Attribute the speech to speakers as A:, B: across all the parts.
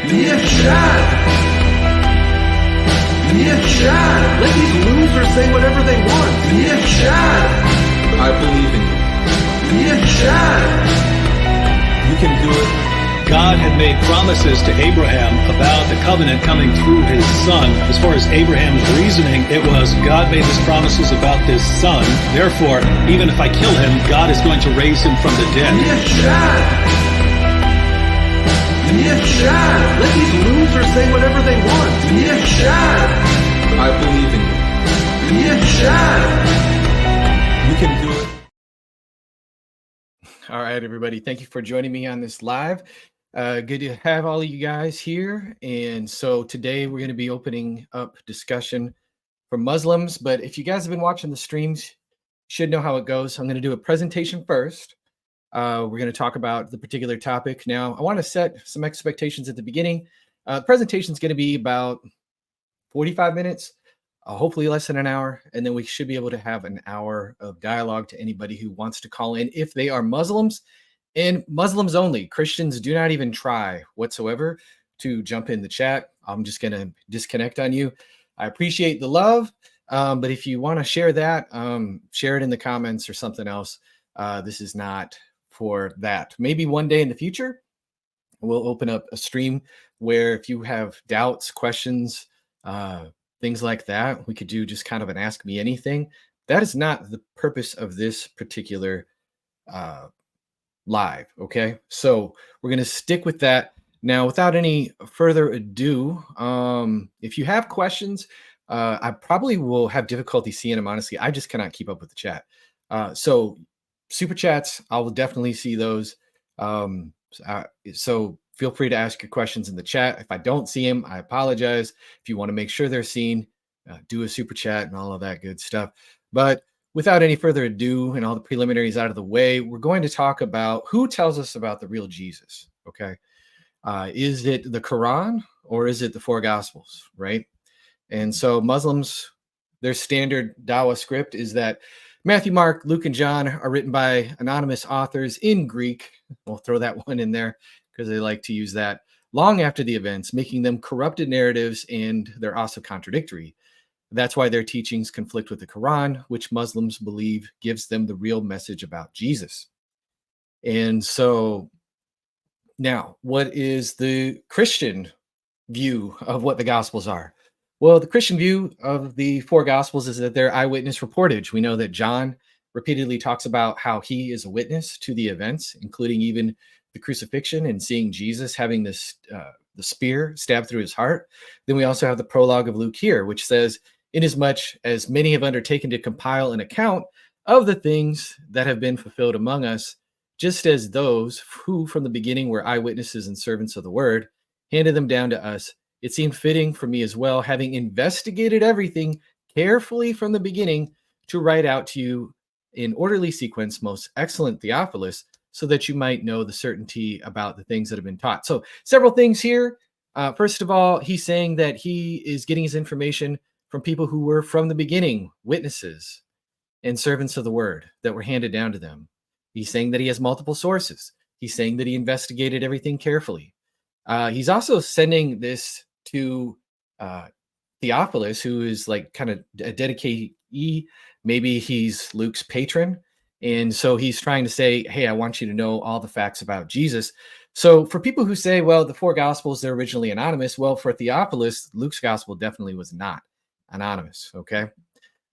A: Let these losers say whatever they want.
B: I believe in you. You can do it.
C: God had made promises to Abraham about the covenant coming through his son. As far as Abraham's reasoning, it was God made his promises about this son. Therefore, even if I kill him, God is going to raise him from the dead.
A: Let these losers say whatever they want.
B: I believe in you. You can do it.
D: All right, everybody. Thank you for joining me on this live. Good to have all of you guys here. And so today we're going to be opening up discussion for Muslims. But if you guys have been watching the streams, you should know how it goes. I'm going to do a presentation first. We're going to talk about the particular topic. Now, I want to set some expectations at the beginning. The presentation is going to be about 45 minutes, hopefully less than an hour. And then we should be able to have an hour of dialogue to anybody who wants to call in if they are Muslims. And Muslims only. Christians do not even try whatsoever to jump in the chat. I'm just going to disconnect on you. I appreciate the love, but if you want to share that, share it in the comments or something else. This is not for that. Maybe one day in the future, we'll open up a stream where if you have doubts, questions, things like that, we could do just kind of an Ask Me Anything. That is not the purpose of this particular live. Okay, so we're going to stick with that. Now, without any further ado, if you have questions, I probably will have difficulty seeing them, honestly. I just cannot keep up with the chat. So super chats, I will definitely see those. So feel free to ask your questions in the chat. If I don't see them, I apologize. If you want to make sure they're seen, do a super chat and all of that good stuff. But without any further ado and all the preliminaries out of the way, we're going to talk about who tells us about the real Jesus, okay? Is it the Quran or is it the four Gospels, right? And so Muslims, their standard Dawah script is that Matthew, Mark, Luke, and John are written by anonymous authors in Greek. We'll throw that one in there because they like to use that long after the events, making them corrupted narratives, and they're also contradictory. That's why their teachings conflict with the Quran, which Muslims believe gives them the real message about Jesus. And so now, what is the Christian view of what the Gospels are? Well, the Christian view of the four Gospels is that they're eyewitness reportage. We know that John repeatedly talks about how he is a witness to the events, including even the crucifixion and seeing Jesus having this the spear stabbed through his heart. Then we also have the prologue of Luke here, which says, inasmuch as many have undertaken to compile an account of the things that have been fulfilled among us, just as those who from the beginning were eyewitnesses and servants of the word handed them down to us, it seemed fitting for me as well, having investigated everything carefully from the beginning, to write out to you in orderly sequence, most excellent Theophilus, so that you might know the certainty about the things that have been taught. So several things here. First of all, he's saying that he is getting his information from people who were from the beginning witnesses and servants of the word that were handed down to them. He's saying that he has multiple sources. He's saying that he investigated everything carefully. He's also sending this to Theophilus, who is like kind of a dedicatee. Maybe he's Luke's patron. And so he's trying to say, hey, I want you to know all the facts about Jesus. So for people who say, well, the four Gospels, they're originally anonymous. Well, for Theophilus, Luke's Gospel definitely was not anonymous, okay?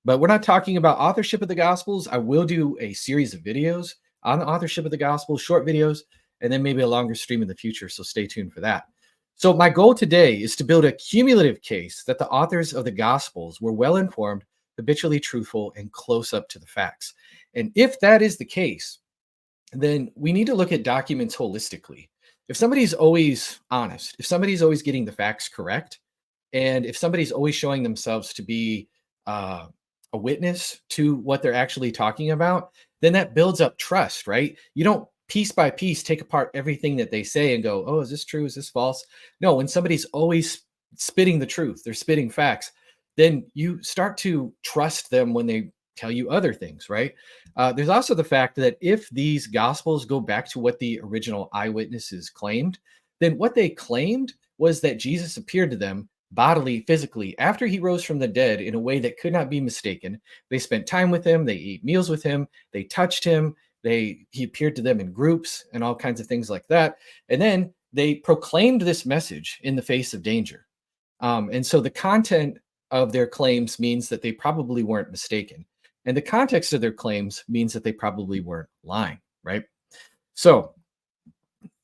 D: But we're not talking about authorship of the Gospels. I will do a series of videos on the authorship of the Gospels, short videos, and then maybe a longer stream in the future, so stay tuned for that. So my goal today is to build a cumulative case that the authors of the Gospels were well-informed, habitually truthful, and close up to the facts. And if that is the case, then we need to look at documents holistically. If somebody's always honest, if somebody's always getting the facts correct, and if somebody's always showing themselves to be a witness to what they're actually talking about, then that builds up trust, right? You don't piece by piece take apart everything that they say and go, oh, is this true? Is this false? No, when somebody's always spitting the truth, they're spitting facts, then you start to trust them when they tell you other things, right? There's also the fact that if these Gospels go back to what the original eyewitnesses claimed, then what they claimed was that Jesus appeared to them bodily, physically, after he rose from the dead in a way that could not be mistaken. They spent time with him, they ate meals with him, they touched him, he appeared to them in groups and all kinds of things like that. And then they proclaimed this message in the face of danger. And so the content of their claims means that they probably weren't mistaken. And the context of their claims means that they probably weren't lying, right? So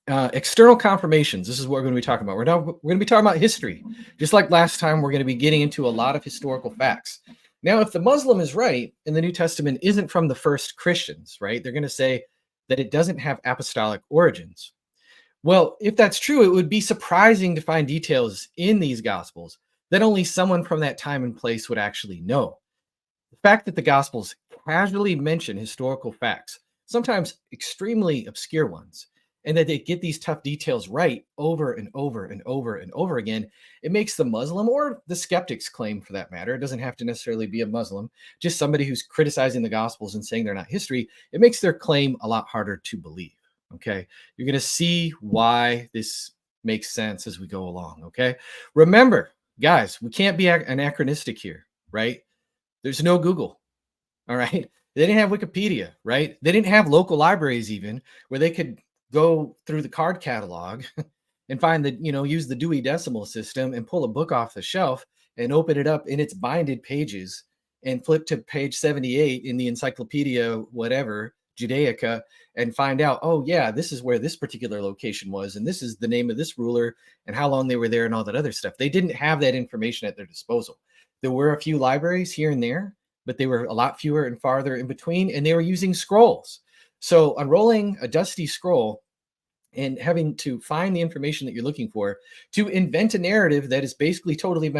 D: external confirmations, this is what we're going to be talking about. We're going to be talking about history. Just like last time, we're going to be getting into a lot of historical facts. Now, if the Muslim is right and the New Testament isn't from the first Christians, right, they're going to say that it doesn't have apostolic origins. Well, if that's true, it would be surprising to find details in these Gospels that only someone from that time and place would actually know. The fact that the Gospels casually mention historical facts, sometimes extremely obscure ones, and that they get these tough details right over and over and over and over again, it makes the Muslim, or the skeptic's claim for that matter, it doesn't have to necessarily be a Muslim, just somebody who's criticizing the Gospels and saying they're not history, it makes their claim a lot harder to believe, okay? You're going to see why this makes sense as we go along, okay? Remember, guys, we can't be anachronistic here, right? There's no Google, all right? They didn't have Wikipedia, right? They didn't have local libraries even where they could go through the card catalog and find the, use the Dewey Decimal System and pull a book off the shelf and open it up in its binded pages and flip to page 78 in the encyclopedia, whatever, Judaica, and find out, oh yeah, this is where this particular location was, and this is the name of this ruler and how long they were there and all that other stuff. They didn't have that information at their disposal. There were a few libraries here and there, but they were a lot fewer and farther in between, and they were using scrolls. So unrolling a dusty scroll and having to find the information that you're looking for to invent a narrative that is basically totally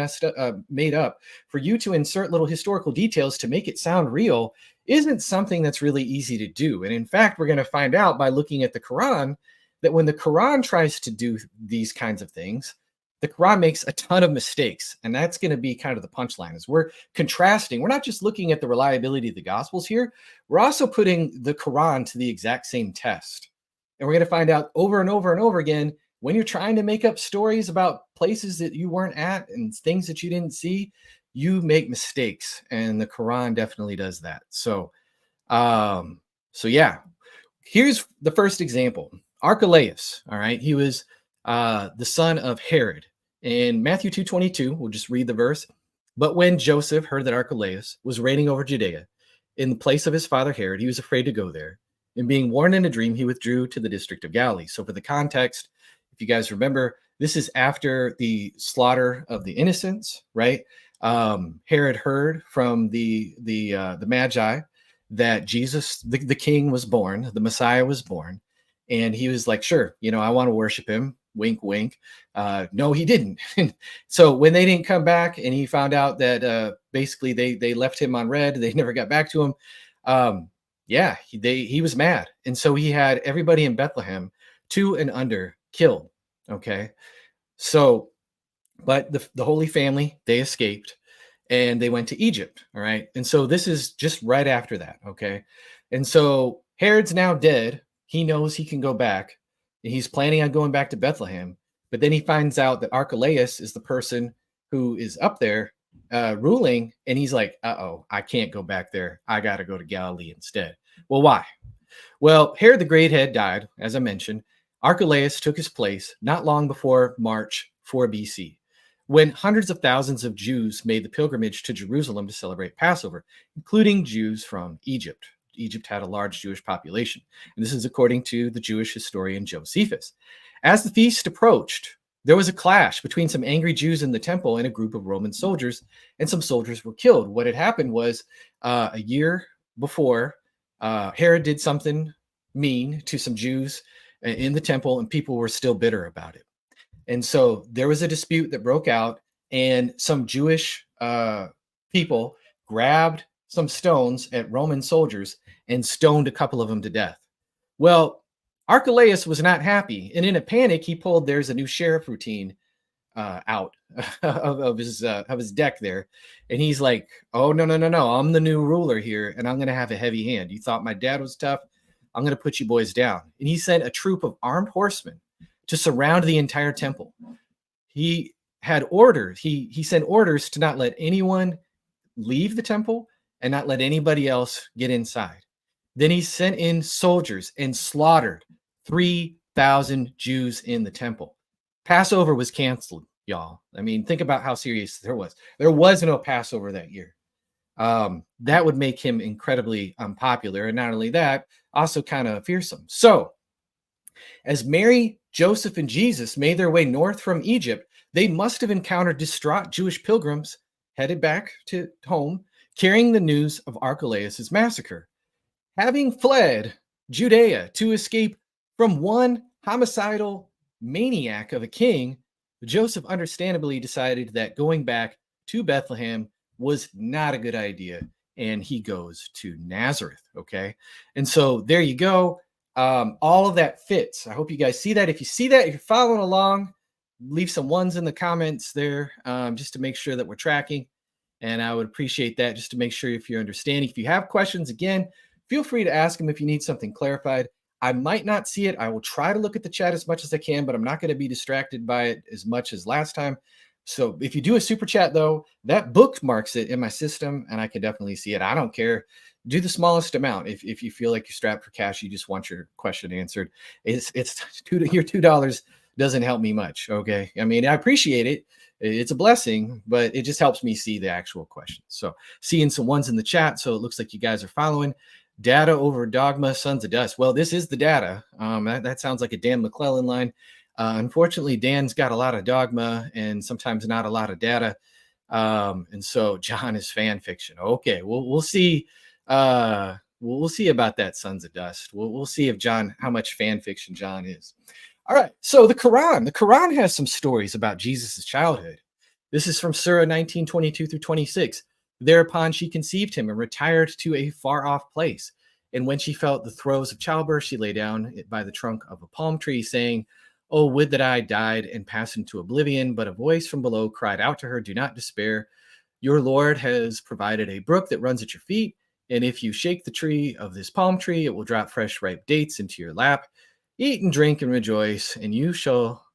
D: made up for you to insert little historical details to make it sound real isn't something that's really easy to do. And in fact, we're going to find out by looking at the Quran that when the Quran tries to do these kinds of things, the Quran makes a ton of mistakes. And that's going to be kind of the punchline. As we're contrasting, we're not just looking at the reliability of the Gospels here, we're also putting the Quran to the exact same test. And we're going to find out over and over and over again, when you're trying to make up stories about places that you weren't at and things that you didn't see, you make mistakes. And the Quran definitely does that. So yeah, here's the first example. Archelaus, all right, he was the son of Herod. In Matthew 2:22, we'll just read the verse. But when Joseph heard that Archelaus was reigning over Judea in the place of his father Herod, he was afraid to go there. And being warned in a dream, he withdrew to the district of Galilee. So for the context, if you guys remember, this is after the slaughter of the innocents, right? Herod heard from the Magi that Jesus, the king, was born, the Messiah was born. And he was like, sure, I want to worship him. Wink, wink. No, he didn't. So when they didn't come back and he found out that basically they left him on red, they never got back to him. Yeah, he was mad. And so he had everybody in Bethlehem 2 and under killed. Okay. So, but the Holy Family, they escaped and they went to Egypt. All right. And so this is just right after that. Okay. And so Herod's now dead. He knows he can go back. He's planning on going back to Bethlehem, but then he finds out that Archelaus is the person who is up there ruling, and he's like, uh-oh, I can't go back there. I got to go to Galilee instead. Well, why? Well, Herod the Great had died, as I mentioned. Archelaus took his place not long before March 4 BC, when hundreds of thousands of Jews made the pilgrimage to Jerusalem to celebrate Passover, including Jews from Egypt. Egypt had a large Jewish population, and this is according to the Jewish historian Josephus. As the feast approached, there was a clash between some angry Jews in the temple and a group of Roman soldiers, and some soldiers were killed. What had happened was a year before, Herod did something mean to some Jews in the temple, and people were still bitter about it. And so there was a dispute that broke out, and some Jewish people grabbed some stones at Roman soldiers and stoned a couple of them to death. Well, Archelaus was not happy, and in a panic, he pulled "There's a New Sheriff" routine out of his deck there, and he's like, "Oh no, I'm the new ruler here, and I'm going to have a heavy hand. You thought my dad was tough? I'm going to put you boys down." And he sent a troop of armed horsemen to surround the entire temple. he had orders. He sent orders to not let anyone leave the temple and not let anybody else get inside. Then he sent in soldiers and slaughtered 3,000 Jews in the temple. Passover was canceled, y'all. I mean, think about how serious there was. There was no Passover that year. That would make him incredibly unpopular. And not only that, also kind of fearsome. So, as Mary, Joseph, and Jesus made their way north from Egypt, they must have encountered distraught Jewish pilgrims headed back to home, carrying the news of Archelaus' massacre. Having fled Judea to escape from one homicidal maniac of a king, Joseph understandably decided that going back to Bethlehem was not a good idea, and he goes to Nazareth, okay? And so there you go. All of that fits. I hope you guys see that. If you see that, if you're following along, leave some ones in the comments there, just to make sure that we're tracking. And I would appreciate that, just to make sure if you're understanding. If you have questions, again, feel free to ask them if you need something clarified. I might not see it. I will try to look at the chat as much as I can, but I'm not going to be distracted by it as much as last time. So if you do a super chat, though, that bookmarks it in my system, and I can definitely see it. I don't care. Do the smallest amount. If you feel like you're strapped for cash, you just want your question answered. Your $2 doesn't help me much. Okay. I mean, I appreciate it. It's a blessing, but it just helps me see the actual questions. So seeing some ones in the chat. So it looks like you guys are following. Data over dogma, sons of dust. Well, this is the data. That sounds like a Dan McClellan line. Unfortunately, Dan's got a lot of dogma and sometimes not a lot of data. And so John is fan fiction. Okay, we'll see. We'll see about that, sons of dust. We'll see if how much fan fiction John is. All right. So the Quran has some stories about Jesus' childhood. This is from Surah 19:22 through 26. Thereupon she conceived him and retired to a far-off place. And when she felt the throes of childbirth, she lay down by the trunk of a palm tree, saying, "Oh, would that I died and passed into oblivion." But a voice from below cried out to her, "Do not despair. Your Lord has provided a brook that runs at your feet. And if you shake the tree of this palm tree, it will drop fresh ripe dates into your lap. Eat and drink and rejoice, and you shall,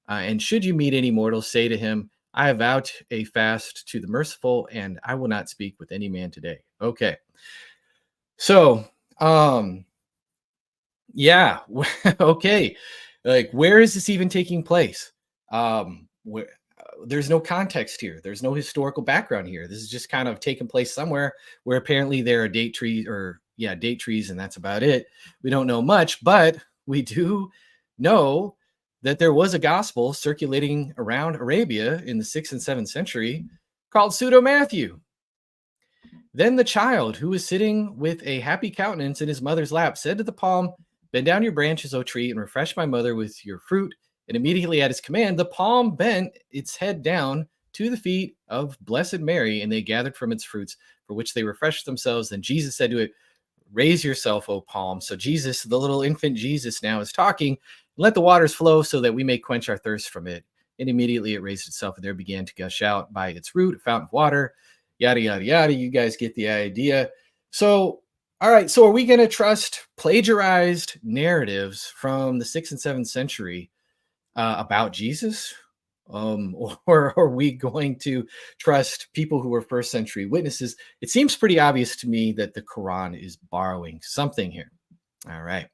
D: and should you meet any mortal, say to him, I have vowed a fast to the merciful, and I will not speak with any man today." Okay. So, yeah, okay. Like, where is this even taking place? There's no context here. There's no historical background here. This is just kind of taking place somewhere where apparently there are date trees, and that's about it. We don't know much, but we do know that there was a gospel circulating around Arabia in the 6th and 7th century called Pseudo-Matthew. Then the child, who was sitting with a happy countenance in his mother's lap, said to the palm, "Bend down your branches, O tree, and refresh my mother with your fruit." And immediately at his command, the palm bent its head down to the feet of Blessed Mary, and they gathered from its fruits, for which they refreshed themselves. Then Jesus said to it, "Raise yourself, O palm." So Jesus, the little infant Jesus now, is talking. "Let the waters flow so that we may quench our thirst from it." And immediately it raised itself, and there began to gush out by its root a fountain of water. Yada, yada, yada. You guys get the idea. So, all right. So are we going to trust plagiarized narratives from the 6th and 7th century about Jesus? Or are we going to trust people who were first century witnesses? It seems pretty obvious to me that the Quran is borrowing something here. All right.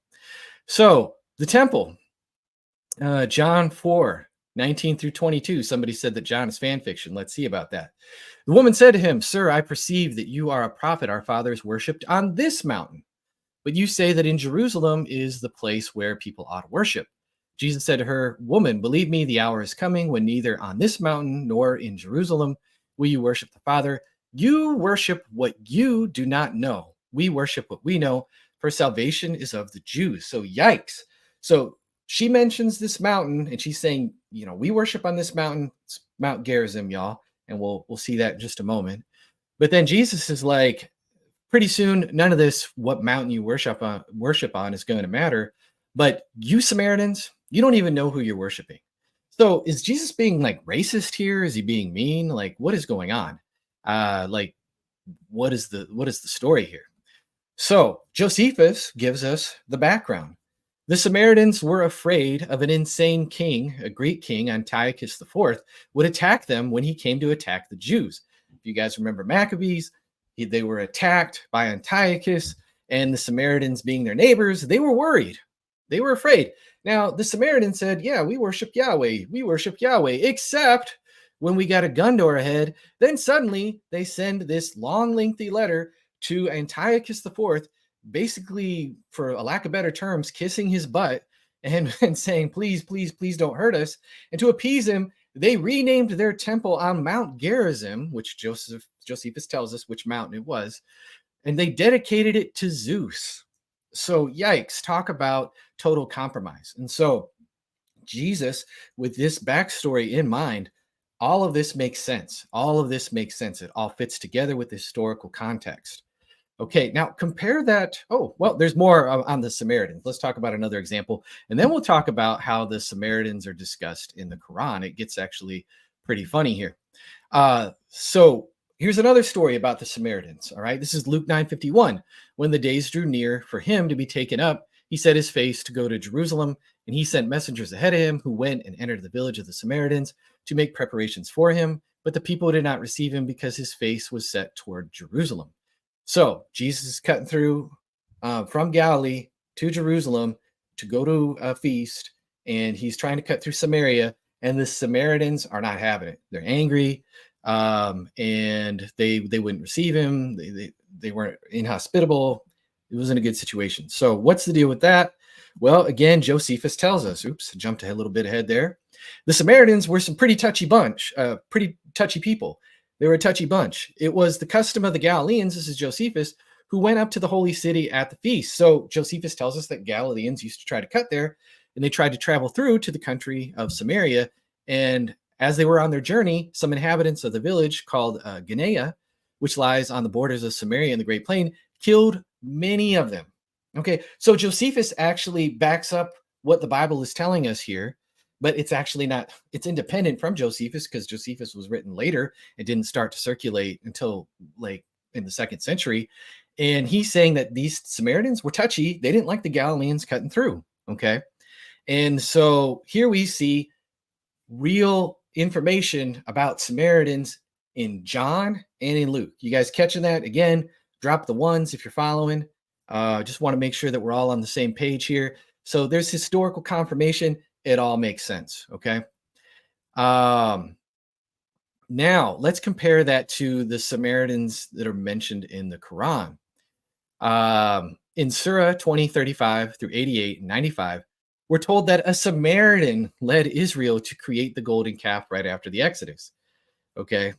D: So the temple, John 4:19 through 22. Somebody said that John is fan fiction. Let's see about that. The woman said to him, "Sir, I perceive that you are a prophet. Our fathers worshipped on this mountain, but you say that in Jerusalem is the place where people ought to worship." Jesus said to her, "Woman, believe me, the hour is coming when neither on this mountain nor in Jerusalem will you worship the Father. You worship what you do not know. We worship what we know, for salvation is of the Jews." So yikes. So she mentions this mountain, and she's saying, we worship on this mountain. It's Mount Gerizim, y'all. And we'll see that in just a moment. But then Jesus is like, pretty soon, none of this, what mountain you worship on is going to matter. But you Samaritans, you don't even know who you're worshiping. So is Jesus being like racist here? Is he being mean? Like, what is going on? What is the story here? So Josephus gives us the background. The Samaritans were afraid of an insane king, a Greek king, Antiochus IV, would attack them when he came to attack the Jews. If you guys remember Maccabees, they were attacked by Antiochus, and the Samaritans, being their neighbors, they were worried. They were afraid. Now, the Samaritans said, yeah, we worship Yahweh. We worship Yahweh, except when we got a gun to our head, then suddenly they send this long, lengthy letter to Antiochus IV, basically, for a lack of better terms, kissing his butt and saying, please, please, please don't hurt us. And to appease him, they renamed their temple on Mount Gerizim, which Josephus tells us which mountain it was, and they dedicated it to Zeus. So yikes, talk about total compromise. And so Jesus, with this backstory in mind, all of this makes sense. All of this makes sense. It all fits together with the historical context. Okay, now compare that. Oh, well, there's more on the Samaritans. Let's talk about another example. And then we'll talk about how the Samaritans are discussed in the Quran. It gets actually pretty funny here. So here's another story about the Samaritans. All right, this is Luke 9:51. When the days drew near for him to be taken up, he set his face to go to Jerusalem, and he sent messengers ahead of him who went and entered the village of the Samaritans to make preparations for him. But the people did not receive him because his face was set toward Jerusalem. So Jesus is cutting through from Galilee to Jerusalem to go to a feast, and he's trying to cut through Samaria, and the Samaritans are not having it. They're angry, and they wouldn't receive him. They weren't inhospitable. It wasn't a good situation. So what's the deal with that? Well, again, Josephus tells us, oops, jumped a little bit ahead there. The Samaritans were some pretty touchy people. They were a touchy bunch. It was the custom of the Galileans, this is Josephus, who went up to the holy city at the feast. So Josephus tells us that Galileans used to try to cut there, and they tried to travel through to the country of Samaria. And as they were on their journey, some inhabitants of the village called Genea, which lies on the borders of Samaria in the Great Plain, killed many of them. Okay, so Josephus actually backs up what the Bible is telling us here, but it's actually not, it's independent from Josephus because Josephus was written later and didn't start to circulate until like in the 2nd century. And he's saying that these Samaritans were touchy. They didn't like the Galileans cutting through. Okay. And so here we see real information about Samaritans in John and in Luke. You guys catching that? Again, drop the ones if you're following. Just want to make sure that we're all on the same page here. So there's historical confirmation. It all makes sense. Okay. Now let's compare that to the Samaritans that are mentioned in the Quran. In Surah 20:35 through 88 and 95, we're told that a Samaritan led Israel to create the golden calf right after the Exodus. Okay.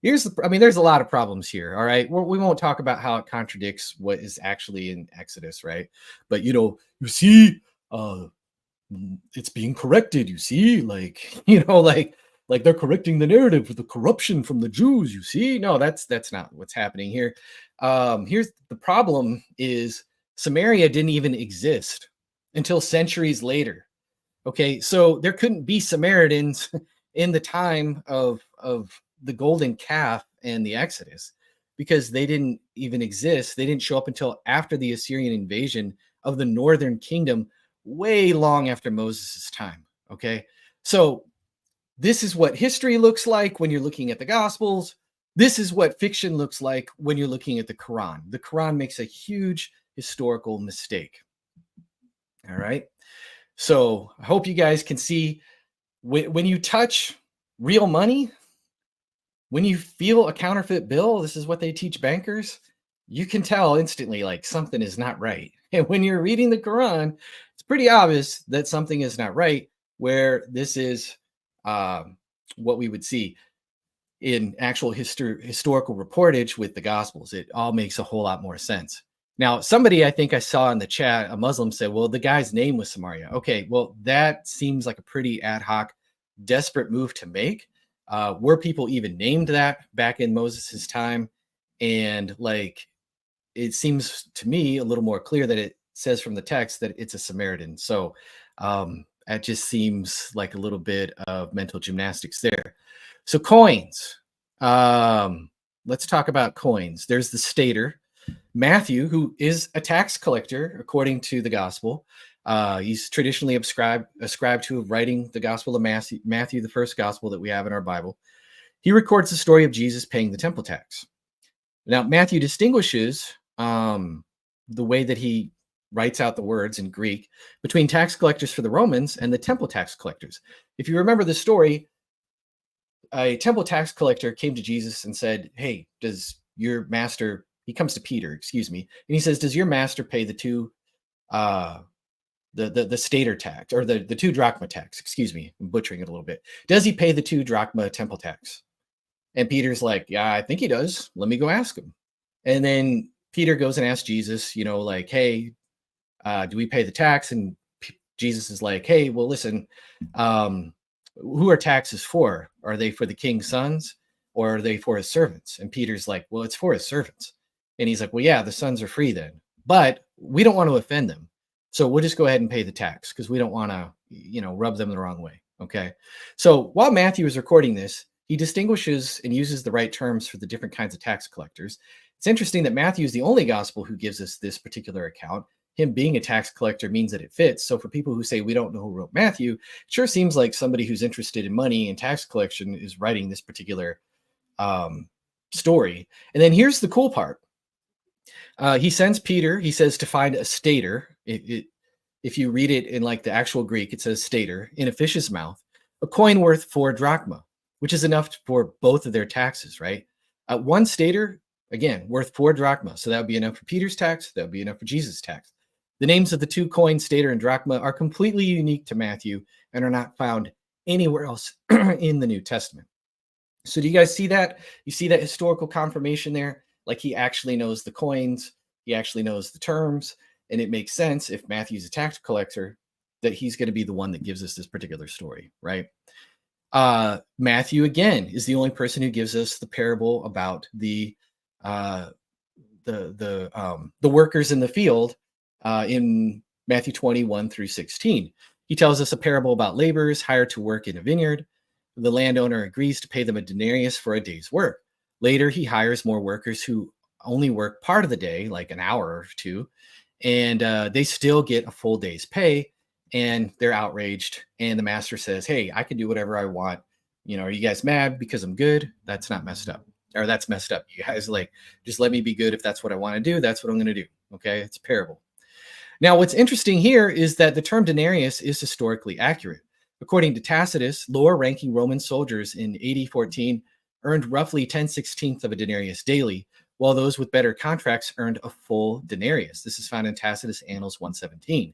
D: There's a lot of problems here. All right. We won't talk about how it contradicts what is actually in Exodus. Right. But, you see, it's being corrected. You see, like they're correcting the narrative with the corruption from the Jews. You see, no, that's not what's happening here. Here's the problem is Samaria didn't even exist until centuries later. Okay. So there couldn't be Samaritans in the time of the golden calf and the Exodus because they didn't even exist. They didn't show up until after the Assyrian invasion of the northern kingdom, way long after Moses' time. Okay. So this is what history looks like when you're looking at the Gospels. This is what fiction looks like when you're looking at the Quran. The Quran makes a huge historical mistake. All right. So I hope you guys can see when you touch real money, when you feel a counterfeit bill, this is what they teach bankers, you can tell instantly like something is not right. And when you're reading the Quran, it's pretty obvious that something is not right, where this is what we would see in actual historical reportage with the Gospels. It all makes a whole lot more sense. Now, somebody I think I saw in the chat, a Muslim said, well, the guy's name was Samaria. Okay, well, that seems like a pretty ad hoc, desperate move to make. Were people even named that back in Moses's time? And like, it seems to me a little more clear that it says from the text that it's a Samaritan. So that just seems like a little bit of mental gymnastics there. So coins. Let's talk about coins. There's the stater, Matthew, who is a tax collector, according to the gospel. He's traditionally ascribed to writing the Gospel of Matthew, the first gospel that we have in our Bible. He records the story of Jesus paying the temple tax. Now, Matthew distinguishes the way that he writes out the words in Greek between tax collectors for the Romans and the temple tax collectors. If you remember the story, a temple tax collector came to Jesus and said, hey, does your master, he comes to Peter, excuse me, and he says, does your master pay the stater tax, or the 2 drachma tax, excuse me, I'm butchering it a little bit. Does he pay the 2 drachma temple tax? And Peter's like, yeah, I think he does. Let me go ask him. And then Peter goes and asks Jesus, like, hey, do we pay the tax? And Jesus is like, hey, well, listen, who are taxes for? Are they for the king's sons, or are they for his servants? And Peter's like, well, it's for his servants. And he's like, well, yeah, the sons are free then, but we don't want to offend them. So we'll just go ahead and pay the tax because we don't want to, rub them the wrong way. Okay. So while Matthew is recording this, he distinguishes and uses the right terms for the different kinds of tax collectors. It's interesting that Matthew is the only gospel who gives us this particular account. Him being a tax collector means that it fits. So for people who say we don't know who wrote Matthew, it sure seems like somebody who's interested in money and tax collection is writing this particular story. And then here's the cool part. He sends Peter, he says, to find a stater. If you read it in like the actual Greek, it says stater, in a fish's mouth, a coin worth 4 drachma, which is enough for both of their taxes, right? One stater, again, worth 4 drachma. So that would be enough for Peter's tax. That would be enough for Jesus' tax. The names of the 2 coins, stater and drachma, are completely unique to Matthew and are not found anywhere else in the New Testament. So do you guys see that? You see that historical confirmation there? Like he actually knows the coins, he actually knows the terms, and it makes sense if Matthew's a tax collector that he's going to be the one that gives us this particular story, right? Matthew, again, is the only person who gives us the parable about the workers in the field in Matthew 21 through 16. He tells us a parable about laborers hired to work in a vineyard. The landowner agrees to pay them a denarius for a day's work. Later, he hires more workers who only work part of the day, like an hour or 2, and they still get a full day's pay, and they're outraged. And the master says, hey, I can do whatever I want. Are you guys mad because I'm good? That's not messed up. Or that's messed up. You guys, just let me be good. If that's what I want to do, that's what I'm going to do. Okay, it's a parable. Now, what's interesting here is that the term denarius is historically accurate. According to Tacitus, lower-ranking Roman soldiers in AD 14 earned roughly 10/16 of a denarius daily, while those with better contracts earned a full denarius. This is found in Tacitus Annals 117.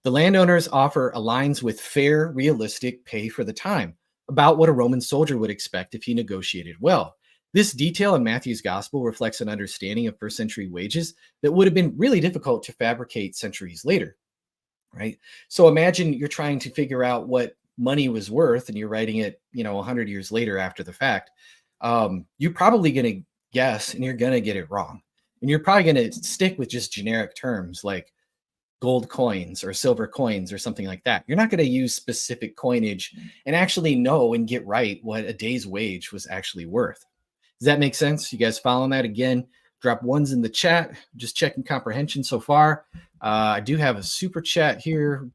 D: The landowners' offer aligns with fair, realistic pay for the time, about what a Roman soldier would expect if he negotiated well. This detail in Matthew's gospel reflects an understanding of first-century wages that would have been really difficult to fabricate centuries later, right? So imagine you're trying to figure out what money was worth and you're writing it, 100 years later after the fact. You're probably going to guess and you're going to get it wrong. And you're probably going to stick with just generic terms like gold coins or silver coins or something like that. You're not going to use specific coinage and actually know and get right what a day's wage was actually worth. Does that make sense? You guys following that? Again, drop ones in the chat. Just checking comprehension so far. I do have a super chat here.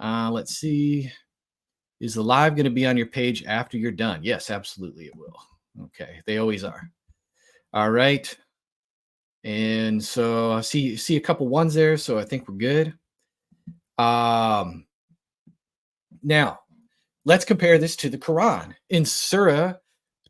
D: Let's see. Is the live going to be on your page after you're done? Yes, absolutely it will. Okay, they always are. All right. And so I see a couple ones there, so I think we're good. Now, let's compare this to the Quran. In Surah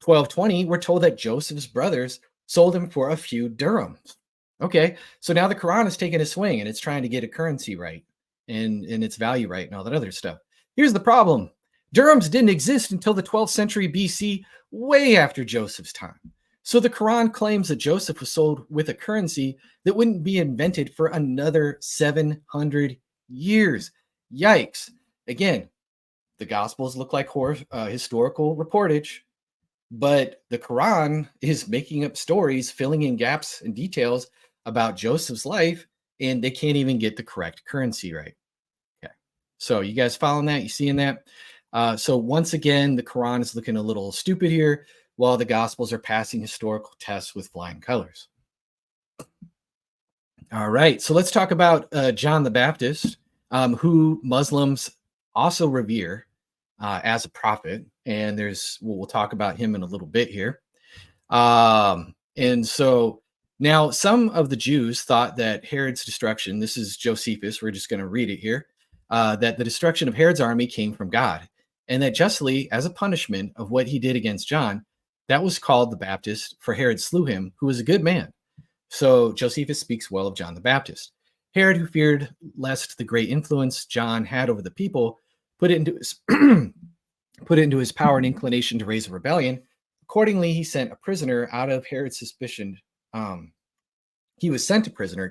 D: 12:20, we're told that Joseph's brothers sold him for a few dirhams. Okay, so now the Quran is taking a swing and it's trying to get a currency right and its value right and all that other stuff. Here's the problem. Dirhams didn't exist until the 12th century BC, way after Joseph's time. So the Quran claims that Joseph was sold with a currency that wouldn't be invented for another 700 years. Yikes. Again, the Gospels look like historical reportage, but the Quran is making up stories, filling in gaps and details about Joseph's life, and they can't even get the correct currency right. Okay, so you guys following that? You seeing that? So once again, the Quran is looking a little stupid here, while the Gospels are passing historical tests with flying colors. All right, so let's talk about John the Baptist. who Muslims also revere as a prophet. And we'll talk about him in a little bit here. And so now some of the Jews thought that Herod's destruction, this is Josephus, we're just going to read it here, that the destruction of Herod's army came from God, and that justly, as a punishment of what he did against John, that was called the Baptist, for Herod slew him, who was a good man. So Josephus speaks well of John the Baptist. Herod, who feared lest the great influence John had over the people put it into his power and inclination to raise a rebellion, accordingly, he sent a prisoner out of Herod's suspicion. He was sent a prisoner,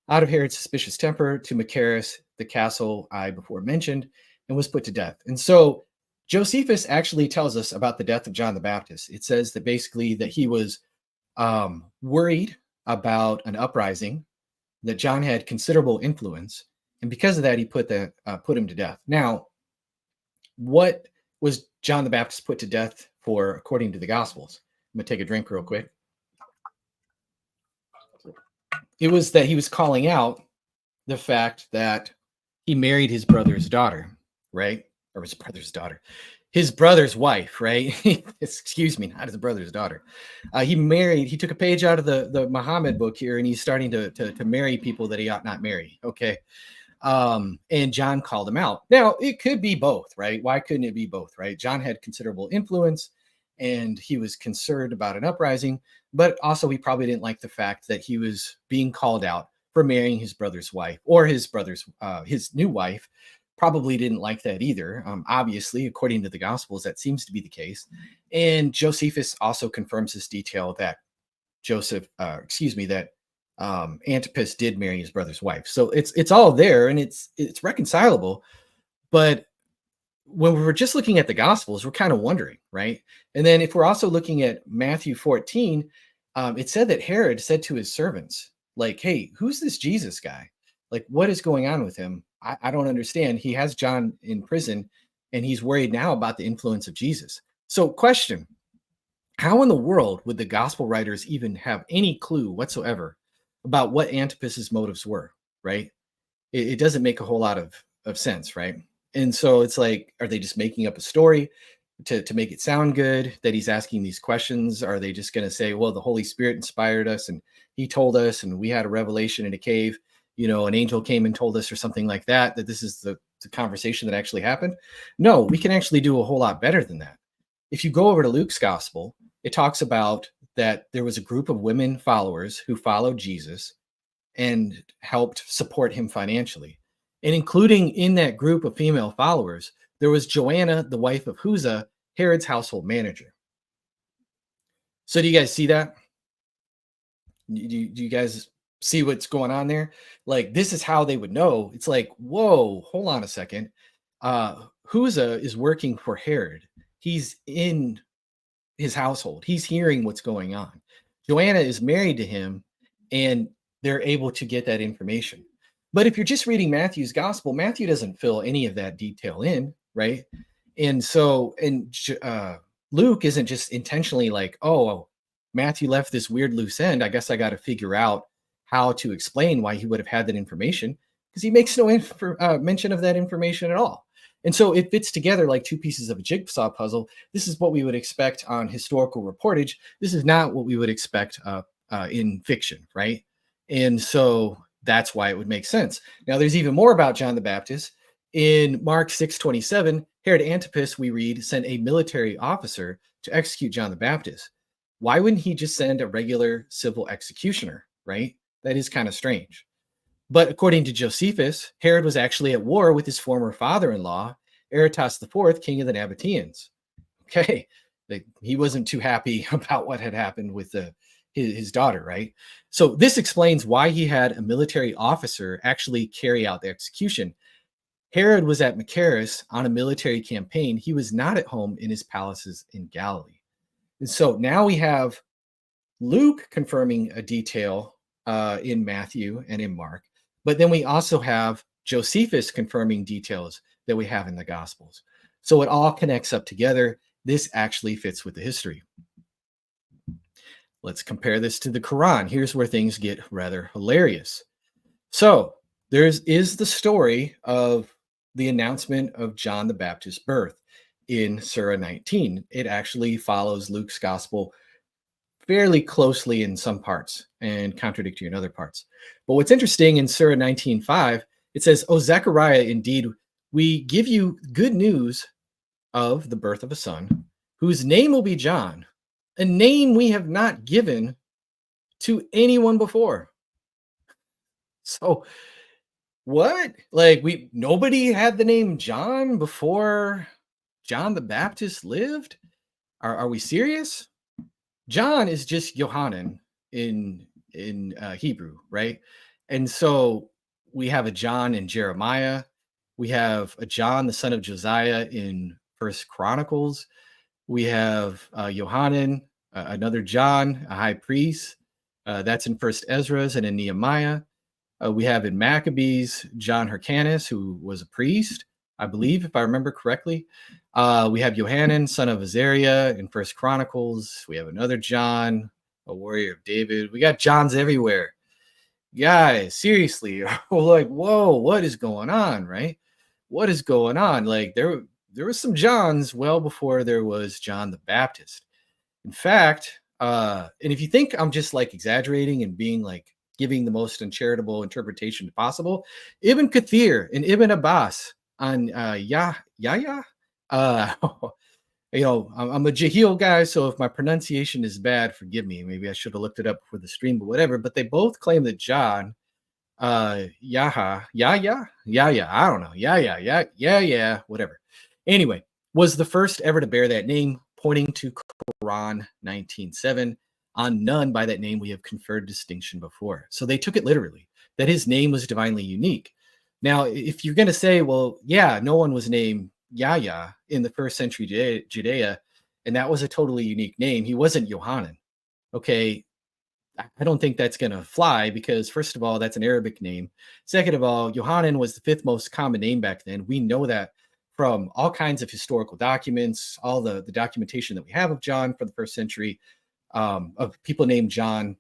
D: out of Herod's suspicious temper to Machaerus, the castle I before mentioned, and was put to death. And so Josephus actually tells us about the death of John the Baptist. It says that basically that he was worried about an uprising, that John had considerable influence, and because of that, he put him to death. Now, what was John the Baptist put to death for, according to the Gospels? I'm going to take a drink real quick. It was that he was calling out the fact that he married his brother's daughter, right? Or his brother's daughter. His brother's wife, right? Excuse me, not his brother's daughter. He took a page out of the Muhammad book here, and he's starting to marry people that he ought not marry, okay? And John called him out. Now, it could be both, right? Why couldn't it be both, right? John had considerable influence, and he was concerned about an uprising, but also he probably didn't like the fact that he was being called out for marrying his brother's wife, or his new wife probably didn't like that either. Obviously, according to the Gospels, that seems to be the case. And Josephus also confirms this detail that Antipas did marry his brother's wife. So it's all there, and it's reconcilable. But when we were just looking at the Gospels, we're kind of wondering, right? And then if we're also looking at Matthew 14, it said that Herod said to his servants, like, hey, who's this Jesus guy? Like, what is going on with him? I don't understand. He has John in prison, and he's worried now about the influence of Jesus. So question, how in the world would the gospel writers even have any clue whatsoever about what Antipas's motives were, right? It doesn't make a whole lot of sense, right? And so it's like, are they just making up a story to make it sound good that he's asking these questions? Are they just going to say, well, the Holy Spirit inspired us and he told us, and we had a revelation in a cave, an angel came and told us, or something like that this is the conversation that actually happened? No, we can actually do a whole lot better than that. If you go over to Luke's gospel, it talks about that there was a group of women followers who followed Jesus and helped support him financially. And including in that group of female followers, there was Joanna, the wife of Huzzah, Herod's household manager. So do you guys see that? Do you guys see what's going on there? Like, this is how they would know. It's like, whoa, hold on a second. Huzzah is working for Herod. He's in his household. He's hearing what's going on. Joanna is married to him, and they're able to get that information. But if you're just reading Matthew's gospel, Matthew doesn't fill any of that detail in, right? And so, Luke isn't just intentionally like, oh, Matthew left this weird loose end. I guess I got to figure out how to explain why he would have had that information, because he makes no mention of that information at all. And so it fits together like two pieces of a jigsaw puzzle. This is what we would expect on historical reportage. This is not what we would expect in fiction, right? And so that's why it would make sense. Now, there's even more about John the Baptist. In Mark 6:27, Herod Antipas, we read, sent a military officer to execute John the Baptist. Why wouldn't he just send a regular civil executioner, right? That is kind of strange. But according to Josephus, Herod was actually at war with his former father-in-law, Aretas IV, king of the Nabateans. Okay, he wasn't too happy about what had happened with his daughter, right? So this explains why he had a military officer actually carry out the execution. Herod was at Machaerus on a military campaign. He was not at home in his palaces in Galilee. And so now we have Luke confirming a detail in Matthew and in Mark, but then we also have Josephus confirming details that we have in the Gospels. So it all connects up together. This actually fits with the history. Let's compare this to the Quran. Here's where things get rather hilarious. So is the story of the announcement of John the Baptist's birth in Surah 19. It actually follows Luke's gospel fairly closely in some parts and contradictory in other parts. But what's interesting in Surah 19:5, it says, "O Zechariah, indeed, we give you good news of the birth of a son, whose name will be John, a name we have not given to anyone before." So what? Like nobody had the name John before John the Baptist lived? Are we serious? John is just Yohanan in Hebrew, right? And so we have a John in Jeremiah. We have a John, the son of Josiah, in First Chronicles. We have Yohanan, another John, a high priest. That's in First Ezra's and in Nehemiah. We have in Maccabees John Hyrcanus, who was a priest, I believe, if I remember correctly. We have Yohanan, son of Azariah, in First Chronicles. We have another John, a warrior of David. We got Johns everywhere. Guys, seriously, we're like, whoa, what is going on, right? What is going on? Like there was some Johns well before there was John the Baptist. In fact, and if you think I'm just like exaggerating and being like giving the most uncharitable interpretation possible, Ibn Kathir and Ibn Abbas on Yahya. I'm a Jahil guy, so if my pronunciation is bad, forgive me. Maybe I should have looked it up before the stream, but whatever. But they both claim that John, Yahya, I don't know, yeah, whatever. Anyway, was the first ever to bear that name, pointing to Quran 19:7. On none by that name we have conferred distinction before. So they took it literally, that his name was divinely unique. Now, if you're going to say, well, yeah, no one was named Yahya in the first century Judea, and that was a totally unique name. He wasn't Yohanan. Okay, I don't think that's going to fly because, first of all, that's an Arabic name. Second of all, Yohanan was the fifth most common name back then. We know that from all kinds of historical documents, all the documentation that we have of John from the first century, of people named John,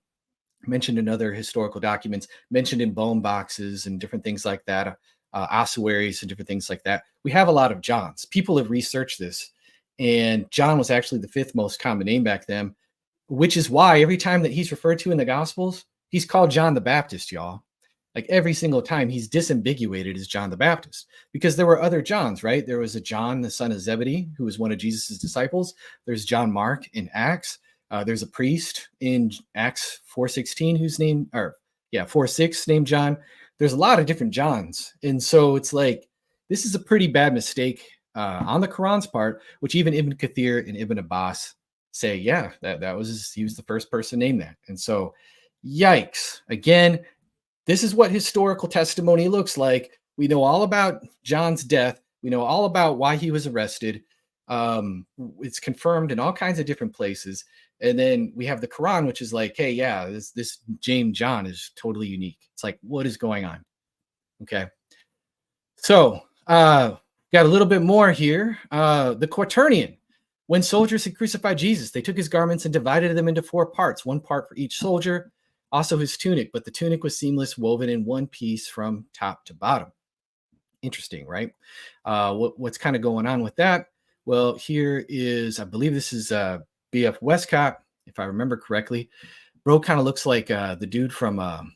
D: mentioned in other historical documents, mentioned in bone boxes and different things like that, ossuaries and different things like that. We have a lot of Johns. People have researched this, and John was actually the fifth most common name back then, which is why every time that he's referred to in the Gospels, he's called John the Baptist, y'all. Like every single time he's disambiguated as John the Baptist, because there were other Johns, right? There was a John, the son of Zebedee, who was one of Jesus's disciples. There's John Mark in Acts. There's a priest in Acts 4:16 whose name, 4:6 named John. There's a lot of different Johns. And so it's like, this is a pretty bad mistake on the Quran's part, which even Ibn Kathir and Ibn Abbas say, yeah, he was the first person named that. And so, yikes. Again, this is what historical testimony looks like. We know all about John's death. We know all about why he was arrested. It's confirmed in all kinds of different places. And then we have the Quran, which is like, hey, yeah, this James John is totally unique. It's like, what is going on? Okay. So got a little bit more here. The Quaternion. When soldiers had crucified Jesus, they took his garments and divided them into 4 parts, 1 part for each soldier, also his tunic, but the tunic was seamless, woven in one piece from top to bottom. Interesting, right? What's kind of going on with that? Well, here is, I believe this is BF Westcott, if I remember correctly. Bro kind of looks like the dude from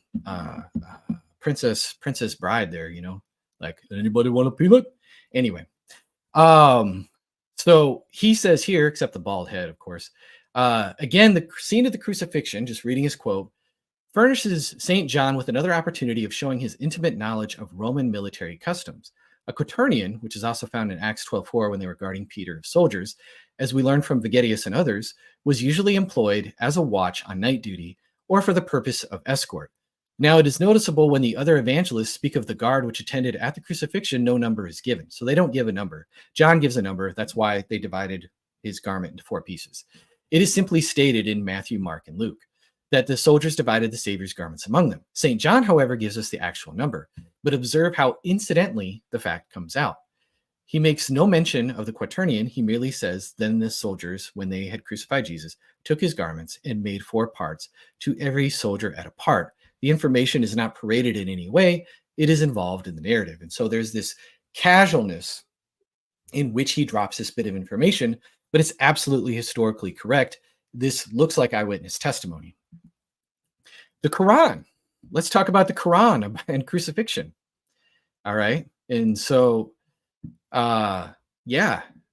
D: Princess Bride there, like, anybody want a peanut? Anyway, so he says here, except the bald head, of course, again, the scene of the crucifixion, just reading his quote, furnishes St. John with another opportunity of showing his intimate knowledge of Roman military customs. A quaternion, which is also found in Acts 12:4 when they were guarding Peter of soldiers, as we learn from Vegetius and others, was usually employed as a watch on night duty or for the purpose of escort. Now, it is noticeable when the other evangelists speak of the guard which attended at the crucifixion, no number is given. So they don't give a number. John gives a number. That's why they divided his garment into 4 pieces. It is simply stated in Matthew, Mark, and Luke that the soldiers divided the Savior's garments among them. St. John, however, gives us the actual number. But observe how incidentally the fact comes out. He makes no mention of the quaternion. He merely says, then the soldiers, when they had crucified Jesus, took his garments and made 4 parts, to every soldier at a part. The information is not paraded in any way. it is involved in the narrative. And so there's this casualness in which he drops this bit of information, but it's absolutely historically correct. This looks like eyewitness testimony. The Quran. Let's talk about the Quran and crucifixion. All right. And so, Surah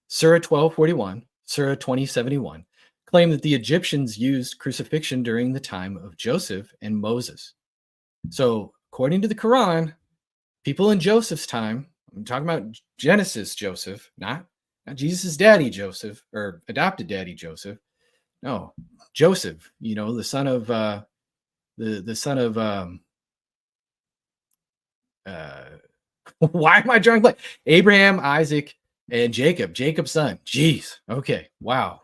D: 1241, Surah 2071 claim that the Egyptians used crucifixion during the time of Joseph and Moses. So, according to the Quran, people in Joseph's time, I'm talking about Genesis Joseph, not Jesus' daddy Joseph or adopted daddy Joseph. No, Joseph, the son of the son of why am I drawing blank? Abraham, Isaac, and Jacob, Jacob's son. Jeez. Okay. Wow.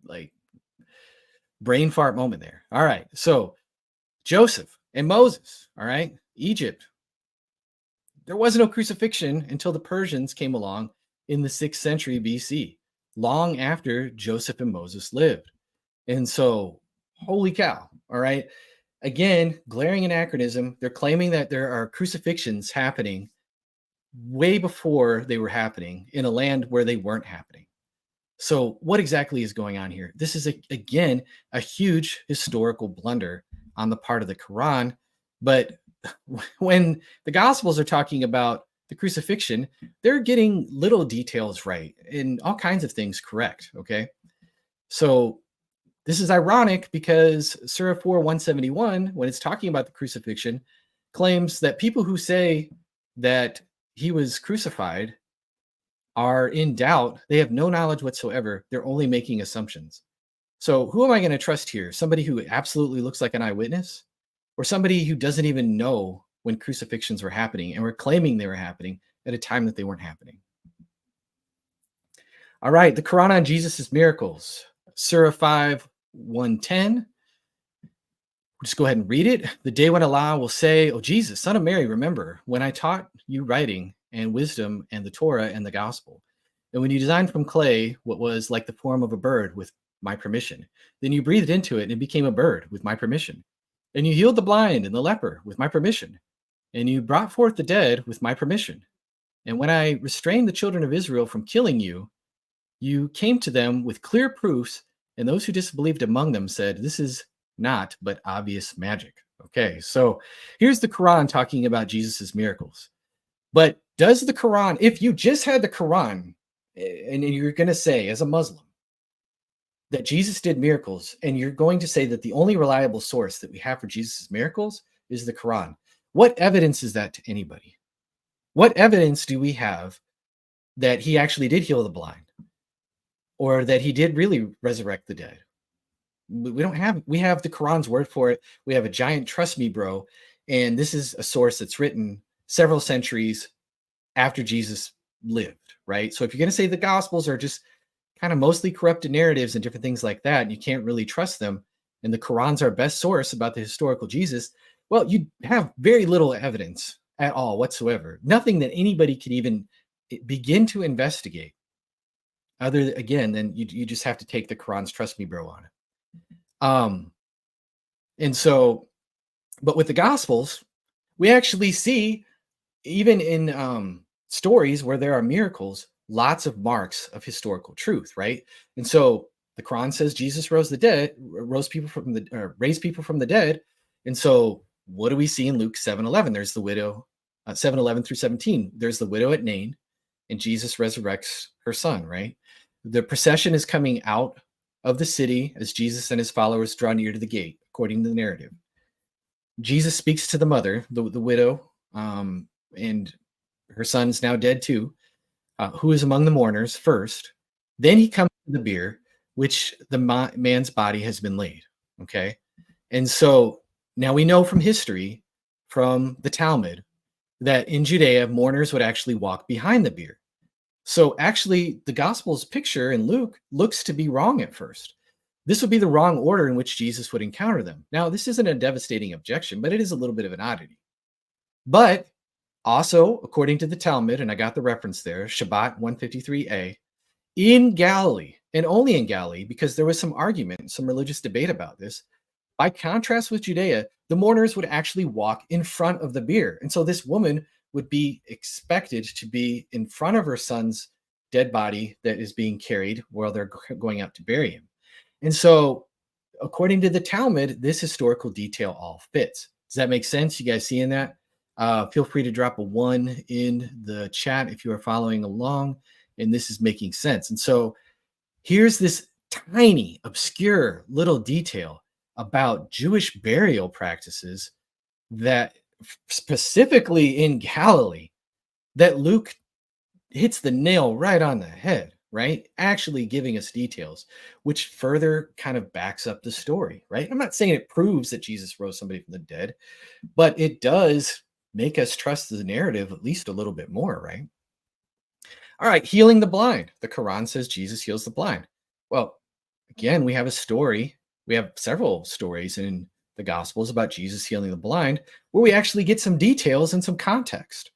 D: Like brain fart moment there. All right. So Joseph and Moses. All right. Egypt. There was no crucifixion until the Persians came along in the 6th century BC, long after Joseph and Moses lived. And so, holy cow. All right. Again, glaring anachronism. They're claiming that there are crucifixions happening way before they were happening in a land where they weren't happening. So what exactly is going on here? This is, again, a huge historical blunder on the part of the Quran. But when the Gospels are talking about the crucifixion, they're getting little details right and all kinds of things correct, okay? So this is ironic because Surah 4:171, when it's talking about the crucifixion, claims that people who say that he was crucified are in doubt. They have no knowledge whatsoever. They're only making assumptions. So who am I going to trust here? Somebody who absolutely looks like an eyewitness, or somebody who doesn't even know when crucifixions were happening and were claiming they were happening at a time that they weren't happening? All right, the Quran on Jesus' miracles. Surah 5:110. We'll just go ahead and read it. The day when Allah will say, "O Jesus, son of Mary, remember when I taught you writing and wisdom and the Torah and the gospel, and when you designed from clay what was like the form of a bird with my permission. Then you breathed into it and it became a bird with my permission. And you healed the blind and the leper with my permission. And you brought forth the dead with my permission. And when I restrained the children of Israel from killing you, you came to them with clear proofs, and those who disbelieved among them said, this is not but obvious magic." Okay, so here's the Quran talking about Jesus's miracles. But does the Quran, if you just had the Quran, and you're going to say as a Muslim that Jesus did miracles, and you're going to say that the only reliable source that we have for Jesus's miracles is the Quran, what evidence is that to anybody? What evidence do we have that he actually did heal the blind, or that he did really resurrect the dead? We have the Quran's word for it. We have a giant trust me bro, and this is a source that's written several centuries after Jesus lived, right? So if you're going to say the Gospels are just kind of mostly corrupted narratives and different things like that, and you can't really trust them, and the Quran's our best source about the historical Jesus, well, you have very little evidence at all whatsoever. Nothing that anybody could even begin to investigate other again than you just have to take the Quran's trust me bro on it. And so, but with the Gospels, we actually see, even in stories where there are miracles, lots of marks of historical truth, right? And so the Quran says Jesus raised people from the dead. And so what do we see in Luke 7:11? There's the widow, 7:11 through 17. There's the widow at Nain, and Jesus resurrects her son, right? The procession is coming out of the city as Jesus and his followers draw near to the gate, according to the narrative. Jesus speaks to the mother, the widow, and her son's now dead too, who is among the mourners first. Then he comes to the bier, which the man's body has been laid, okay? And so now we know from history, from the Talmud, that in Judea, mourners would actually walk behind the bier. So actually, the Gospel's picture in Luke looks to be wrong at first. This would be the wrong order in which Jesus would encounter them. Now, this isn't a devastating objection, but it is a little bit of an oddity. But also, according to the Talmud, and I got the reference there, Shabbat 153a, in Galilee, and only in Galilee, because there was some argument, some religious debate about this, By contrast with Judea, the mourners would actually walk in front of the bier. And so this woman would be expected to be in front of her son's dead body that is being carried while they're going out to bury him. And so, according to the Talmud, this historical detail all fits. Does that make sense? You guys seeing that? Feel free to drop a 1 in the chat if you are following along and this is making sense. And so here's this tiny, obscure little detail about Jewish burial practices that specifically in Galilee that Luke hits the nail right on the head, right? Actually giving us details, which further kind of backs up the story, right? I'm not saying it proves that Jesus rose somebody from the dead, but it does make us trust the narrative at least a little bit more, right? All right, healing the blind. The Quran says Jesus heals the blind. Well, again, we have a story. We have several stories in the Gospels about Jesus healing the blind where we actually get some details and some context.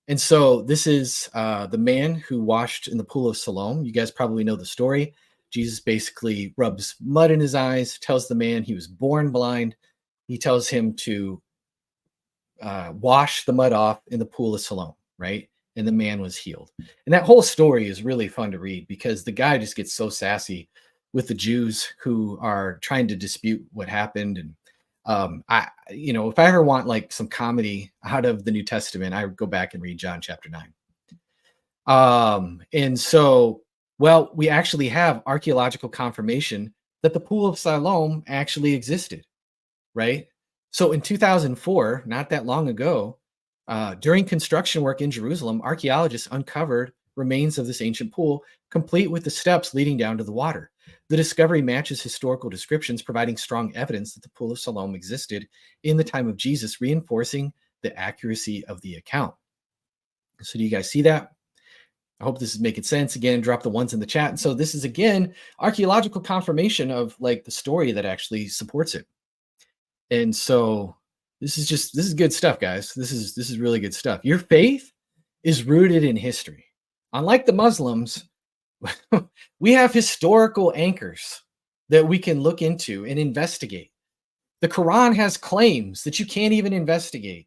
D: And so this is the man who washed in the pool of Siloam. You guys probably know the story. Jesus basically rubs mud in his eyes, tells the man he was born blind. He tells him to wash the mud off in the pool of Siloam, right? And the man was healed. And that whole story is really fun to read because the guy just gets so sassy with the Jews who are trying to dispute what happened. And if I ever want like some comedy out of the New Testament, I would go back and read John chapter 9. And so, well, we actually have archaeological confirmation that the pool of Siloam actually existed, right? So in 2004, not that long ago, during construction work in Jerusalem, archaeologists uncovered remains of this ancient pool, complete with the steps leading down to the water. The discovery matches historical descriptions, providing strong evidence that the pool of Siloam existed in the time of Jesus, reinforcing the accuracy of the account. So do you guys see that? I hope this is making sense. Again, drop the ones in the chat. And so this is, again, archaeological confirmation of like the story that actually supports it. And so this is good stuff, guys. This is really good stuff. Your faith is rooted in history. Unlike the Muslims, we have historical anchors that we can look into and investigate. The Quran has claims that you can't even investigate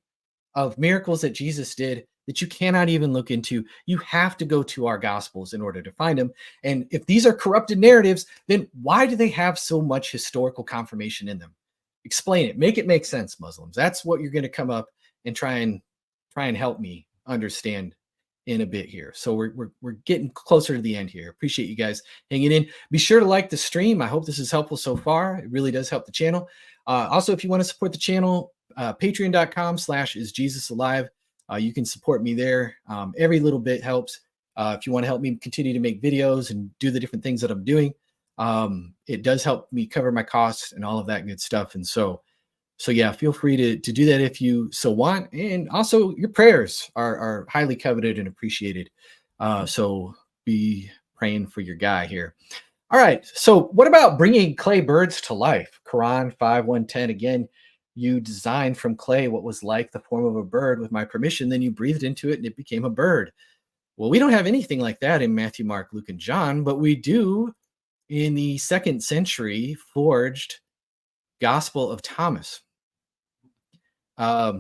D: of miracles that Jesus did that you cannot even look into. You have to go to our Gospels in order to find them. And if these are corrupted narratives, then why do they have so much historical confirmation in them? Explain it. Make it make sense, Muslims. That's what you're going to come up and try and help me understand in a bit here. So we're getting closer to the end here. Appreciate you guys hanging in. Be sure to like the stream. I hope this is helpful so far. It really does help the channel. Also, if you want to support the channel, patreon.com/isjesusalive. You can support me there. Every little bit helps. If you want to help me continue to make videos and do the different things that I'm doing, it does help me cover my costs and all of that good stuff. And so yeah, feel free to do that if you so want. And also your prayers are highly coveted and appreciated. So be praying for your guy here. All right. So what about bringing clay birds to life? Quran 5:110. Again, you designed from clay what was like the form of a bird with my permission. Then you breathed into it and it became a bird. Well, we don't have anything like that in Matthew, Mark, Luke, and John, but we do in the 2nd century forged Gospel of Thomas.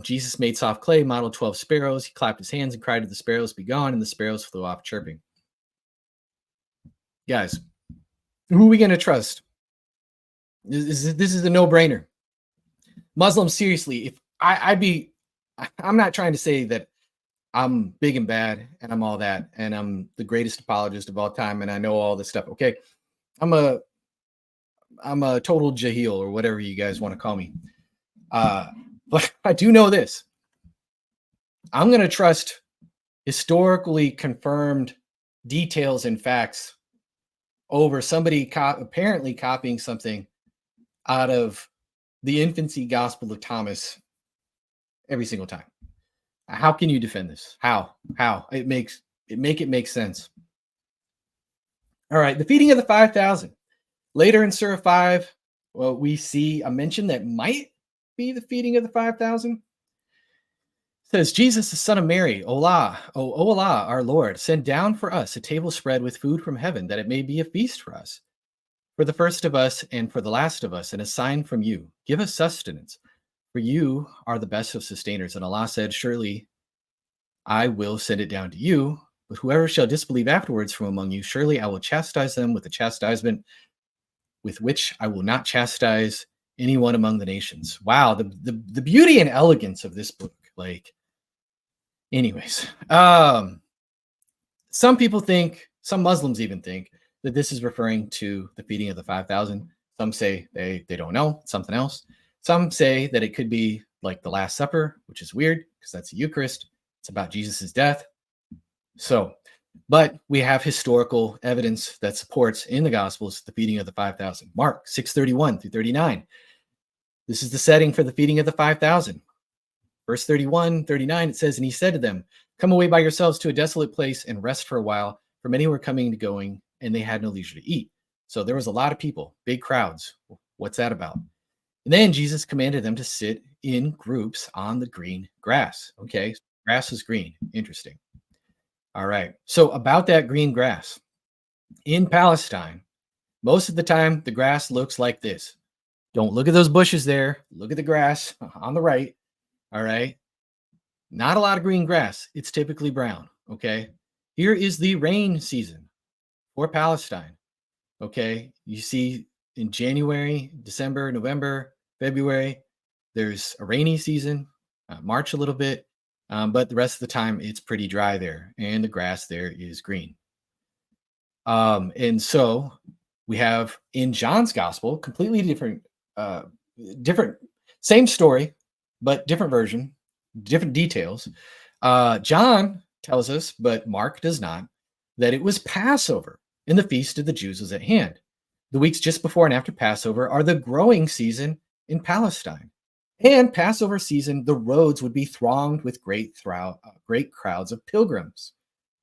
D: Jesus made soft clay, modeled 12 sparrows. He clapped his hands and cried to the sparrows, "Be gone," and the sparrows flew off chirping. Guys, who are we going to trust? This is a no-brainer. Muslims, seriously, if I'm not trying to say that I'm big and bad and I'm all that and I'm the greatest apologist of all time and I know all this stuff. Okay, I'm a total jahil or whatever you guys want to call me. But I do know this. I'm going to trust historically confirmed details and facts over somebody apparently copying something out of the infancy Gospel of Thomas every single time. How can you defend this? How? It make sense. All right, the feeding of the 5,000. Later in Surah 5, well, we see a mention that might be the feeding of the 5,000. It says, Jesus, the son of Mary, O Allah, our Lord, send down for us a table spread with food from heaven, that it may be a feast for us. For the first of us and for the last of us, and a sign from you. Give us sustenance, for you are the best of sustainers. And Allah said, surely I will send it down to you, but whoever shall disbelieve afterwards from among you, surely I will chastise them with a chastisement with which I will not chastise anyone among the nations. Wow, the beauty and elegance of this book. Like, anyways, some people think, some Muslims even think, that this is referring to the feeding of the 5,000. Some say they don't know, something else. Some say that it could be like the Last Supper, which is weird because that's the Eucharist. It's about Jesus's death. So, but we have historical evidence that supports in the Gospels the feeding of the 5,000. Mark 6:31 through 39. This is the setting for the feeding of the 5,000. Verse 31, 39, it says, and he said to them, come away by yourselves to a desolate place and rest for a while, for many were coming and going, and they had no leisure to eat. So there was a lot of people, big crowds. What's that about? And then Jesus commanded them to sit in groups on the green grass. Okay, grass is green. Interesting. All right. So about that green grass, in Palestine, most of the time the grass looks like this. Don't look at those bushes there. Look at the grass on the right. All right. Not a lot of green grass. It's typically brown. Okay. Here is the rain season for Palestine. Okay. You see in January, December, November, February, there's a rainy season, March a little bit, but the rest of the time it's pretty dry there, and the grass there is green. And so we have in John's gospel, completely different, same story, but different version, different details. John tells us, but Mark does not, that it was Passover and the feast of the Jews was at hand. The weeks just before and after Passover are the growing season in Palestine. And Passover season, the roads would be thronged with great crowds of pilgrims,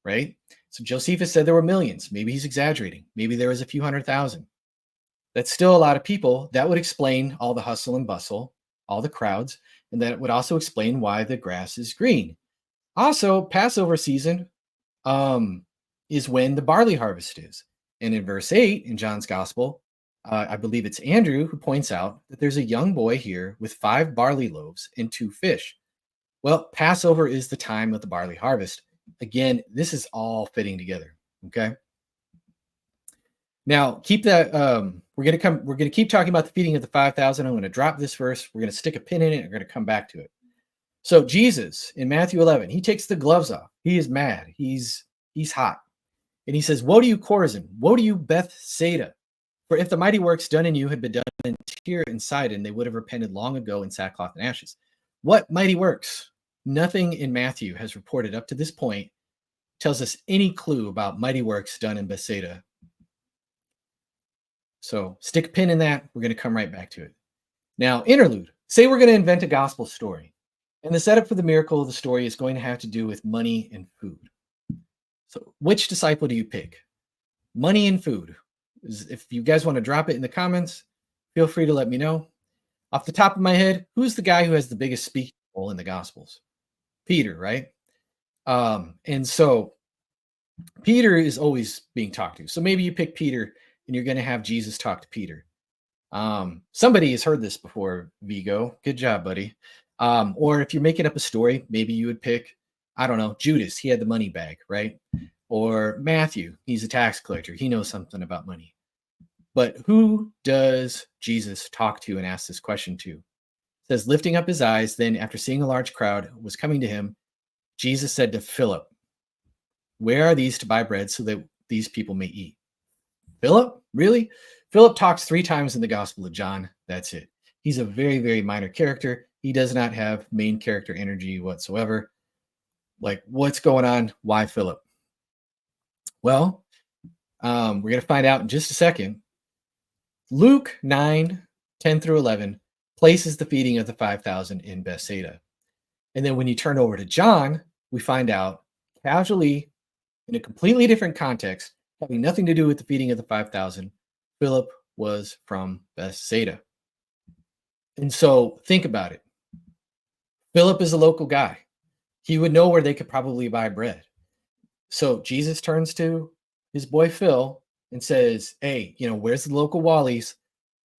D: right? So Josephus said there were millions. Maybe he's exaggerating. Maybe there was a few 100,000. That's still a lot of people. That would explain all the hustle and bustle, all the crowds, and that would also explain why the grass is green. Also, Passover season is when the barley harvest is. And in verse 8 in John's gospel, I believe it's Andrew who points out that there's a young boy here with 5 barley loaves and 2 fish. Well, Passover is the time of the barley harvest. Again, this is all fitting together. Okay. Now keep that. We're going to keep talking about the feeding of the 5,000. I'm going to drop this verse. We're going to stick a pin in it. We're going to come back to it. So Jesus in Matthew 11, he takes the gloves off. He is mad. He's hot. And he says, woe to you, Chorazin. Woe to you, Bethsaida. For if the mighty works done in you had been done in Tyre and Sidon, they would have repented long ago in sackcloth and ashes. What mighty works? Nothing in Matthew has reported up to this point tells us any clue about mighty works done in Bethsaida. So stick a pin in that. We're going to come right back to it. Now, interlude. Say we're going to invent a gospel story. And the setup for the miracle of the story is going to have to do with money and food. So which disciple do you pick? Money and food. If you guys want to drop it in the comments, feel free to let me know. Off the top of my head, who's the guy who has the biggest speaking role in the Gospels? Peter, right? And so Peter is always being talked to. So maybe you pick Peter and you're going to have Jesus talk to Peter. Somebody has heard this before, Vigo. Good job, buddy. Or if you're making up a story, maybe you would pick, I don't know, Judas. He had the money bag, right? Or Matthew. He's a tax collector. He knows something about money. But who does Jesus talk to and ask this question to? It says, lifting up his eyes, then after seeing a large crowd was coming to him, Jesus said to Philip, where are these to buy bread so that these people may eat? Philip? Really? Philip talks 3 times in the Gospel of John. That's it. He's a very, very minor character. He does not have main character energy whatsoever. Like, what's going on? Why Philip? Well, we're going to find out in just a second. Luke 9:10 through 11 places the feeding of the 5,000 in Bethsaida. And then when you turn over to John, we find out casually, in a completely different context, having nothing to do with the feeding of the 5,000, Philip was from Bethsaida. And so think about it. Philip is a local guy. He would know where they could probably buy bread. So Jesus turns to his boy Phil and says, hey, where's the local Wally's?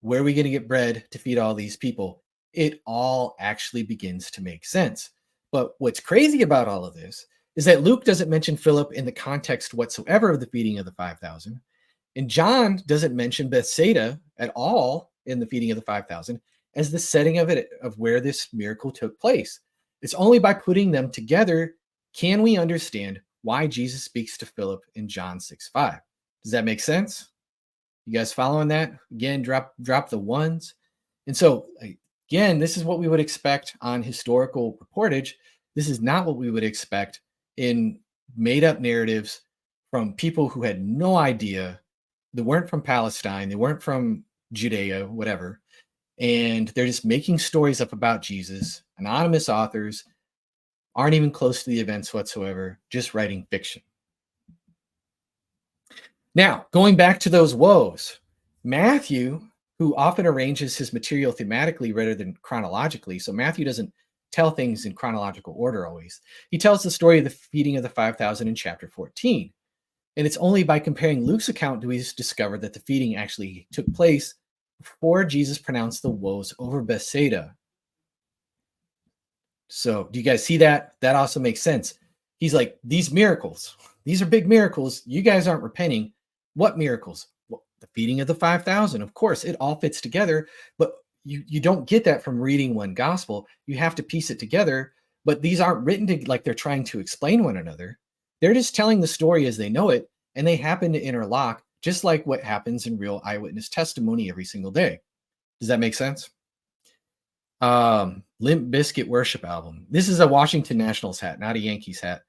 D: Where are we going to get bread to feed all these people? It all actually begins to make sense. But what's crazy about all of this is that Luke doesn't mention Philip in the context whatsoever of the feeding of the 5,000. And John doesn't mention Bethsaida at all in the feeding of the 5,000 as the setting of where this miracle took place. It's only by putting them together can we understand why Jesus speaks to Philip in John 6:5. Does that make sense? You guys following that? Again, drop the ones. And so, again, this is what we would expect on historical reportage. This is not what we would expect in made-up narratives from people who had no idea. They weren't from Palestine. They weren't from Judea, whatever. And they're just making stories up about Jesus. Anonymous authors aren't even close to the events whatsoever, just writing fiction. Now, going back to those woes, Matthew, who often arranges his material thematically rather than chronologically, so Matthew doesn't tell things in chronological order always. He tells the story of the feeding of the 5,000 in chapter 14. And it's only by comparing Luke's account do we discover that the feeding actually took place before Jesus pronounced the woes over Bethsaida. So do you guys see that? That also makes sense. He's like, these miracles, these are big miracles. You guys aren't repenting. What miracles? Well, the feeding of the 5,000. Of course, it all fits together, but you don't get that from reading one gospel. You have to piece it together, but these aren't written like they're trying to explain one another. They're just telling the story as they know it, and they happen to interlock, just like what happens in real eyewitness testimony every single day. Does that make sense? Limp Bizkit worship album. This is a Washington Nationals hat, not a Yankees hat.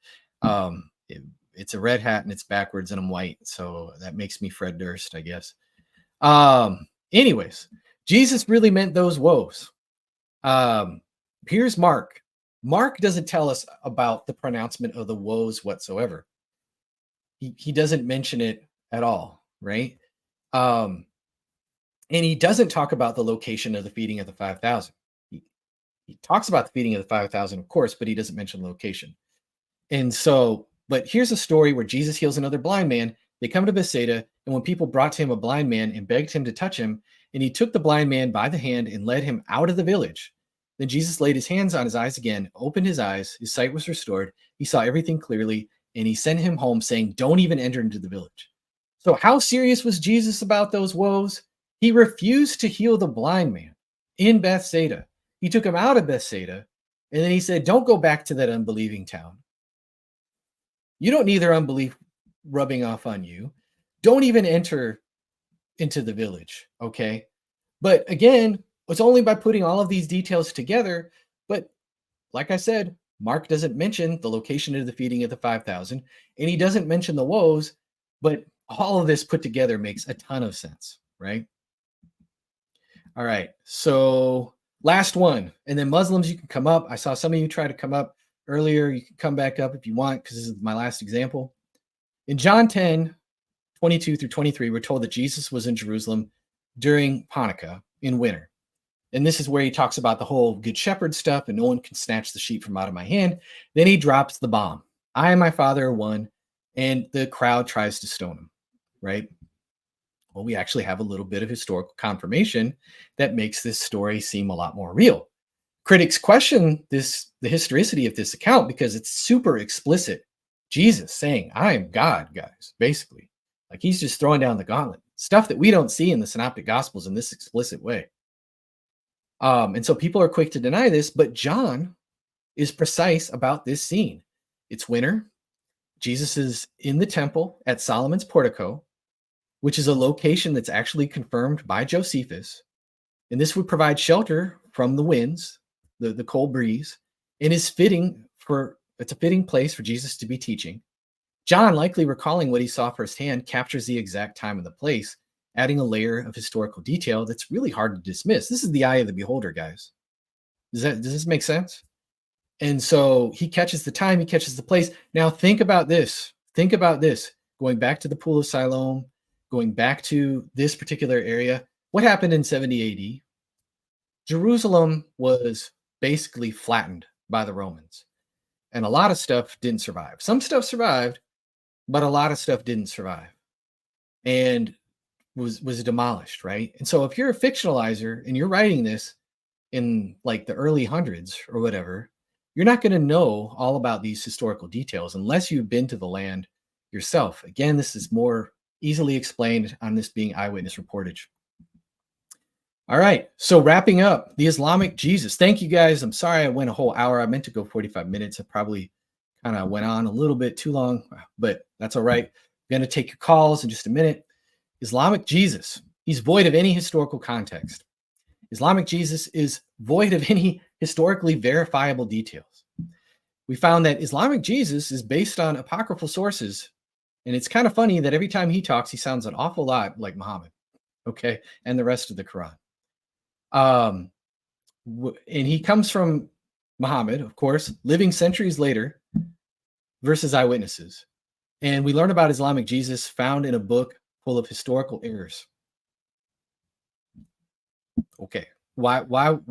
D: It's a red hat and it's backwards and I'm white, so that makes me Fred Durst, I guess. Anyways, Jesus really meant those woes. Here's Mark. Mark doesn't tell us about the pronouncement of the woes whatsoever. He doesn't mention it at all, right? And he doesn't talk about the location of the feeding of the 5,000. He talks about the feeding of the 5,000, of course, but he doesn't mention location. And so, but here's a story where Jesus heals another blind man. They come to Bethsaida, and when people brought to him a blind man and begged him to touch him, and he took the blind man by the hand and led him out of the village. Then Jesus laid his hands on his eyes again, opened his eyes, his sight was restored, he saw everything clearly, and he sent him home saying, don't even enter into the village. So how serious was Jesus about those woes? He refused to heal the blind man in Bethsaida. He took him out of Bethsaida, and then he said, don't go back to that unbelieving town. You don't need their unbelief rubbing off on you. Don't even enter into the village, okay? But again, it's only by putting all of these details together. But like I said, Mark doesn't mention the location of the feeding of the 5,000, and he doesn't mention the woes, but all of this put together makes a ton of sense, right? All right, so last one, and then Muslims, you can come up. I saw some of you try to come up earlier. You can come back up if you want, because this is my last example. In John 10, 22 through 23, we're told that Jesus was in Jerusalem during Hanukkah in winter. And this is where he talks about the whole good shepherd stuff, and no one can snatch the sheep from out of my hand. Then he drops the bomb. I and my Father are one, and the crowd tries to stone him, right? Well, we actually have a little bit of historical confirmation that makes this story seem a lot more real. Critics question the historicity of this account because it's super explicit. Jesus saying, I am God, guys, basically. Like he's just throwing down the gauntlet. Stuff that we don't see in the Synoptic Gospels in this explicit way. And so people are quick to deny this, but John is precise about this scene. It's winter. Jesus is in the temple at Solomon's portico, which is a location that's actually confirmed by Josephus. And this would provide shelter from the winds, the cold breeze, and is it's a fitting place for Jesus to be teaching. John, likely recalling what he saw firsthand, captures the exact time and the place, adding a layer of historical detail that's really hard to dismiss. This is the eye of the beholder, guys. Does this make sense? And so he catches the time, he catches the place. Now think about this. Think about this. Going back to the Pool of Siloam, going back to this particular area. What happened in 70 AD? Jerusalem was basically flattened by the Romans. And a lot of stuff didn't survive. Some stuff survived, but a lot of stuff didn't survive. and was demolished, right? And so if you're a fictionalizer and you're writing this in like the early hundreds or whatever, you're not going to know all about these historical details unless you've been to the land yourself. Again, this is more easily explained on this being eyewitness reportage. All right, so wrapping up the Islamic Jesus. Thank you guys. I'm sorry I went a whole hour. I meant to go 45 minutes. I probably kind of went on a little bit too long, but that's all right. I'm going to take your calls in just a minute. Islamic Jesus, he's void of any historical context. Islamic Jesus is void of any historically verifiable details. We found that Islamic Jesus is based on apocryphal sources, and it's kind of funny that every time he talks, he sounds an awful lot like Muhammad, okay, and the rest of the Quran. And he comes from Muhammad, of course, living centuries later, versus eyewitnesses. And we learn about Islamic Jesus found in a book full of historical errors. Okay, why am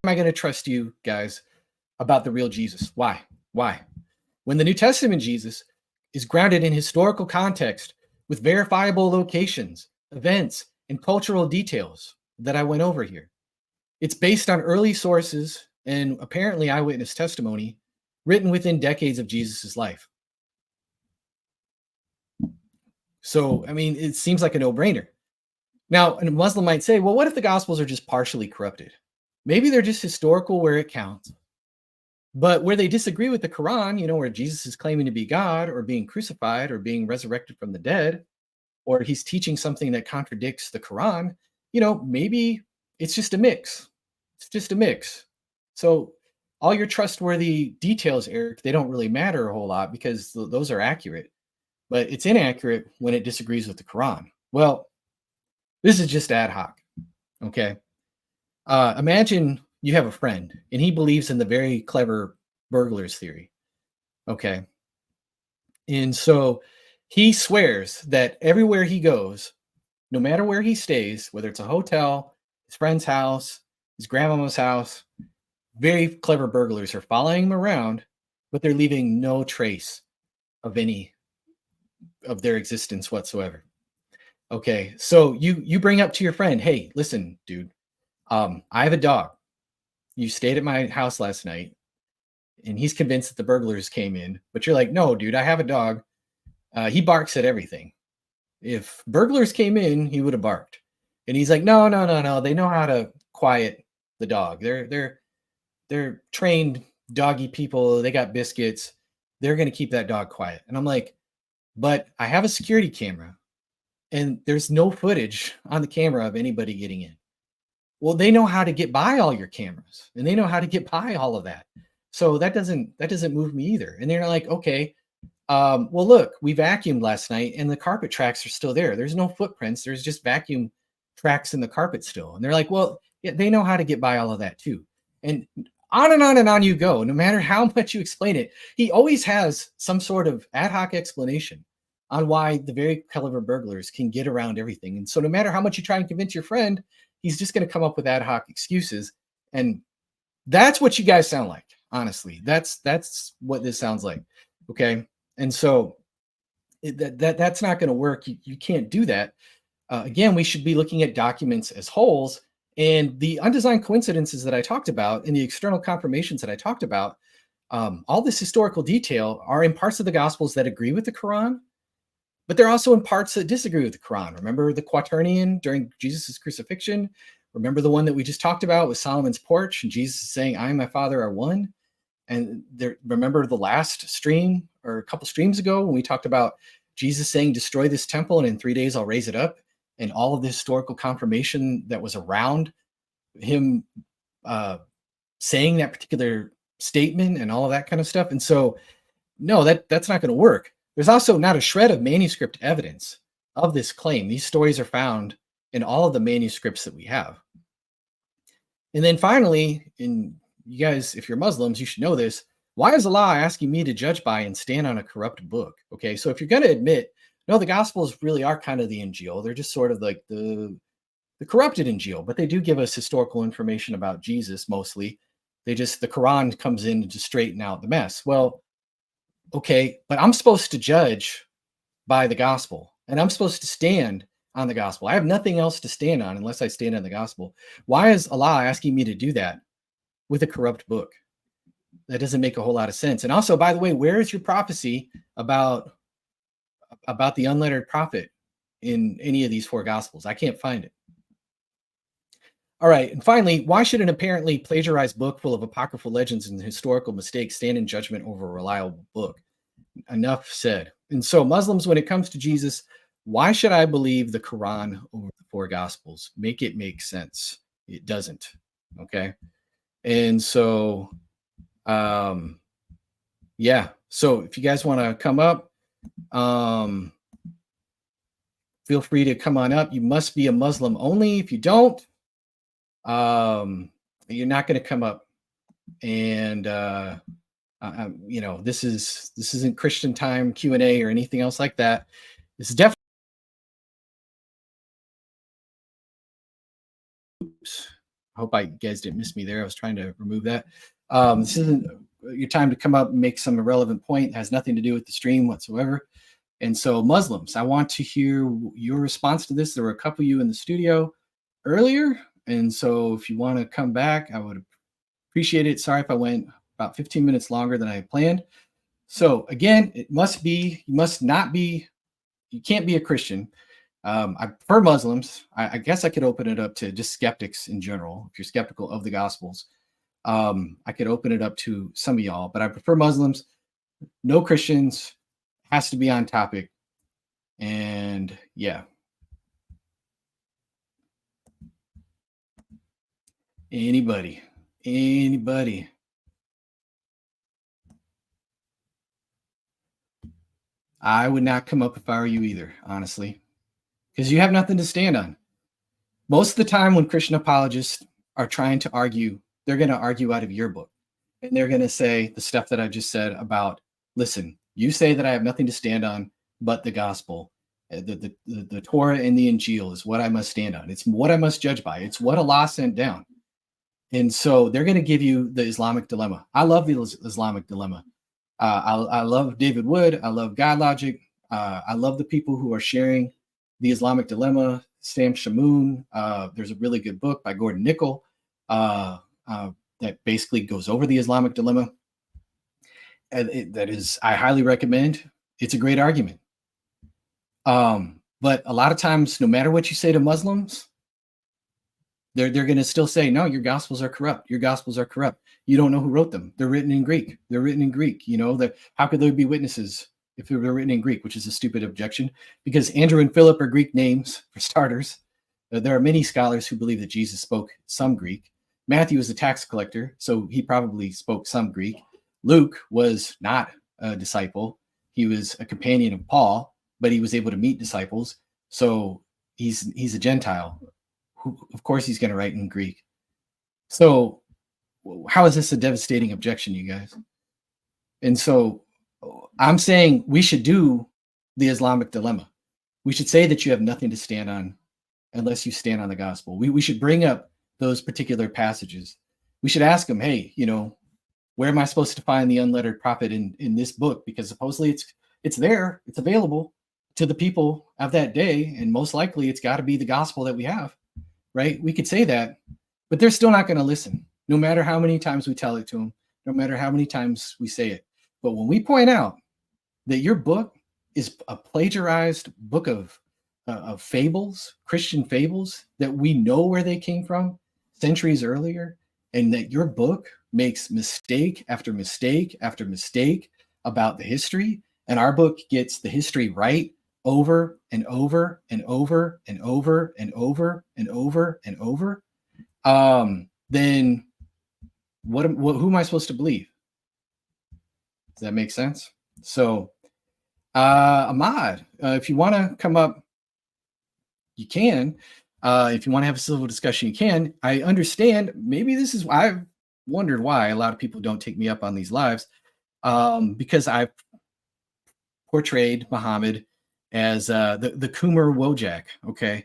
D: I going to trust you guys about the real Jesus? Why? When the New Testament Jesus is grounded in historical context with verifiable locations, events, and cultural details that I went over here. It's based on early sources and apparently eyewitness testimony written within decades of Jesus's life. So, I mean, it seems like a no-brainer. Now, a Muslim might say, well, what if the Gospels are just partially corrupted? Maybe they're just historical where it counts. But where they disagree with the Quran, you know, where Jesus is claiming to be God or being crucified or being resurrected from the dead, or he's teaching something that contradicts the Quran, you know, maybe it's just a mix. It's just a mix. So all your trustworthy details, Eric, they don't really matter a whole lot because those are accurate. But it's inaccurate when it disagrees with the Quran. Well, this is just ad hoc, okay? Imagine you have a friend, and he believes in the very clever burglars theory, okay? And so he swears that everywhere he goes, no matter where he stays, whether it's a hotel, his friend's house, his grandmama's house, very clever burglars are following him around, but they're leaving no trace of any of their existence whatsoever. Okay, so you bring up to your friend, hey, listen, dude, I have a dog. You stayed at my house last night, and he's convinced that the burglars came in, but you're like, no, dude, I have a dog. He barks at everything. If burglars came in, he would have barked. And he's like, no. They know how to quiet the dog. They're trained doggy people. They got biscuits. They're going to keep that dog quiet. And I'm like, but I have a security camera, and there's no footage on the camera of anybody getting in. Well, they know how to get by all your cameras, and they know how to get by all of that. So that doesn't move me either. And they're like, okay, well, look, we vacuumed last night, and the carpet tracks are still there. There's no footprints. There's just vacuum tracks in the carpet still. And they're like, well, yeah, they know how to get by all of that too. And on and on and on you go. No matter how much you explain it, he always has some sort of ad hoc explanation on why the very clever burglars can get around everything. And so no matter how much you try and convince your friend, he's just going to come up with ad hoc excuses. And that's what you guys sound like, honestly. That's what this sounds like. Okay. And so that's not going to work. You can't do that. Again, we should be looking at documents as wholes. And the undesigned coincidences that I talked about and the external confirmations that I talked about, all this historical detail are in parts of the Gospels that agree with the Quran, but they're also in parts that disagree with the Quran. Remember the Quaternion during Jesus' crucifixion? Remember the one that we just talked about with Solomon's porch and Jesus is saying, I and my Father are one? And remember the last stream or a couple streams ago when we talked about Jesus saying, destroy this temple and in 3 days I'll raise it up? And all of the historical confirmation that was around him saying that particular statement and all of that kind of stuff. And so, no, that's not going to work. There's also not a shred of manuscript evidence of this claim. These stories are found in all of the manuscripts that we have. And then finally, you guys, if you're Muslims, you should know this. Why is Allah asking me to judge by and stand on a corrupt book? Okay, so if you're going to admit, no, the Gospels really are kind of the Injil. They're just sort of like the corrupted Injil, but they do give us historical information about Jesus mostly. The Quran comes in to straighten out the mess. Well, okay, but I'm supposed to judge by the Gospel. and I'm supposed to stand on the gospel. I have nothing else to stand on unless I stand on the gospel. Why is Allah asking me to do that with a corrupt book? That doesn't make a whole lot of sense. And also, by the way, where is your prophecy about the unlettered prophet in any of these four gospels? I can't find it. All right. And finally, why should an apparently plagiarized book full of apocryphal legends and historical mistakes stand in judgment over a reliable book? Enough said. And so Muslims, when it comes to Jesus, why should I believe the Quran over the four gospels? Make it make sense. It doesn't. Okay. And so, yeah. So if you guys want to come up, feel free to come on up. You must be a Muslim only. If you don't, you're not going to come up. And you know, this isn't Christian time Q&A or anything else like that. This is definitely. Oops. I hope you guys didn't miss me there. I was trying to remove that. This isn't your time to come up and make some irrelevant point. It has nothing to do with the stream whatsoever. And so Muslims, I want to hear your response to this. There were a couple of you in the studio earlier. And so if you want to come back, I would appreciate it. Sorry if I went about 15 minutes longer than I had planned. So again, you can't be a Christian. I prefer Muslims. I guess I could open it up to just skeptics in general. If you're skeptical of the Gospels, I could open it up to some of y'all, but I prefer Muslims. No Christians. Has to be on topic. And yeah. Anybody. I would not come up if I were you either, honestly, because you have nothing to stand on. Most of the time when Christian apologists are trying to argue, they're going to argue out of your book. And they're going to say the stuff that I just said about, listen, you say that I have nothing to stand on but the gospel. The Torah and the Injil is what I must stand on. It's what I must judge by. It's what Allah sent down. And so they're going to give you the Islamic dilemma. I love the Islamic dilemma. I love David Wood. I love God Logic. I love the people who are sharing the Islamic dilemma. Sam Shamoon. There's a really good book by Gordon Nickel that basically goes over the Islamic dilemma. And I highly recommend. It's a great argument. But a lot of times, no matter what you say to Muslims, they're going to still say, no, your gospels are corrupt. Your gospels are corrupt. You don't know who wrote them. They're written in Greek. You know, how could they be witnesses if they were written in Greek, which is a stupid objection, because Andrew and Philip are Greek names for starters. There are many scholars who believe that Jesus spoke some Greek. Matthew was a tax collector, so he probably spoke some Greek. Luke was not a disciple. He was a companion of Paul, but he was able to meet disciples. So he's a Gentile. Of course he's going to write in Greek. So how is this a devastating objection, you guys? And so I'm saying we should do the Islamic dilemma. We should say that you have nothing to stand on unless you stand on the gospel. We should bring up those particular passages. We should ask them, hey, you know, where am I supposed to find the unlettered prophet in this book? Because supposedly it's there, it's available to the people of that day, and most likely it's got to be the gospel that we have, right? We could say that, but they're still not going to listen, no matter how many times we tell it to them, no matter how many times we say it. But when we point out that your book is a plagiarized book of fables, Christian fables, that we know where they came from centuries earlier, and that your book makes mistake after mistake after mistake about the history, and our book gets the history right over and over and over and over and over and over and over, then who am I supposed to believe? Does that make sense? So, Ahmad, if you want to come up, you can. If you want to have a civil discussion, you can. I understand. Maybe this is why I've wondered why a lot of people don't take me up on these lives, because I've portrayed Muhammad as the Kumar Wojak. Okay.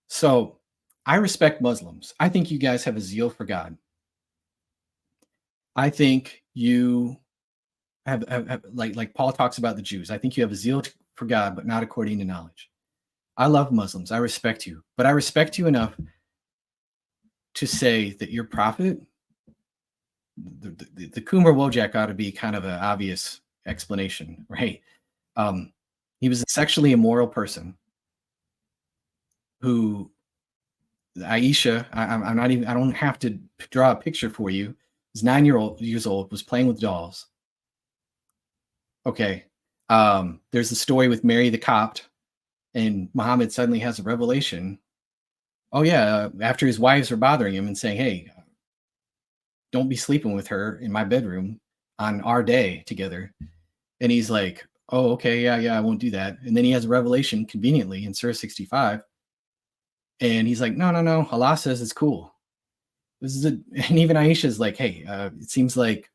D: So I respect Muslims. I think you guys have a zeal for God. I think you like Paul talks about the Jews. I think you have a zeal for God, but not according to knowledge. I love Muslims. I respect you, but I respect you enough to say that your prophet, the Kumar Wojak, ought to be kind of an obvious explanation, right? He was a sexually immoral person who Aisha, I'm not even, I don't have to draw a picture for you. Was 9 years old, was playing with dolls. Okay. There's the story with Mary the Copt, and Muhammad suddenly has a revelation. Oh yeah, after his wives are bothering him and saying, "Hey, don't be sleeping with her in my bedroom on our day together." And he's like, "Oh, okay, yeah, I won't do that." And then he has a revelation conveniently in Surah 65. And he's like, no, Allah says it's cool. This is and even Aisha's like, hey, it seems like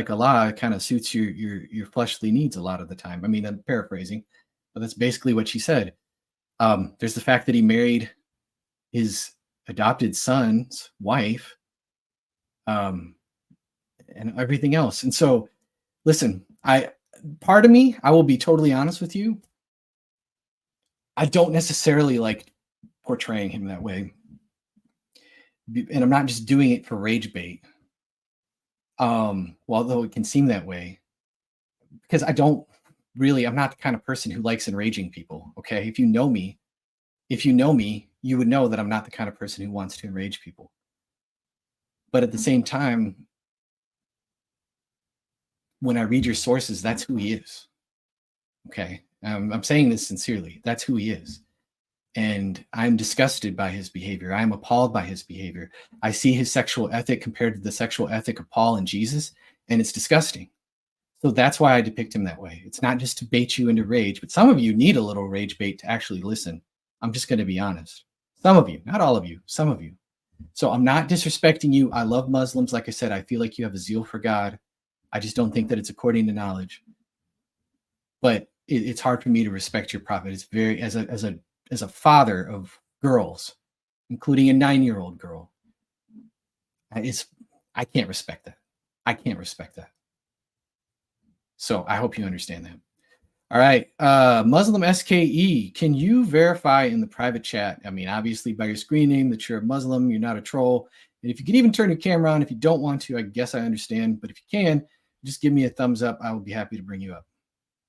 D: Allah kind of suits your fleshly needs a lot of the time. I mean, I'm paraphrasing, but that's basically what she said. There's the fact that he married his adopted son's wife, and everything else. And so, listen, part of me, I will be totally honest with you, I don't necessarily like portraying him that way. And I'm not just doing it for rage bait. Although it can seem that way, because I'm not the kind of person who likes enraging people. Okay. If you know me, you would know that I'm not the kind of person who wants to enrage people. But at the same time, when I read your sources, that's who he is. Okay. I'm saying this sincerely. That's who he is. And I'm disgusted by his behavior. I'm appalled by his behavior. I see his sexual ethic compared to the sexual ethic of Paul and Jesus, and it's disgusting. So that's why I depict him that way. It's not just to bait you into rage, but some of you need a little rage bait to actually listen. I'm just going to be honest. Some of you, not all of you, some of you. So I'm not disrespecting you. I love Muslims. Like I said, I feel like you have a zeal for God. I just don't think that it's according to knowledge. But it's hard for me to respect your prophet. It's very, as a father of girls, including a 9-year-old girl, I can't respect that. I can't respect that. So I hope you understand that. All right. Muslim SKE, can you verify in the private chat? I mean, obviously by your screen name that you're a Muslim, you're not a troll. And if you could even turn your camera on, if you don't want to, I guess I understand. But if you can, just give me a thumbs up. I will be happy to bring you up.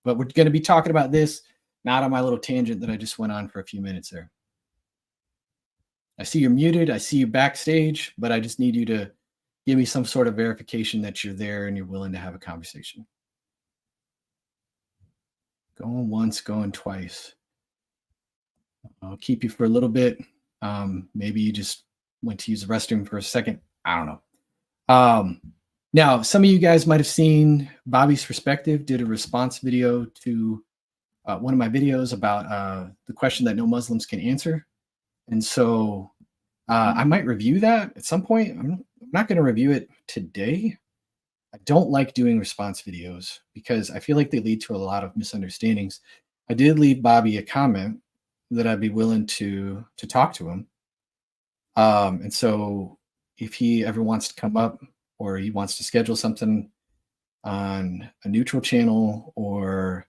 D: But we're going to be talking about this, not on my little tangent that I just went on for a few minutes there. I see you're muted. I see you backstage, but I just need you to give me some sort of verification that you're there and you're willing to have a conversation. Going once, going twice. I'll keep you for a little bit. Maybe you just went to use the restroom for a second. I don't know. Now, some of you guys might have seen Bobby's Perspective did a response video to one of my videos about the question that no Muslims can answer. And so I might review that at some point. I'm not going to review it today. I don't like doing response videos because I feel like they lead to a lot of misunderstandings. I did leave Bobby a comment that I'd be willing to talk to him. And so if he ever wants to come up or he wants to schedule something on a neutral channel or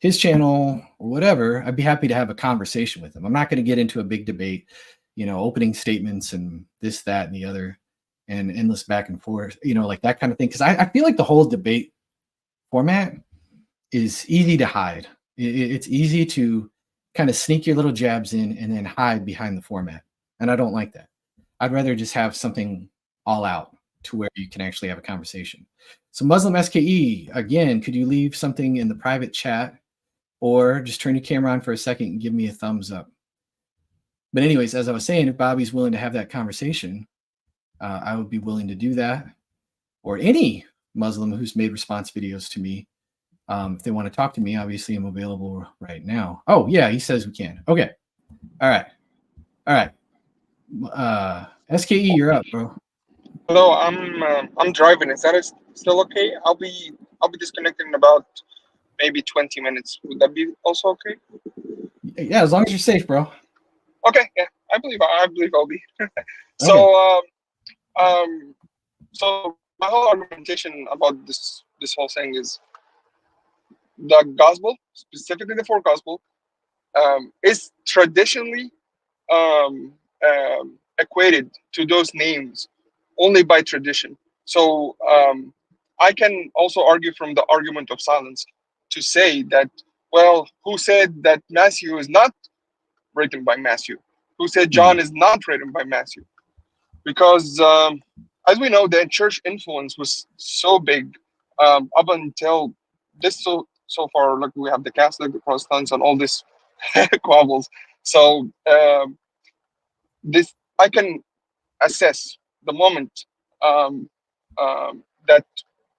D: his channel or whatever, I'd be happy to have a conversation with him. I'm not going to get into a big debate, opening statements and this, that, and the other, and endless back and forth, like that kind of thing. Because I feel like the whole debate format is easy to hide. It's easy to kind of sneak your little jabs in and then hide behind the format. And I don't like that. I'd rather just have something all out to where you can actually have a conversation. So Muslim SKE, again, could you leave something in the private chat or just turn your camera on for a second and give me a thumbs up? But anyways, as I was saying, if Bobby's willing to have that conversation, I would be willing to do that. Or any Muslim who's made response videos to me, if they want to talk to me, obviously I'm available right now. Oh yeah, he says we can. Okay. All right. SKE, you're up, bro.
E: Hello, I'm driving. Is that still okay? I'll be disconnected in about maybe 20 minutes. Would that be also okay?
D: Yeah, as long as you're safe, bro.
E: Okay, yeah, I believe I'll be. So,
D: Okay.
E: so my whole argumentation about this whole thing is the gospel, specifically the fourth gospel, is traditionally equated to those names only by tradition. So I can also argue from the argument of silence to say that, well, who said that Matthew is not written by Matthew? Who said John is not written by Matthew? Because as we know, the church influence was so big up until this so far. Like we have the Catholic, the Protestants, and all this quabbles. So this I can assess the moment that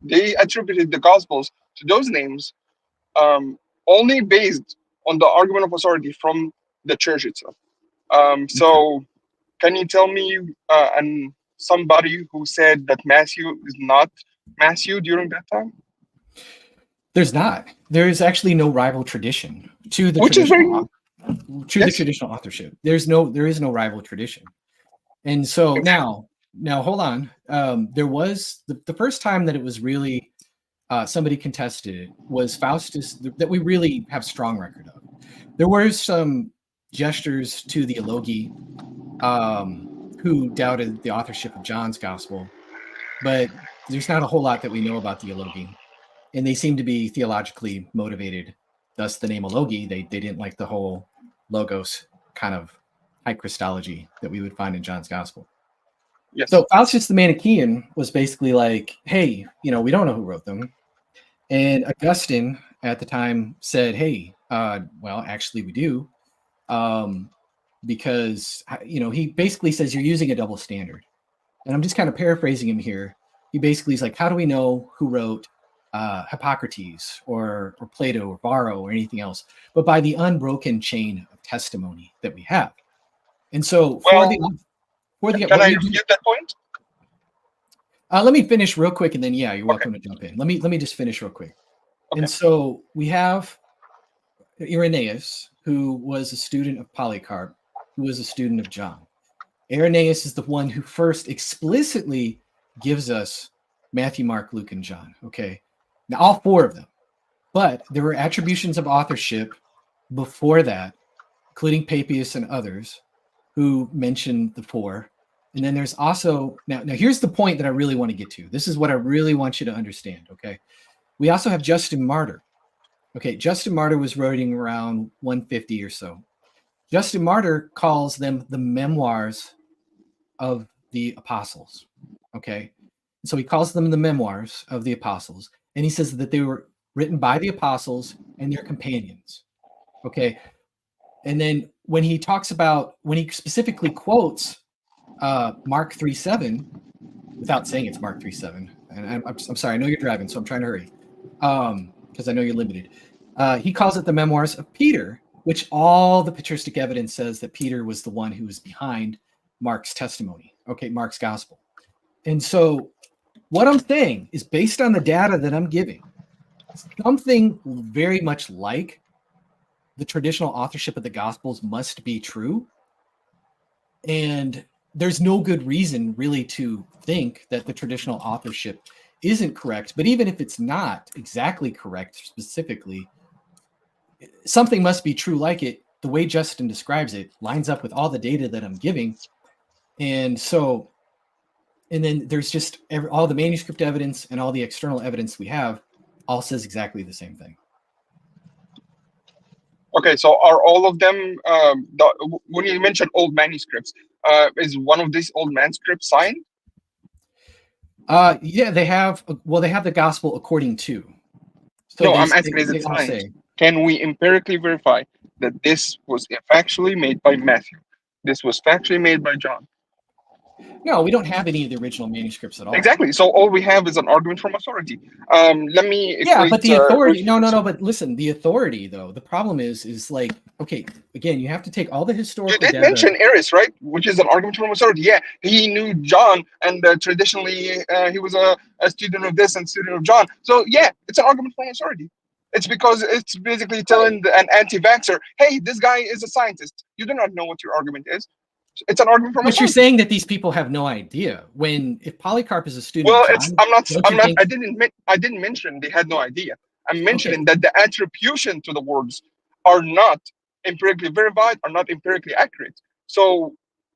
E: they attributed the Gospels to those names only based on the argument of authority from the church itself. So, can you tell me and somebody who said that Matthew is not Matthew during that time?
D: There's not. There is actually no rival tradition to the
E: Which is very
D: the traditional authorship. There is no rival tradition. And so now hold on. There was the first time that it was really somebody contested it was Faustus, that we really have strong record of. There were some gestures to the theologi who doubted the authorship of John's gospel, but there's not a whole lot that we know about the theologi, and they seem to be theologically motivated. Thus the name theologi. They didn't like the whole logos kind of high Christology that we would find in John's gospel.
E: Yes.
D: So Faustus the Manichaean was basically like, hey, we don't know who wrote them. And Augustine at the time said, hey, well, actually we do. Because, he basically says you're using a double standard. And I'm just kind of paraphrasing him here. He basically is like, how do we know who wrote Hippocrates or Plato or Varro or anything else, but by the unbroken chain of testimony that we have. And so
E: can I get that point?
D: Let me finish real quick, and then you're welcome to jump in. Let me just finish real quick. Okay. And so we have Irenaeus, who was a student of Polycarp, who was a student of John. Irenaeus is the one who first explicitly gives us Matthew, Mark, Luke, and John. Okay, now all four of them, but there were attributions of authorship before that, including Papias and others who mentioned the four. And then there's also now here's the point that I really want to get to. This is what I really want you to understand. Okay, we also have Justin Martyr. Okay, Justin Martyr was writing around 150 or so. Justin Martyr calls them the memoirs of the apostles. Okay, so he calls them the memoirs of the apostles, and he says that they were written by the apostles and their companions. Okay, and then when he specifically quotes Mark 3:7, without saying it's Mark 3:7, and I'm sorry, I know you're driving, so I'm trying to hurry because I know you're limited. He calls it the memoirs of Peter, which all the patristic evidence says that Peter was the one who was behind Mark's testimony. Okay, Mark's gospel. And so what I'm saying is based on the data that I'm giving, something very much like the traditional authorship of the Gospels must be true. And there's no good reason really to think that the traditional authorship isn't correct. But even if it's not exactly correct specifically, something must be true like it. The way Justin describes it lines up with all the data that I'm giving. And so, and then there's just all the manuscript evidence and all the external evidence we have all says exactly the same thing.
E: Okay, so are all of them, when you mention old manuscripts, is one of these old manuscripts signed?
D: Yeah, they have the gospel according to. So
E: no, I'm asking, is it signed? Can we empirically verify that this was factually made by Matthew? This was factually made by John?
D: No, we don't have any of the original manuscripts at all.
E: Exactly. So all we have is an argument from authority. Let me equate,
D: but the authority. No. But listen, the authority though. The problem is like, okay, again, you have to take all the historical.
E: You did mention Eris, right? Which is an argument from authority. Yeah, he knew John, and traditionally he was a student of this and student of John. So yeah, it's an argument from authority. It's because it's basically telling an anti-vaxxer, hey, this guy is a scientist. You do not know what your argument is. It's an argument from
D: But you're
E: authority.
D: saying that these people have no idea. When if Polycarp is a student,
E: Well,
D: of
E: it's
D: John,
E: I'm not
D: don't
E: I'm
D: you
E: not
D: think?
E: I didn't mention they had no idea. I'm
D: Okay,
E: mentioning that the attribution to the words are not empirically verified, are not empirically accurate. So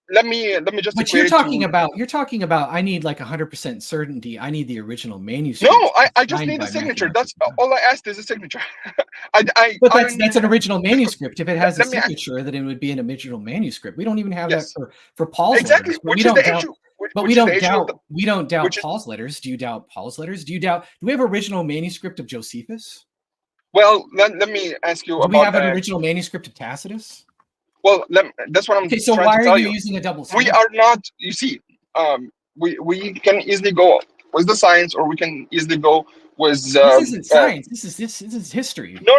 E: let me just
D: but
E: equate it to
D: you're talking about I need like 100% certainty. I need the original
E: no.
D: manuscript
E: I just
D: signed
E: need a
D: by Matthew
E: signature.
D: Mark.
E: That's all I asked is a signature. I
D: But
E: I
D: that's an original manuscript. If it has a
E: let me
D: signature, then it would be an original manuscript. We don't even have that
E: yes,
D: for Paul's
E: exactly,
D: letters. But we
E: which is
D: don't
E: the
D: doubt.
E: issue.
D: But
E: Which is the issue of the
D: we don't doubt
E: which is
D: Paul's letters. Do you doubt Paul's letters? Do we have original manuscript of Josephus?
E: well. Let me ask you
D: Do we
E: about
D: have an original manuscript of Tacitus?
E: well. That's what I'm
D: Okay, so
E: trying
D: why
E: to
D: are
E: tell
D: you
E: you.
D: using a double
E: We
D: standard?
E: are not. You see, we can easily go with the science, or we can easily go with
D: This isn't science. This is history.
E: no.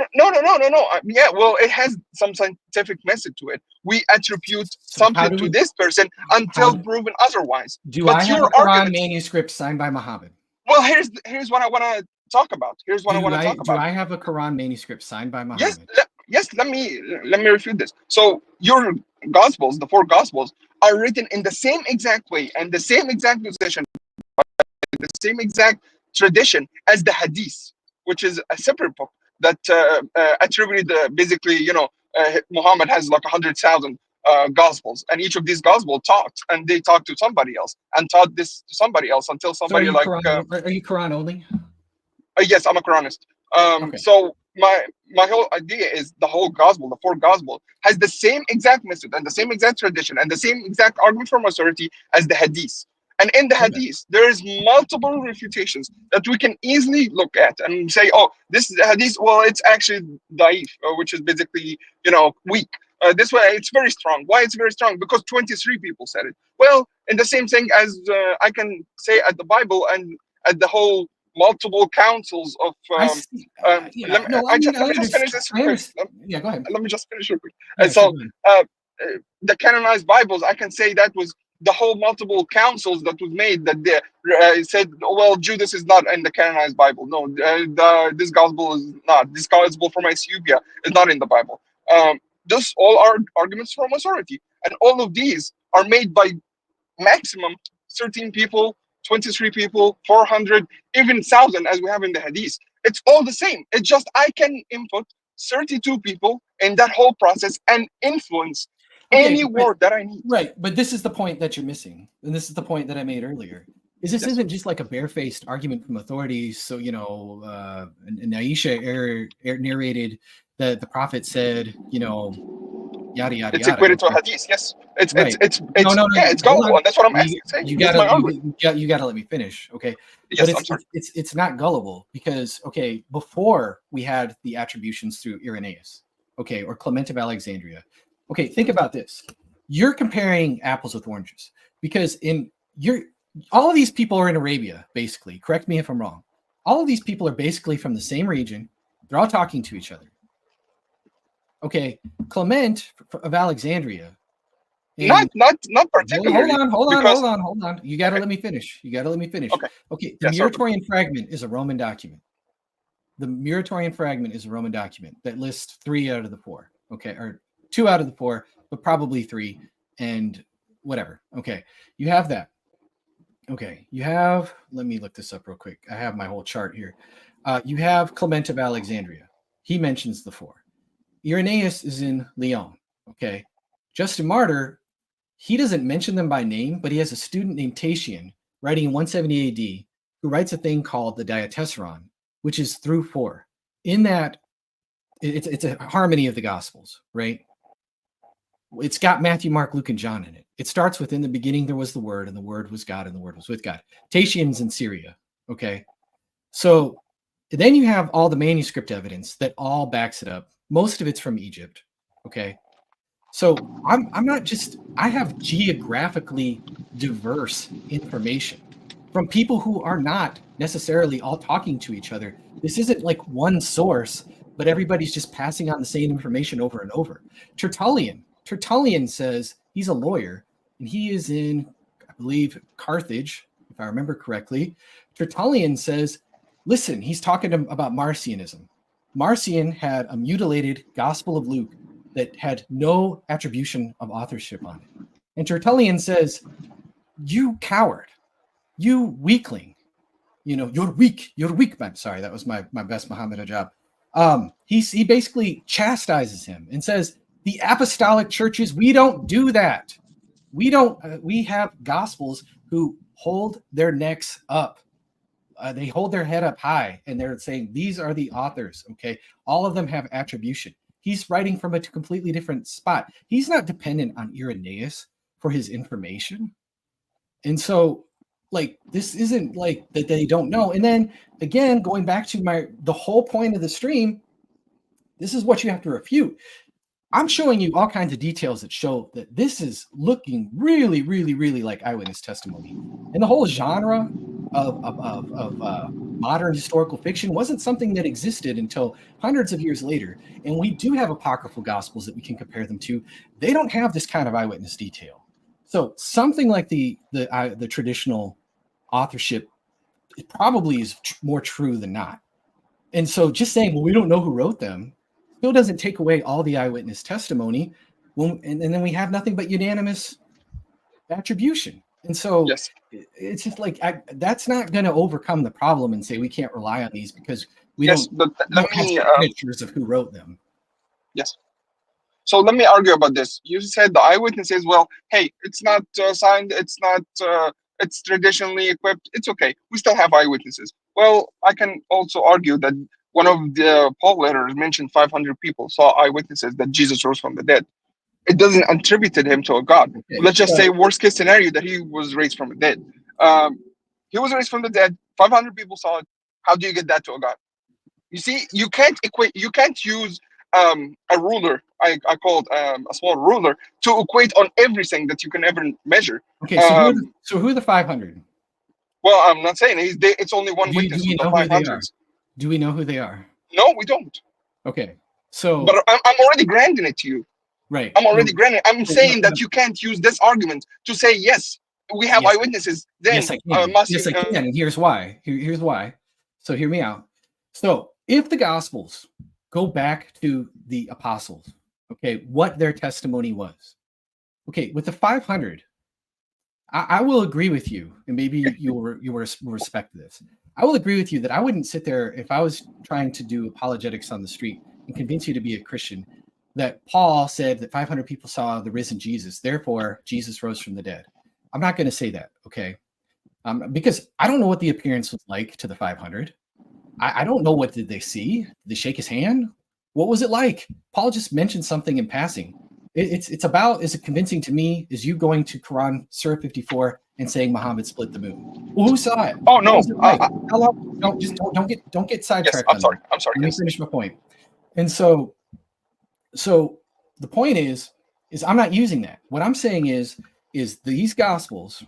E: Yeah, well, it has some scientific message to it. We attribute
D: So how
E: something
D: do
E: to
D: we?
E: this person
D: How
E: until proven otherwise.
D: do I
E: But
D: have a
E: your
D: Quran
E: argument,
D: manuscript signed by Muhammad?
E: well, here's what I want to talk about. Here's what I want to talk
D: Do
E: about.
D: I have a Quran manuscript signed by
E: Yes,
D: Muhammad?
E: yes. Let me refute this. So your gospels, the four gospels, are written in the same exact way and the same exact position, the same exact tradition as the Hadith, which is a separate book that attributed basically, Muhammad has like 100,000 gospels, and each of these gospels talked, and they talked to somebody else and taught this to somebody else until
D: So are
E: somebody
D: you
E: like
D: Quran only?
E: yes, I'm a Quranist.
D: Okay.
E: So my whole idea is the whole gospel, the four gospel, has the same exact message and the same exact tradition and the same exact argument from authority as the Hadith. And in the
D: Okay.
E: Hadith, there is multiple refutations that we can easily look at and say, oh, this is the Hadith. Well, it's actually daif, which is basically weak. This way, it's very strong. Why it's very strong? Because 23 people said it. Well, and the same thing as I can say at the Bible and at the whole multiple councils of
D: I see. Yeah. No, I mean,
E: let me just finish this
D: I
E: quick.
D: understand. Yeah, go ahead.
E: Let me just finish real quick.
D: Yeah, sure.
E: So
D: Go ahead.
E: the canonized Bibles, I can say that was the whole multiple councils that was made that they said, well, Judas is not in the canonized Bible. No, this gospel is not. This gospel from Ethiopia is not in the Bible. Those all are arguments from authority, and all of these are made by maximum 13 people, 23 people, 400, even 1,000, as we have in the Hadith. It's all the same. It's just I can input 32 people in that whole process and influence any word that I need.
D: Right, but this is the point that you're missing, and this is the point that I made earlier. Is this isn't just like a barefaced argument from authorities? So and Aisha narrated that the prophet said, yada yada
E: It's
D: yada.
E: equated to a Hadith. Yes, it's
D: Right.
E: no, it's gullible, and that's what I'm saying.
D: You
E: That's
D: gotta
E: my argument.
D: you gotta let me finish, okay?
E: Yes,
D: But
E: I'm sorry.
D: it's not gullible because before we had the attributions through Irenaeus, or Clement of Alexandria. Okay, think about this. You're comparing apples with oranges because all of these people are in Arabia, basically. Correct me if I'm wrong. All of these people are basically from the same region. They're all talking to each other. Okay, Clement of Alexandria.
E: Not particularly.
D: Hold on. You got to let me finish. Okay. The Muratorian fragment is a Roman document. The Muratorian fragment is a Roman document that lists 3 out of the 4. Okay, or 2 out of the 4, but probably 3, and whatever. Okay, you have that. Okay, you have. Let me look this up real quick. I have my whole chart here. You have Clement of Alexandria. He mentions the 4. Irenaeus is in Lyon. Okay, Justin Martyr, he doesn't mention them by name, but he has a student named Tatian writing in 170 AD who writes a thing called the Diatessaron, which is through 4. In that, it's a harmony of the Gospels, right? It's got Matthew, Mark, Luke, and John in it. It starts with, in the beginning there was the Word, and the Word was God, and the Word was with God. Tatian's in Syria, okay? So then you have all the manuscript evidence that all backs it up. Most of it's from Egypt, okay? So I'm not just, I have geographically diverse information from people who are not necessarily all talking to each other. This isn't like one source, but everybody's just passing on the same information over and over. Tertullian says he's a lawyer, and he is in, I believe, Carthage, if I remember correctly. Tertullian says, listen, he's talking about Marcionism. Marcion had a mutilated Gospel of Luke that had no attribution of authorship on it. And Tertullian says, you coward, you weakling, you're weak, man. Sorry, that was my best Muhammad job. He basically chastises him and says, the apostolic churches, we don't do that. We don't, we have gospels who hold their necks up. They hold their head up high and they're saying, these are the authors. Okay. All of them have attribution. He's writing from a completely different spot. He's not dependent on Irenaeus for his information. And so, like, this isn't like that they don't know. And then again, going back to the whole point of the stream, this is what you have to refute. I'm showing you all kinds of details that show that this is looking really, really, really like eyewitness testimony. And the whole genre of modern historical fiction wasn't something that existed until hundreds of years later. And we do have apocryphal gospels that we can compare them to. They don't have this kind of eyewitness detail. So something like the traditional authorship, it probably is more true than not. And so just saying, well, we don't know who wrote them, still doesn't take away all the eyewitness testimony. And then we have nothing but unanimous attribution. And so
E: Yes.
D: it's just like, that's not going to overcome the problem and say we can't rely on these because we
E: Yes,
D: don't
E: but let
D: have
E: me
D: signatures of who wrote them.
E: yes. So let me argue about this. You said the eyewitness says, well, hey, it's not signed, it's not, it's traditionally equipped. It's okay. We still have eyewitnesses. Well, I can also argue that one of the Paul letters mentioned 500 people saw eyewitnesses that Jesus rose from the dead. It doesn't attribute him to a God.
D: Okay,
E: Let's just say worst case scenario that he was raised from the dead. He was raised from the dead. 500 people saw it. How do you get that to a God? You see, you can't equate. You can't use a ruler. I call it a small ruler to equate on everything that you can ever measure.
D: Okay, so who are the 500?
E: Well, I'm not saying it's only one
D: Do
E: witness.
D: we
E: The
D: know who they are?
E: 500.
D: Do we know who they are?
E: No, we don't.
D: Okay, so
E: But I'm already granting it to you.
D: right.
E: I'm already granting. I'm saying
D: no.
E: that you can't use this argument to say yes. We have
D: Yes.
E: eyewitnesses. Then
D: Yes, I can. Yes, I can. And here's why. Here's why. So hear me out. So if the Gospels go back to the apostles, okay, what their testimony was. Okay, with the 500, I will agree with you, and maybe you will respect this. I will agree with you that I wouldn't sit there if I was trying to do apologetics on the street and convince you to be a Christian, that Paul said that 500 people saw the risen Jesus, therefore Jesus rose from the dead. I'm not going to say that, okay? Because I don't know what the appearance was like to the 500. I don't know, what did they see? Did they shake his hand? What was it like? Paul just mentioned something in passing. It's about as convincing to me as you going to Quran Surah 54 and saying Muhammad split the moon. Well, who saw it?
E: Oh no!
D: Like? How long? Don't get sidetracked.
E: Yes, I'm sorry.
D: Let me finish my point. And so the point is I'm not using that. What I'm saying is these Gospels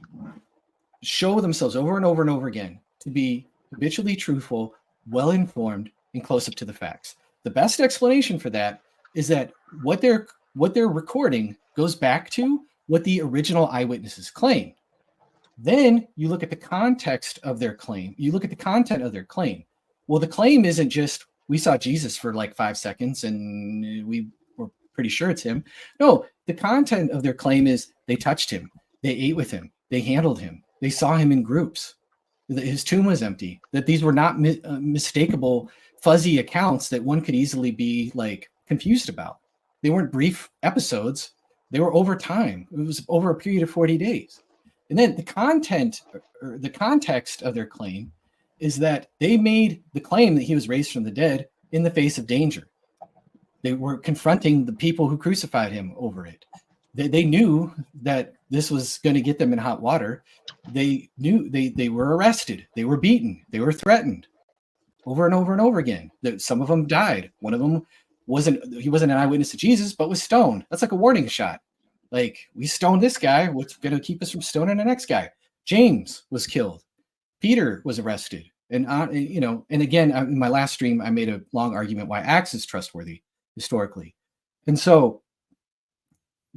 D: show themselves over and over and over again to be habitually truthful, well-informed, and close up to the facts. The best explanation for that is that what they're recording goes back to what the original eyewitnesses claim. Then you look at the context of their claim. You look at the content of their claim. Well, the claim isn't just we saw Jesus for like 5 seconds and we were pretty sure it's him. No, the content of their claim is they touched him, they ate with him, they handled him, they saw him in groups, that his tomb was empty, that these were not mistakable, fuzzy accounts that one could easily be like confused about. They weren't brief episodes. They were over time. It was over a period of 40 days. And then the content or the context of their claim is that they made the claim that he was raised from the dead in the face of danger. They were confronting the people who crucified him over it. They knew that this was going to get them in hot water. They knew they were arrested. They were beaten. They were threatened over and over and over again. That some of them died. One of them wasn't an eyewitness to Jesus, but was stoned. That's like a warning shot. Like, we stoned this guy. What's going to keep us from stoning the next guy? James was killed. Peter was arrested. And and again, in my last stream, I made a long argument why Acts is trustworthy historically. And so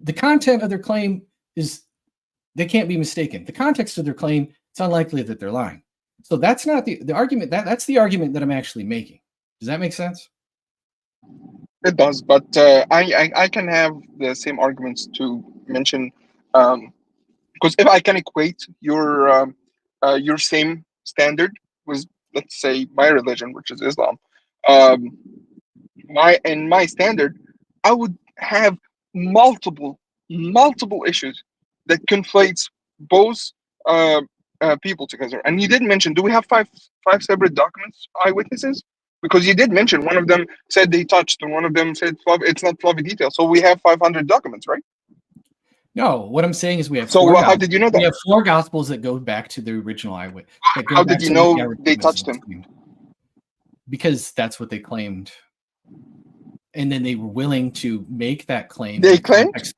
D: the content of their claim is, they can't be mistaken. The context of their claim, it's unlikely that they're lying. So that's not the argument. That's the argument that I'm actually making. Does that make sense?
E: It does, but I can have the same arguments to mention Because if I can equate your same standard with, let's say, my religion, which is Islam, um, my standard, I would have multiple issues that conflates both uh, people together. And you did mention, do we have five separate documents, eyewitnesses? Because you did mention one of them said they touched, and one of them said it's not Flavi detail. So we have 500 documents, right?
D: No, what I'm saying is we have
E: So
D: four.
E: how did you know that?
D: We have 4 gospels that go back to the original eyewitness.
E: How did you know they touched him?
D: Because that's what they claimed. And then they were willing to make that claim.
E: They claimed?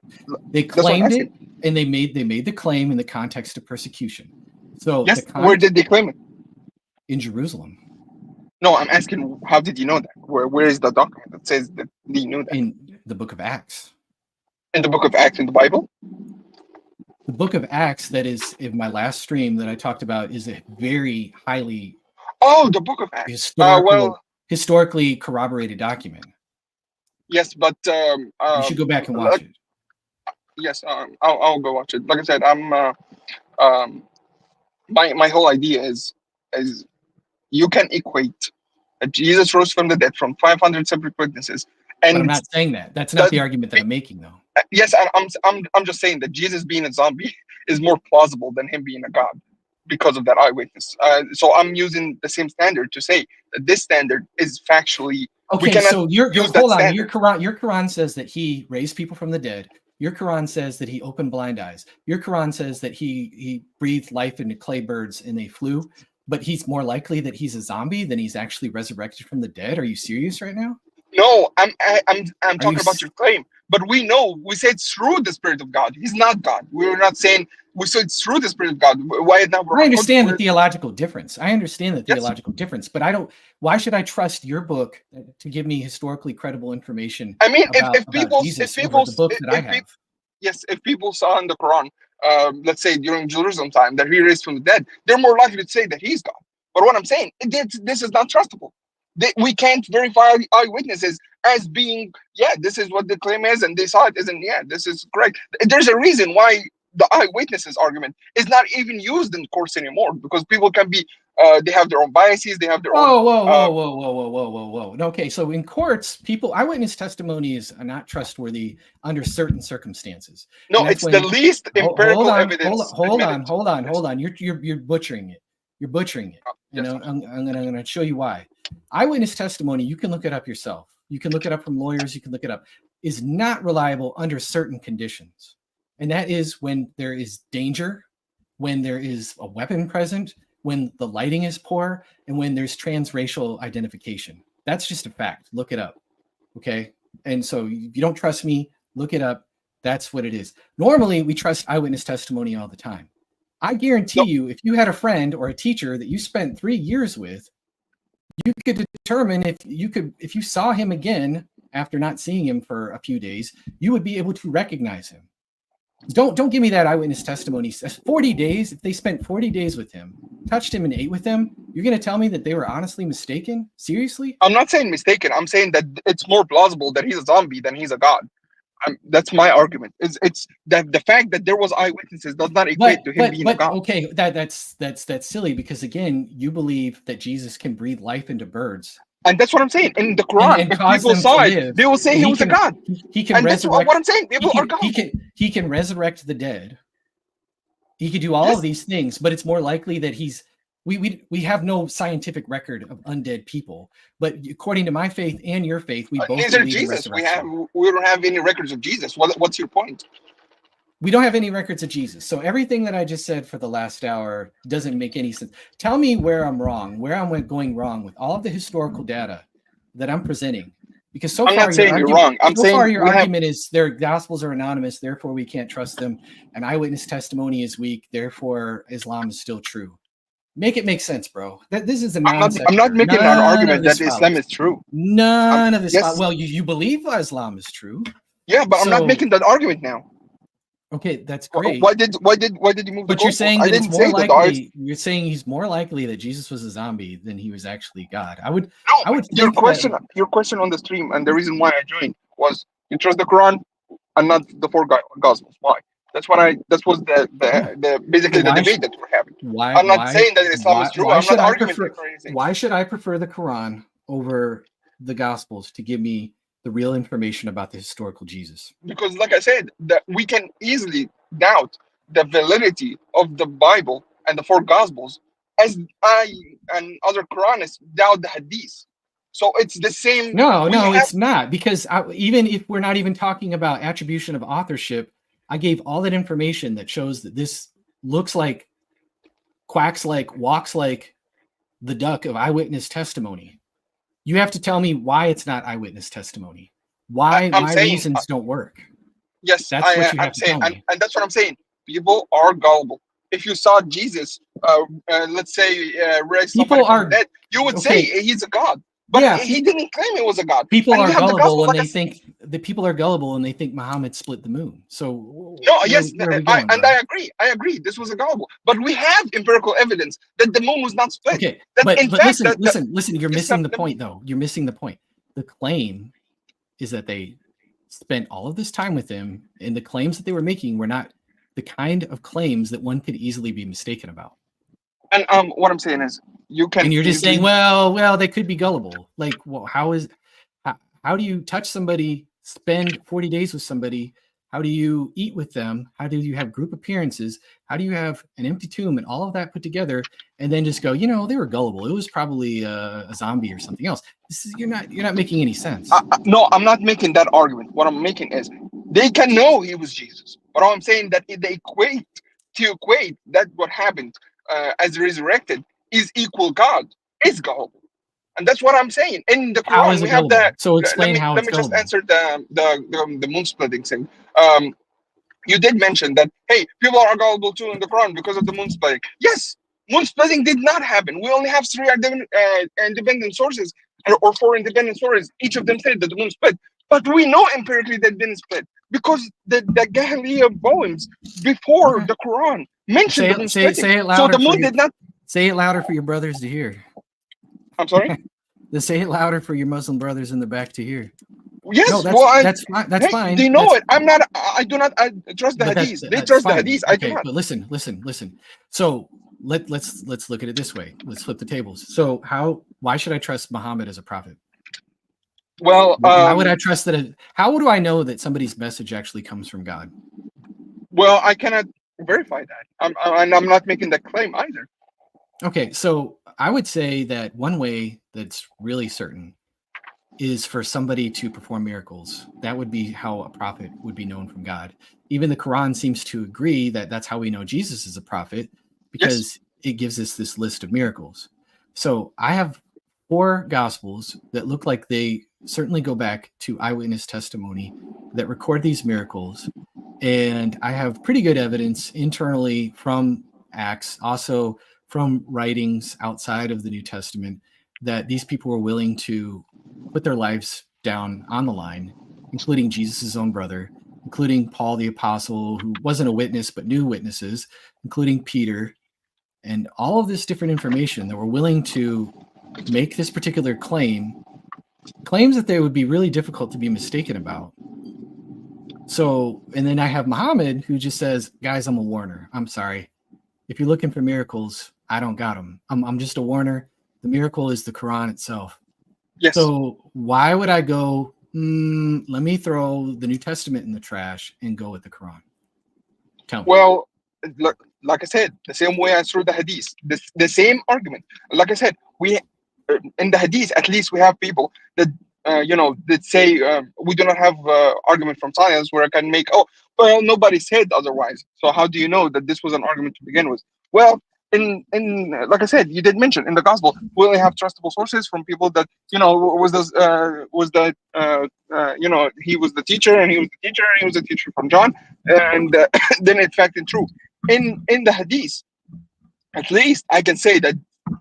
D: They claimed it, and they made the claim in the context of persecution. So
E: yes, where did they claim it?
D: In Jerusalem.
E: No, I'm asking, how did you know that? Where is the document that says that they knew that?
D: In the book of Acts.
E: In the book of Acts in the Bible?
D: The book of Acts, that is in my last stream that I talked about, is a very highly
E: the book of Acts.
D: Historically corroborated document.
E: Yes, but
D: you should go back and watch it.
E: Yes, I'll go watch it. Like I said, my whole idea is you can equate that Jesus rose from the dead from 500 separate witnesses. And
D: but I'm not saying that. That's not the argument that I'm making, though.
E: Yes, I'm just saying that Jesus being a zombie is more plausible than him being a god because of that eyewitness. So I'm using the same standard to say that this standard is factually
D: okay. So hold on. Your Quran says that he raised people from the dead. Your Quran says that he opened blind eyes. Your Quran says that he breathed life into clay birds and they flew. But he's more likely that he's a zombie than he's actually resurrected from the dead. Are you serious right now?
E: No, I'm talking about your claim. But we say it's through the Spirit of God. He's not God. We're not saying we say it's through the Spirit of God. Why not?
D: I understand the theological difference. Difference, but I don't. Why should I trust your book to give me historically credible information?
E: I mean,
D: if
E: people saw in the Quran, let's say during Jerusalem time, that he raised from the dead, they're more likely to say that he's God. But what I'm saying, this is not trustable. We can't verify eyewitnesses as being, this is what the claim is, and they saw it isn't, this is correct. There's a reason why the eyewitnesses argument is not even used in courts anymore, because people can be, they have their own biases, they have their own.
D: Whoa. Okay, so in courts, eyewitness testimonies are not trustworthy under certain circumstances.
E: No, it's the least empirical evidence.
D: Hold on. You're butchering it. You're butchering it. I'm going to show you why. Eyewitness testimony, you can look it up yourself. You can look it up from lawyers. You can look it up. Is not reliable under certain conditions. And that is when there is danger, when there is a weapon present, when the lighting is poor, and when there's transracial identification. That's just a fact. Look it up. Okay. And so if you don't trust me, look it up. That's what it is. Normally, we trust eyewitness testimony all the time. I guarantee you, if you had a friend or a teacher that you spent 3 years with, you could determine if you saw him again after not seeing him for a few days, you would be able to recognize him. Don't give me that eyewitness testimony. 40 days, if they spent 40 days with him, touched him and ate with him, you're going to tell me that they were honestly mistaken? Seriously?
E: I'm not saying mistaken. I'm saying that it's more plausible that he's a zombie than he's a god. That's my argument. It's that the fact that there was eyewitnesses does not equate to him being a god.
D: Okay, that's silly, because again, you believe that Jesus can breathe life into birds.
E: And that's what I'm saying. In the Quran, if people saw it, they will say he was a god.
D: He can
E: and
D: resurrect.
E: That's what I'm saying. People are gods.
D: He can resurrect the dead. He could do all of these things, but it's more likely that we have no scientific record of undead people. But according to my faith and your faith, we both
E: neither Jesus. We don't have any records of Jesus. What's your point?
D: We don't have any records of Jesus. So everything that I just said for the last hour doesn't make any sense. Tell me where I'm wrong, where I'm going wrong with all of the historical data that I'm presenting. Because so
E: I'm
D: far,
E: not saying you're wrong. I'm saying
D: your argument is their gospels are anonymous, therefore we can't trust them. And eyewitness testimony is weak, therefore Islam is still true. Make it make sense, bro. This is a nonsense.
E: I'm not making an argument that Islam is true.
D: None of this. Yes. Well, you believe Islam is true.
E: Yeah, but I'm not making that argument now.
D: Okay, that's great.
E: Why did you move?
D: But you're saying that it's more likely. You're saying he's more likely that Jesus was a zombie than he was actually God. I would.
E: Your question on the stream and the reason why I joined was you trust the Quran and not the 4 Gospels. Why? That's what I. That was the basically the debate that we're having. I'm not saying that Islam is true. I'm not arguing for anything.
D: Why should I prefer the Quran over the Gospels to give me the real information about the historical Jesus?
E: Because, like I said, that we can easily doubt the validity of the Bible and the four Gospels, as I and other Quranists doubt the Hadith. So it's the same.
D: No, it's not, because even if we're not even talking about attribution of authorship, I gave all that information that shows that this looks like, quacks like, walks like the duck of eyewitness testimony. You have to tell me why it's not eyewitness testimony. Why my reasons don't work.
E: Yes,
D: that's what you have to tell me.
E: And that's what I'm saying. People are gullible. If you saw Jesus, let's say, raise somebody from the dead, you would say he's a god. But he didn't claim he was a god.
D: People are gullible when they think the people are gullible and they think Muhammad split the moon. So
E: I agree. I agree. This was a gullible, but we have empirical evidence that the moon was not split.
D: Okay, but listen. You're missing the point, though. You're missing the point. The claim is that they spent all of this time with him, and the claims that they were making were not the kind of claims that one could easily be mistaken about.
E: And what I'm saying is, you can.
D: And you're just saying, well, they could be gullible. Like, well, how do you touch somebody, spend 40 days with somebody? How do you eat with them? How do you have group appearances? How do you have an empty tomb and all of that put together, and then just go, they were gullible. It was probably a zombie or something else. You're not making any sense.
E: No, I'm not making that argument. What I'm making is they can know he was Jesus, but I'm saying that they equate that what happened as resurrected is equal God is gullible, and that's what I'm saying. In the Quran, we have that.
D: So explain how.
E: Let me just answer the moon splitting thing. You did mention that people are gullible too in the Quran because of the moon splitting. Yes, moon splitting did not happen. We only have 3 independent sources or 4 independent sources. Each of them said that the moon split, but we know empirically that it didn't split because the Galilean poems before the Quran mentioned the moon splitting.
D: Say it louder.
E: So the moon did not.
D: Say it louder for your brothers to hear.
E: I'm sorry?
D: Say it louder for your Muslim brothers in the back to hear.
E: Yes,
D: no, that's fine. That's fine.
E: They know it. I do not trust the Hadith. They trust the Hadith. I do not.
D: But listen. So let's look at it this way. Let's flip the tables. So why should I trust Muhammad as a prophet?
E: Well,
D: why would I trust that? How do I know that somebody's message actually comes from God?
E: Well, I cannot verify that. I'm not making that claim either.
D: Okay, so I would say that one way that's really certain is for somebody to perform miracles. That would be how a prophet would be known from God. Even the Quran seems to agree that that's how we know Jesus is a prophet, because it gives us this list of miracles. So I have 4 gospels that look like they certainly go back to eyewitness testimony that record these miracles. And I have pretty good evidence internally from Acts, also from writings outside of the New Testament, that these people were willing to put their lives down on the line, including Jesus' own brother, including Paul the Apostle, who wasn't a witness but knew witnesses, including Peter, and all of this different information that were willing to make this particular claims that they would be really difficult to be mistaken about. So, and then I have Muhammad, who just says, guys, I'm a warner. I'm sorry. If you're looking for miracles, I don't got them. I'm just a warner. The miracle is the Quran itself.
E: Yes.
D: So why would I go, let me throw the New Testament in the trash and go with the Quran? Tell me.
E: Well, look, like I said, the same way I threw the Hadith, the same argument. Like I said, we in the Hadith, at least we have people that that say we do not have argument from science where I can make, nobody said otherwise. So how do you know that this was an argument to begin with? Well, in like I said, you did mention in the gospel, we only have trustable sources from people that he was the teacher, and he was the teacher, and he was the teacher from John, and then in fact and true. In the Hadith, at least I can say that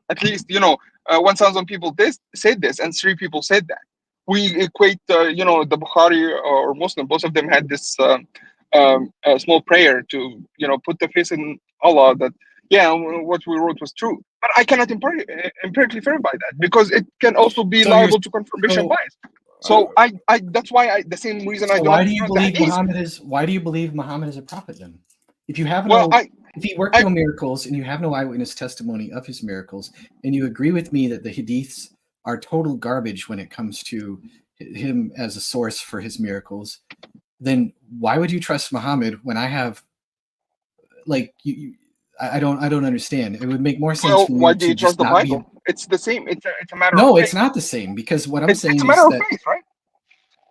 E: at least 1,000 people said this, and 3 people said that. We equate the Bukhari or Muslim, both of them had this small prayer to put the faith in Allah that what we wrote was true. But I cannot empirically verify that, because it can also be liable to confirmation bias. So I that's why the same reason I
D: So
E: do
D: why
E: not
D: do you
E: trust the
D: believe
E: hadith.
D: Muhammad is? Why do you believe Muhammad is a prophet then? If you have
E: Well,
D: no, if he worked no miracles and you have no eyewitness testimony of his miracles, and you agree with me that the hadiths are total garbage when it comes to him as a source for his miracles, then why would you trust Muhammad when I have, like, I don't understand. It would make more sense
E: well,
D: for
E: why
D: me
E: do you
D: to
E: trust
D: just
E: the
D: not be.
E: Bible? It's the same. It's a matter of
D: No,
E: faith.
D: it's not the same, because what I'm saying
E: It's a
D: is
E: matter of
D: that
E: faith, right?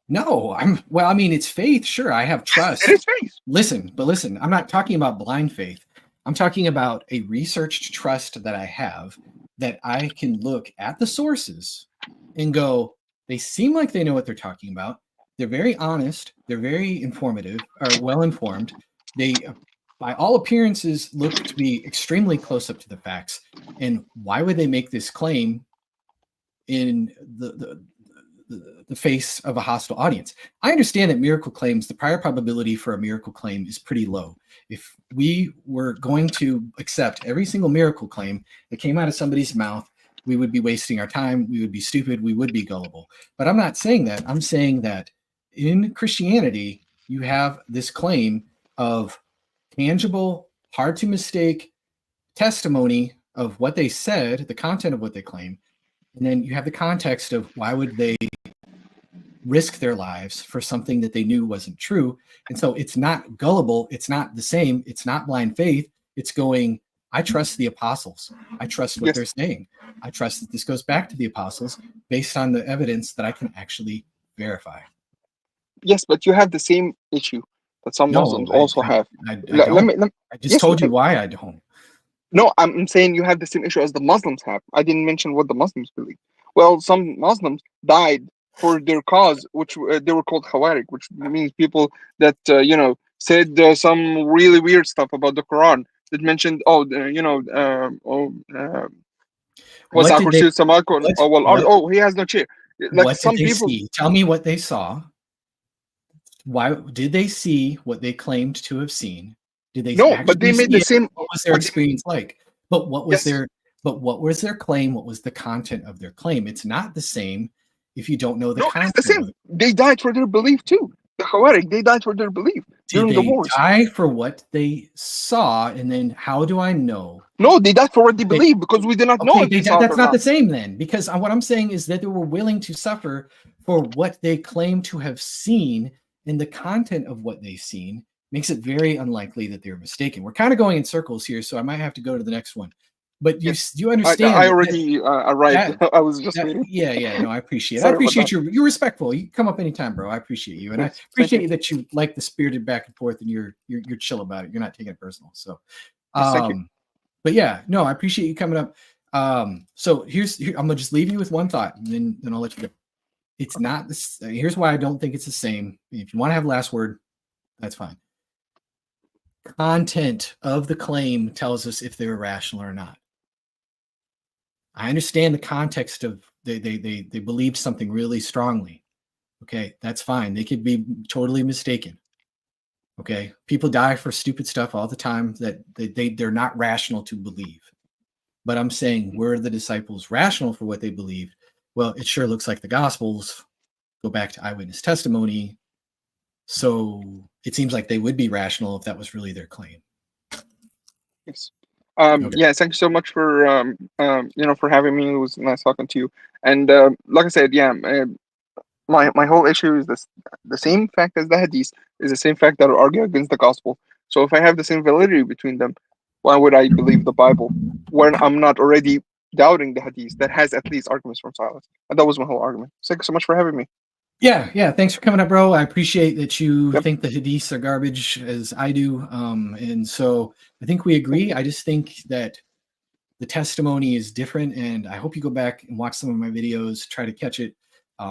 D: no, well, I mean, it's faith. Sure, I have trust.
E: It is faith.
D: Listen, I'm not talking about blind faith. I'm talking about a researched trust that I have, that I can look at the sources and go, they seem like they know what they're talking about. They're very honest. They're very informative, or well informed. They, by all appearances, look to be extremely close up to the facts. And why would they make this claim in the face of a hostile audience? I understand that miracle claims, the prior probability for a miracle claim is pretty low. If we were going to accept every single miracle claim that came out of somebody's mouth, we would be wasting our time. We would be stupid. We would be gullible. But I'm not saying that. I'm saying that in Christianity, you have this claim of tangible, hard to mistake testimony of what they said, the content of what they claim. And then you have the context of why would they risk their lives for something that they knew wasn't true. And so it's not gullible. It's not the same. It's not blind faith. It's going, I trust the apostles. I trust what they're saying. I trust that this goes back to the apostles based on the evidence that I can actually verify.
E: Yes, but you have the same issue that some Muslims also have.
D: I don't. I just told you why I don't.
E: No, I'm saying you have the same issue as the Muslims have. I didn't mention what the Muslims believe. Well, some Muslims died for their cause, which they were called Khawarij, which means people that said some really weird stuff about the Quran. That mentioned, what's he has no chair. Like
D: what
E: some
D: did they
E: people
D: see? Tell me what they saw. Why did they see what they claimed to have seen? Did they?
E: No, but they made the same.
D: What was their experience like? But what was their? But what was their claim? What was the content of their claim? It's not the same if you don't know the content.
E: It's the same. They died for their belief too. The Khawarij, they died for their belief during the wars.
D: Did they die for what they saw? And then how do I know?
E: No, they died for what they believe, because we do not know if they saw it or
D: that's not the same then, because what I'm saying is that they were willing to suffer for what they claim to have seen, and the content of what they've seen makes it very unlikely that they're mistaken. We're kind of going in circles here, so I might have to go to the next one. But you understand?
E: I already arrived. I was just waiting.
D: Yeah. No, I appreciate it. I appreciate you're respectful. You can come up anytime, bro. I appreciate you, and I appreciate that you like the spirited back and forth, and you're chill about it. You're not taking it personal. So, but yeah, no, I appreciate you coming up. So I'm gonna just leave you with one thought, and then I'll let you go. It's not this. Here's why I don't think it's the same. If you want to have last word, that's fine. Content of the claim tells us if they're rational or not. I understand the context of they believed something really strongly. Okay, that's fine. They could be totally mistaken. Okay, people die for stupid stuff all the time that they're not rational to believe. But I'm saying, were the disciples rational for what they believed? Well, it sure looks like the Gospels go back to eyewitness testimony. So it seems like they would be rational if that was really their claim.
E: Yes. Yeah, thank you so much for for having me. It was nice talking to you. And like I said, my whole issue is the same fact as the Hadith is the same fact that I argue against the Gospel. So if I have the same validity between them, why would I believe the Bible when I'm not already doubting the Hadith that has at least arguments from silence? And that was my whole argument. Thank you so much for having me.
D: Yeah. Thanks for coming up, bro. I appreciate that you think the Hadiths are garbage as I do. And so I think we agree. I just think that the testimony is different, and I hope you go back and watch some of my videos, try to catch it.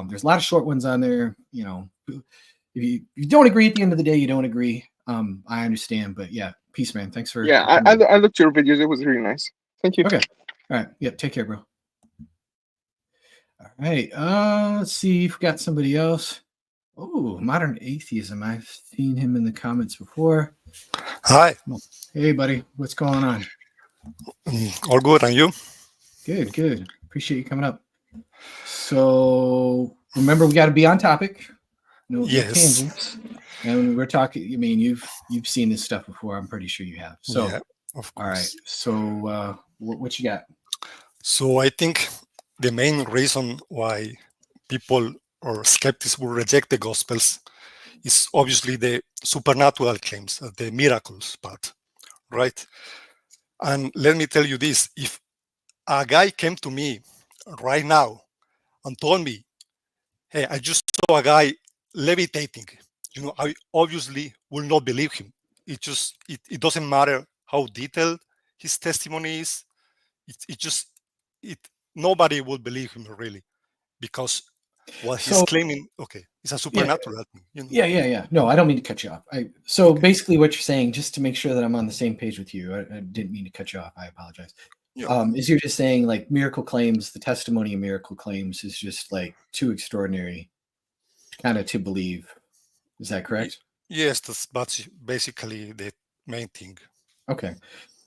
D: There's a lot of short ones on there. If you don't agree at the end of the day, you don't agree. I understand, but yeah, peace, man. Thanks for
E: I looked at your videos. It was really nice. Thank you.
D: Okay. All right. Yeah. Take care, bro. All right. Let's see if we got somebody else. Oh, Modern Atheism. I've seen him in the comments before.
F: Hi.
D: Hey, buddy. What's going on?
F: All good, and you?
D: Good. Appreciate you coming up. So remember, we got to be on topic. No
F: Yes.
D: tangents. And we're talking. I mean, you've seen this stuff before. I'm pretty sure you have. So,
F: Yeah, of course.
D: all right. So, what you got?
F: So I think the main reason why people or skeptics will reject the Gospels is obviously the supernatural claims, the miracles part, right? And let me tell you this: if a guy came to me right now and told me, "Hey, I just saw a guy levitating," I obviously will not believe him. It doesn't matter how detailed his testimony is. It nobody will believe him really, because what he's claiming, okay, is a supernatural thing.
D: Yeah. No, I don't mean to cut you off. Basically what you're saying, just to make sure that I'm on the same page with you, I didn't mean to cut you off. I apologize.
F: Yeah.
D: Is you're just saying like miracle claims, the testimony of miracle claims is just like too extraordinary kind of to believe. Is that correct?
F: Yes, that's basically the main thing.
D: Okay.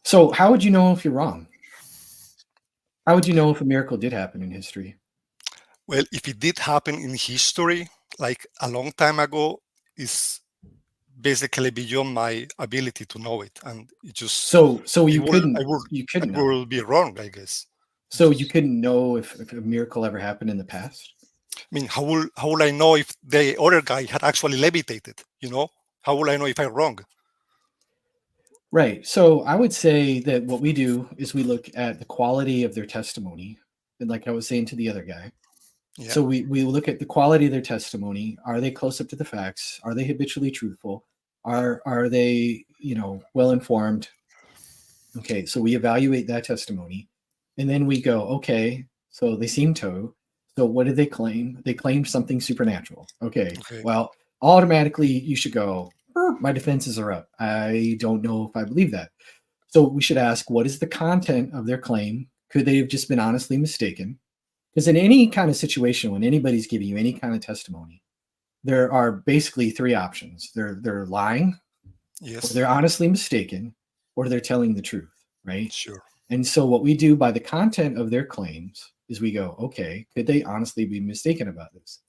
D: So how would you know if you're wrong? How would you know if a miracle did happen in history?
F: Well, if it did happen in history, like a long time ago, is basically beyond my ability to know it, and it just
D: so you
F: I
D: couldn't
F: will be wrong, I guess.
D: So you couldn't know if a miracle ever happened in the past?
F: I mean, how will I know if the other guy had actually levitated? How will I know if I'm wrong?
D: Right. So I would say that what we do is we look at the quality of their testimony, and like I was saying to the other guy.
F: Yeah.
D: So we look at the quality of their testimony. Are they close up to the facts? Are they habitually truthful? Are they, well informed? Okay, so we evaluate that testimony, and then we go, okay, so they seem to. So what did they claim? They claimed something supernatural. Okay. Well, automatically you should go, my defenses are up. I don't know if I believe that. So we should ask, what is the content of their claim? Could they have just been honestly mistaken? Because in any kind of situation, when anybody's giving you any kind of testimony, there are basically three options. They're lying,
F: yes,
D: or they're honestly mistaken, or they're telling the truth, right?
F: Sure.
D: And so what we do by the content of their claims is we go, okay, could they honestly be mistaken about this?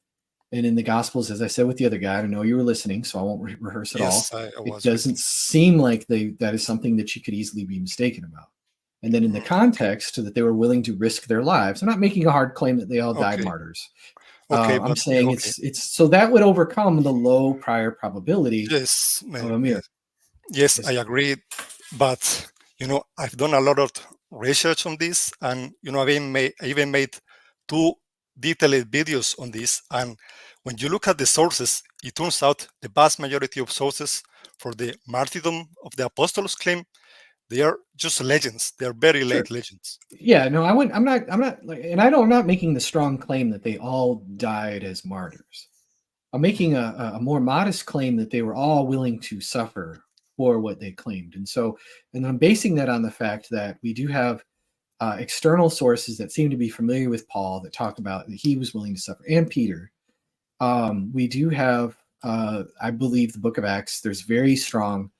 D: And in the Gospels, as I said with the other guy, I know you were listening, so I won't rehearse it all. It doesn't seem like that is something that you could easily be mistaken about. And then in the context that they were willing to risk their lives, I'm not making a hard claim that they all died martyrs. I'm saying it's so that would overcome the low prior probability.
F: Yes, yes, I agree. But I've done a lot of research on this, and I even made 2 detailed videos on this. And when you look at the sources, it turns out the vast majority of sources for the martyrdom of the apostles claim, they are just legends. They are very late legends.
D: Yeah, no, I'm not and I'm not making the strong claim that they all died as martyrs. I'm making a more modest claim that they were all willing to suffer for what they claimed. And I'm basing that on the fact that we do have external sources that seem to be familiar with Paul that talk about that he was willing to suffer, and Peter. We do have, I believe, the book of Acts. There's very strong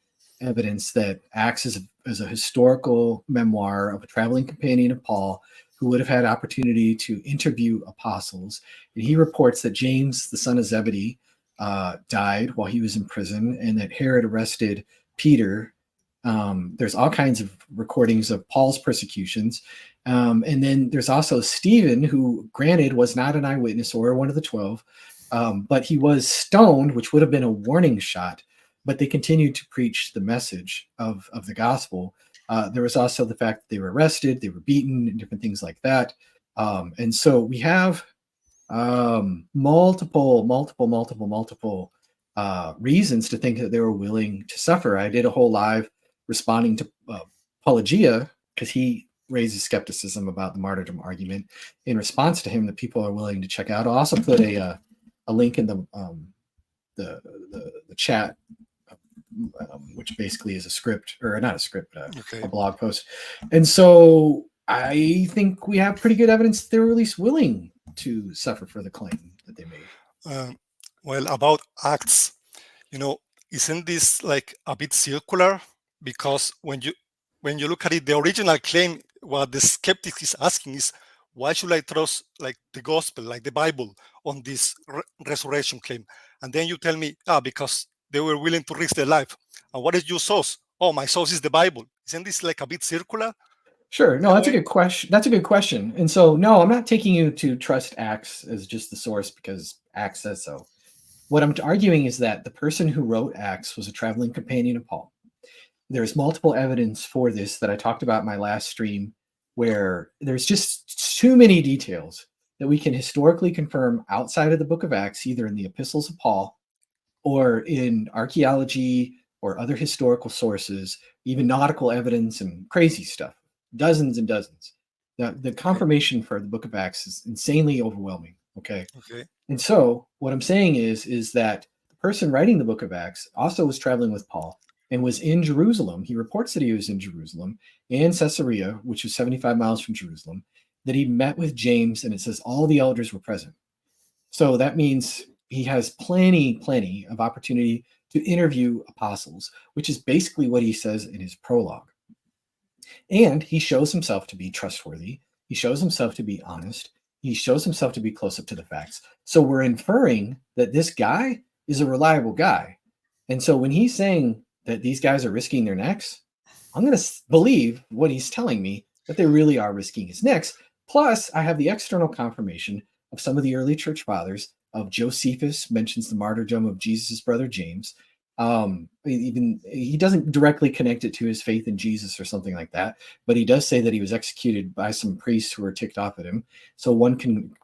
D: evidence that Acts is a historical memoir of a traveling companion of Paul who would have had opportunity to interview apostles. And he reports that James, the son of Zebedee, died while he was in prison, and that Herod arrested Peter. There's all kinds of recordings of Paul's persecutions. And then there's also Stephen, who granted was not an eyewitness or one of the 12, but he was stoned, which would have been a warning shot, but they continued to preach the message of the gospel. There was also the fact that they were arrested, they were beaten, and different things like that. And so we have multiple reasons to think that they were willing to suffer. I did a whole live responding to Apologia, because he raises skepticism about the martyrdom argument. In response to him, that people are willing to check out. I'll also put a link in the chat, which basically is a script, or not a script, a blog post. And so I think we have pretty good evidence that they were at least willing to suffer for the claim that they made.
F: Well, about Acts, isn't this like a bit circular? Because when you look at it, the original claim, what the skeptic is asking is, why should I trust like the gospel, like the Bible, on this resurrection claim? And then you tell me, because they were willing to risk their life. And what is your source? Oh, my source is the Bible. Isn't this like a bit circular?
D: Sure. No, that's a good question. That's a good question. And so, no, I'm not taking you to trust Acts as just the source because Acts says so. What I'm arguing is that the person who wrote Acts was a traveling companion of Paul. There's multiple evidence for this that I talked about in my last stream, where there's just too many details that we can historically confirm outside of the book of Acts, either in the epistles of Paul or in archaeology or other historical sources, even nautical evidence and crazy stuff, dozens and dozens. The confirmation for the book of Acts is insanely overwhelming. Okay. And so what I'm saying is that the person writing the book of Acts also was traveling with Paul and was in Jerusalem. He reports that he was in Jerusalem and Caesarea, which was 75 miles from Jerusalem, that he met with James, and it says all the elders were present. So that means he has plenty of opportunity to interview apostles, which is basically what he says in his prologue. And he shows himself to be trustworthy. He shows himself to be honest. He shows himself to be close up to the facts. So we're inferring that this guy is a reliable guy. And so when he's saying that these guys are risking their necks, I'm going to believe what he's telling me, that they really are risking his necks. Plus, I have the external confirmation of some of the early church fathers. Of Josephus mentions the martyrdom of Jesus' brother James. Even he doesn't directly connect it to his faith in Jesus or something like that, but he does say that he was executed by some priests who were ticked off at him. So one can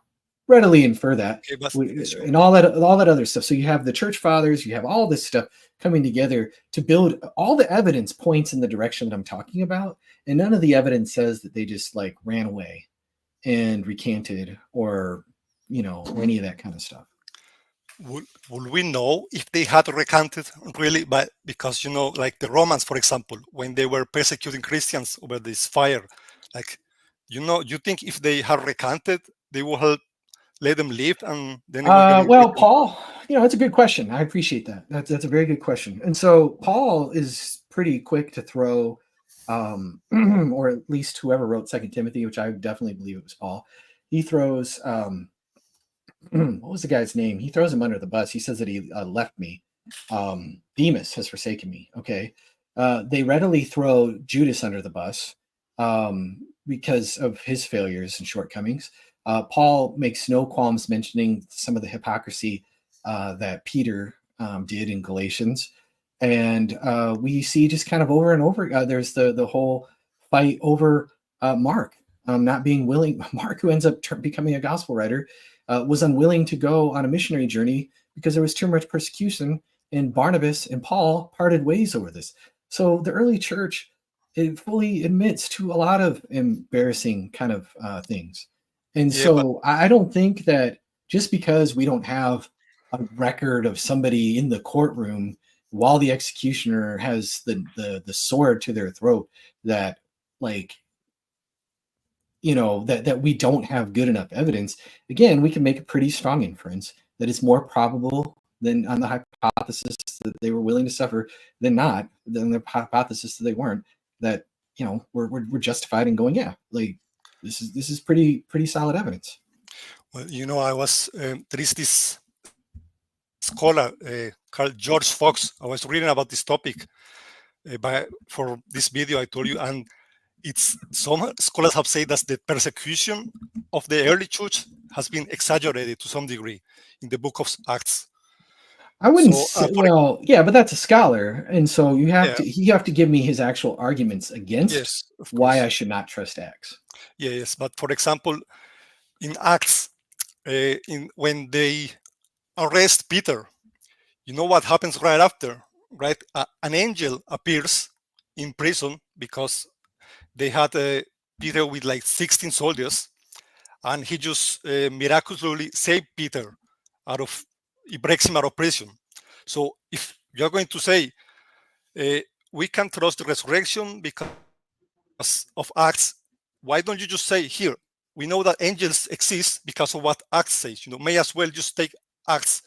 D: readily infer that, and all that other stuff. So you have the church fathers, you have all this stuff coming together to build. All the evidence points in the direction that I'm talking about, and none of the evidence says that they just like ran away and recanted or or any of that kind of stuff.
F: Would we know if they had recanted really? But because like the Romans, for example, when they were persecuting Christians over this fire, like you think if they had recanted, they would have let them live, and then
D: Paul, it's a good question. I appreciate that. That's a very good question. And so Paul is pretty quick to throw, or at least whoever wrote 2 Timothy, which I definitely believe it was Paul. He throws. What was the guy's name? He throws him under the bus. He says that he left me. Demas has forsaken me. Okay. They readily throw Judas under the bus because of his failures and shortcomings. Paul makes no qualms mentioning some of the hypocrisy that Peter did in Galatians. And we see just kind of over and over, there's the whole fight over Mark not being willing. Mark, who ends up becoming a gospel writer, was unwilling to go on a missionary journey because there was too much persecution, and Barnabas and Paul parted ways over this. So the early church, it fully admits to a lot of embarrassing kind of things. And I don't think that just because we don't have a record of somebody in the courtroom while the executioner has the sword to their throat, that that we don't have good enough evidence. Again, we can make a pretty strong inference that it's more probable than on the hypothesis that they were willing to suffer than the hypothesis that they weren't, that we're justified in going, this is pretty solid evidence.
F: Well, I was there is this scholar called George Fox. I was reading about this topic for this video I told you, and some scholars have said that the persecution of the early church has been exaggerated to some degree in the book of Acts.
D: I wouldn't say, but that's a scholar, and so you have to give me his actual arguments against why I should not trust Acts.
F: Yes, but for example, in Acts, when they arrest Peter, you know what happens right after, right? An angel appears in prison because they had Peter with like 16 soldiers, and he just miraculously saved Peter he breaks him out of prison. So if you're going to say we can trust the resurrection because of Acts, why don't you just say, here, we know that angels exist because of what Acts says. May as well just take Acts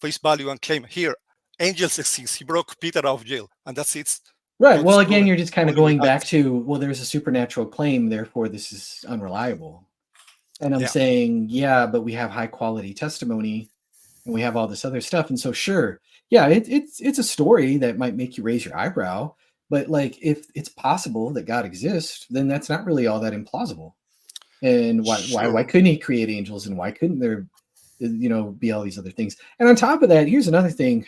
F: face value and claim, here, angels exist. He broke Peter out of jail, and that's it.
D: Right. Well, again, you're just kind of going back to, there's a supernatural claim, therefore this is unreliable. And I'm
F: Yeah.
D: saying, yeah, but we have high quality testimony and we have all this other stuff. And so, sure, yeah, it's a story that might make you raise your eyebrow. But like, if it's possible that God exists, then that's not really all that implausible. And why
F: Sure.
D: couldn't he create angels, and why couldn't there, be all these other things? And on top of that, here's another thing,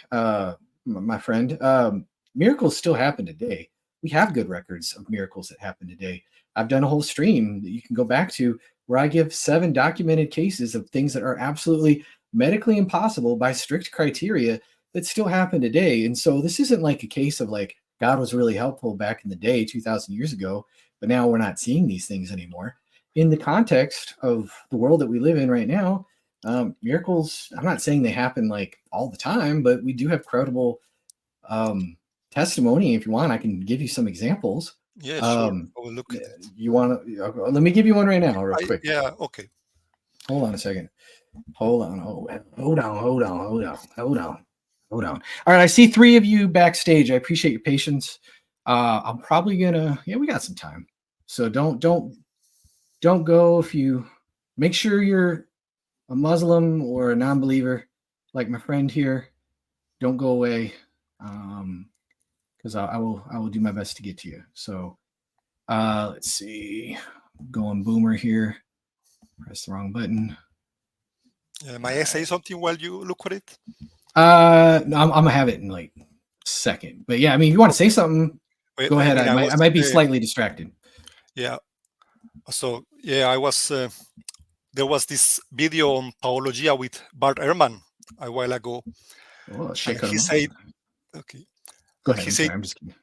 D: my friend, miracles still happen today. We have good records of miracles that happen today. I've done a whole stream that you can go back to where I give 7 documented cases of things that are absolutely medically impossible by strict criteria that still happen today. And so this isn't like a case of like God was really helpful back in the day 2000 years ago, but now we're not seeing these things anymore. In the context of the world that we live in right now, miracles, I'm not saying they happen like all the time, but we do have credible testimony. If you want, I can give you some examples.
F: Yeah, sure. I will look at it.
D: You want to? Let me give you one right now, real quick.
F: Yeah, okay.
D: Hold on a second. Hold on. Hold on. All right, I see 3 of you backstage. I appreciate your patience. I'm probably gonna. Yeah, we got some time, so don't go if you make sure you're a Muslim or a non-believer, like my friend here. Don't go away, because I will do my best to get to you. So let's see. Going boomer here. Press the wrong button.
F: May I say something while you look for it?
D: No, I'm gonna have it in like a second. But yeah, I mean, if you want to say something, go ahead. I might be slightly distracted.
F: Yeah. So yeah, I was. There was this video on Paologia with Bart Ehrman a while ago.
D: Oh,
F: he said, "Okay,
D: go ahead." I'm just kidding.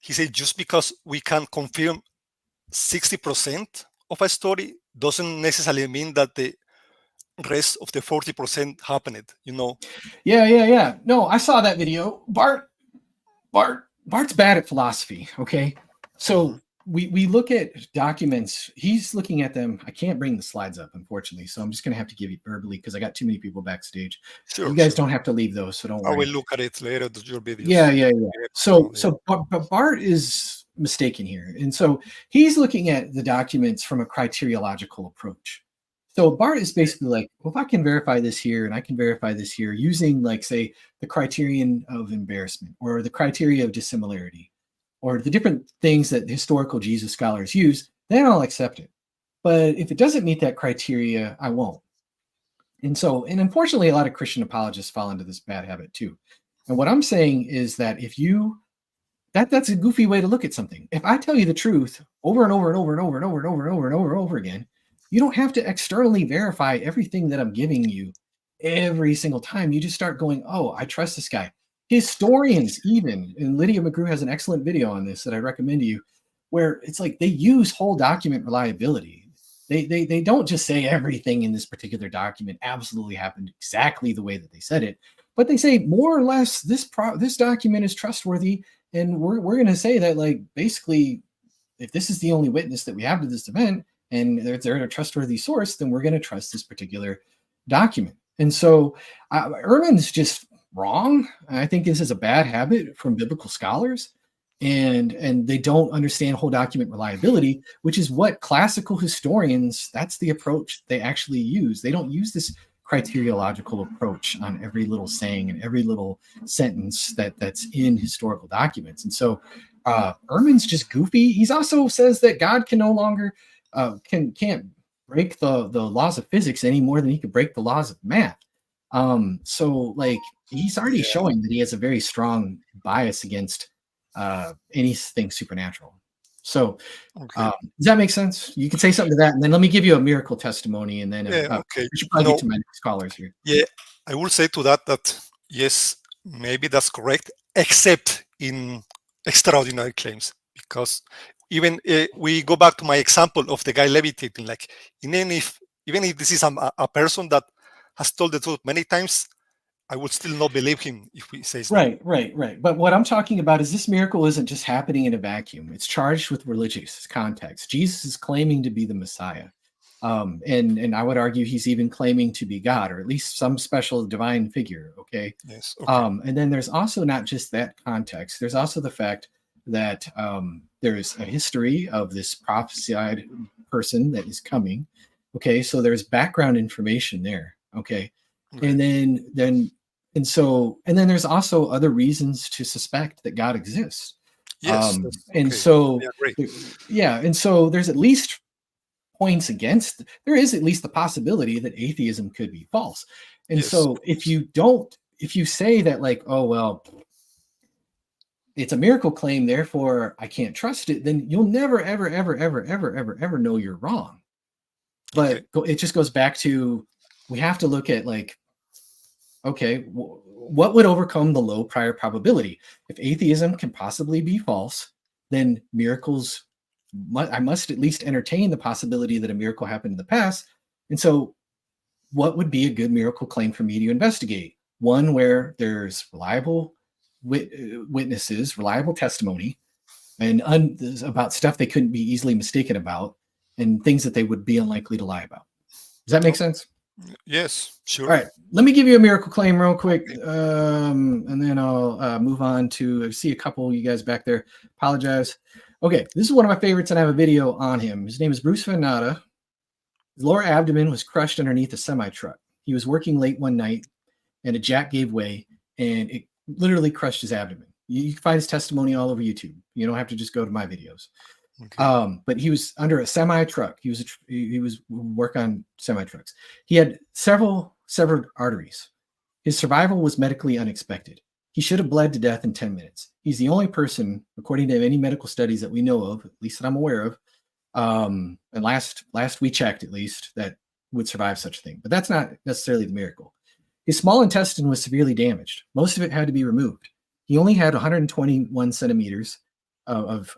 F: He said just because we can confirm 60% of a story doesn't necessarily mean that the rest of the 40% happened.
D: Yeah. No, I saw that video. Bart's bad at philosophy. Okay, so we look at documents. He's looking at them. I can't bring the slides up, unfortunately, so I'm just gonna have to give you verbally because I got too many people backstage.
F: Sure,
D: you guys don't have to leave those, so don't worry.
F: I will look at it later. Your videos.
D: Yeah. So Bart is mistaken here, and so he's looking at the documents from a criteriological approach. So Bart is basically like, well, if I can verify this here and I can verify this here using, like, say, the criterion of embarrassment or the criteria of dissimilarity or the different things that historical Jesus scholars use, then I'll accept it. But if it doesn't meet that criteria, I won't. And unfortunately, a lot of Christian apologists fall into this bad habit too. And what I'm saying is that that's a goofy way to look at something. If I tell you the truth over and over and over and over and over and over and over and over and over again, you don't have to externally verify everything that I'm giving you every single time. You just start going, oh, I trust this guy. Historians even, and Lydia McGrew has an excellent video on this that I recommend to you, where it's like they use whole document reliability. They don't just say everything in this particular document absolutely happened exactly the way that they said it, but they say more or less this document is trustworthy, and we're going to say that, like, basically, if this is the only witness that we have to this event, and they're a trustworthy source, then we're going to trust this particular document. And so Ehrman's just wrong. I think this is a bad habit from biblical scholars, and they don't understand whole document reliability, which is what classical historians, that's the approach they actually use. They don't use this criteriological approach on every little saying and every little sentence that's in historical documents. And so Ehrman's just goofy. He also says that God can no longer can't break the laws of physics any more than he could break the laws of math. So like he's already showing that he has a very strong bias against anything supernatural. So does that make sense? You can say something to that, and then let me give you a miracle testimony, and then we should probably get to my scholars here.
F: Yeah, I will say to that yes, maybe that's correct, except in extraordinary claims, because even we go back to my example of the guy levitating. Like, even if this is a person that has told the truth many times, I would still not believe him if he says
D: right. But what I'm talking about is this miracle isn't just happening in a vacuum. It's charged with religious context. Jesus is claiming to be the Messiah. And I would argue he's even claiming to be God, or at least some special divine figure. Okay.
F: Yes. Okay.
D: And then there's also not just that context. There's also the fact that there's a history of this prophesied person that is coming. Okay, so there's background information there. Okay, and then there's also other reasons to suspect that God exists.
F: Yes,
D: and
F: okay.
D: so
F: Yeah, great.
D: yeah, and so there's at least points against. There is at least the possibility that atheism could be false. And
F: Yes,
D: so if you say that, like, oh well, it's a miracle claim, therefore I can't trust it, then you'll never ever know you're wrong. But it just goes back to, we have to look at, like, okay, what would overcome the low prior probability? If atheism can possibly be false, then miracles, I must at least entertain the possibility that a miracle happened in the past. And so what would be a good miracle claim for me to investigate? One where there's reliable witnesses, reliable testimony, and about stuff they couldn't be easily mistaken about, and things that they would be unlikely to lie about. Does that make sense?
F: Yes, sure.
D: All right, let me give you a miracle claim real quick, and then I'll move on to, I see a couple of you guys back there. Apologize. Okay, this is one of my favorites, and I have a video on him. His name is Bruce Vada. His lower abdomen was crushed underneath a semi-truck. He was working late one night, and a jack gave way, and it literally crushed his abdomen. You can find his testimony all over YouTube. You don't have to just go to my videos. Okay. But he was under a semi-truck. He was work on semi-trucks. He had several severed arteries. His survival was medically unexpected. He should have bled to death in 10 minutes. He's the only person, according to any medical studies that we know of, at least that I'm aware of, and last we checked, at least, that would survive such a thing. But that's not necessarily the miracle. His small intestine was severely damaged. Most of it had to be removed. He only had 121 centimeters of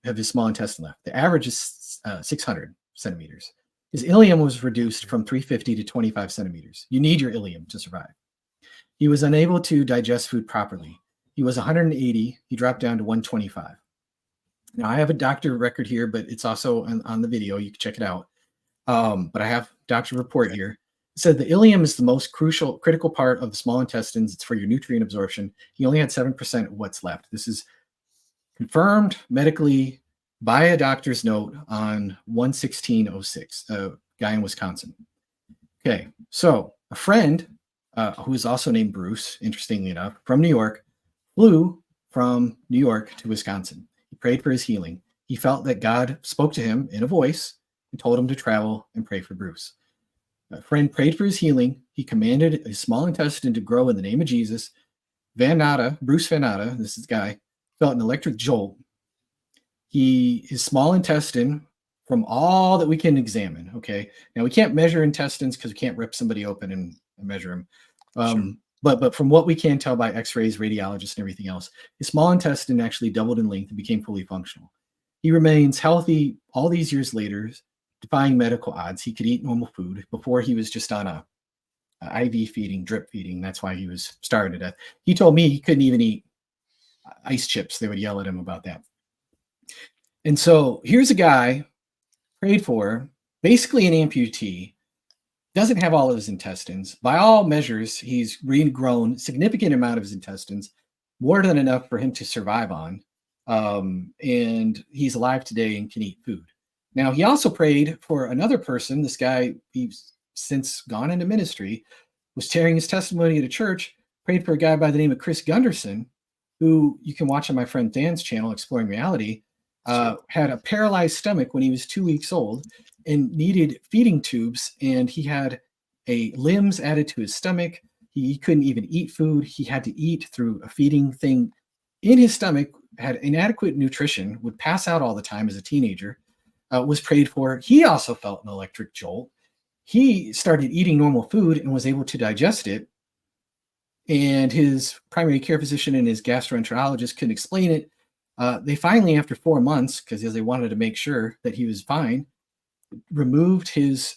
D: his small intestine left. The average is 600 centimeters. His ileum was reduced from 350 to 25 centimeters. You need your ileum to survive. He was unable to digest food properly. He was 180. He dropped down to 125. Now, I have a doctor record here, but it's also on the video. You can check it out. But I have doctor report here. It said the ileum is the most critical part of the small intestines. It's for your nutrient absorption. He only had 7% of what's left. This is confirmed medically by a doctor's note on 1/16/06, a guy in Wisconsin. Okay, so a friend who is also named Bruce, interestingly enough, from New York, flew from New York to Wisconsin. He prayed for his healing. He felt that God spoke to him in a voice and told him to travel and pray for Bruce. A friend prayed for his healing. He commanded his small intestine to grow in the name of Jesus. Bruce Vada, this is the guy, felt an electric jolt. His small intestine, from all that we can examine, okay? Now, we can't measure intestines because we can't rip somebody open and measure them. Sure. But from what we can tell by x-rays, radiologists, and everything else, his small intestine actually doubled in length and became fully functional. He remains healthy all these years later, defying medical odds. He could eat normal food. Before, he was just on a IV feeding, drip feeding. That's why he was starving to death. He told me he couldn't even eat ice chips. They would yell at him about that. And so here's a guy prayed for, basically an amputee, doesn't have all of his intestines. By all measures, he's regrown a significant amount of his intestines, more than enough for him to survive on. And he's alive today and can eat food. Now, he also prayed for another person. This guy, he's since gone into ministry, was sharing his testimony at a church, prayed for a guy by the name of Chris Gunderson, who you can watch on my friend Dan's channel, Exploring Reality, had a paralyzed stomach when he was 2 weeks old and needed feeding tubes, and he had limbs added to his stomach. He couldn't even eat food. He had to eat through a feeding thing in his stomach, had inadequate nutrition, would pass out all the time as a teenager, was prayed for. He also felt an electric jolt. He started eating normal food and was able to digest it. And his primary care physician and his gastroenterologist couldn't explain it. They finally, after 4 months, because they wanted to make sure that he was fine, removed his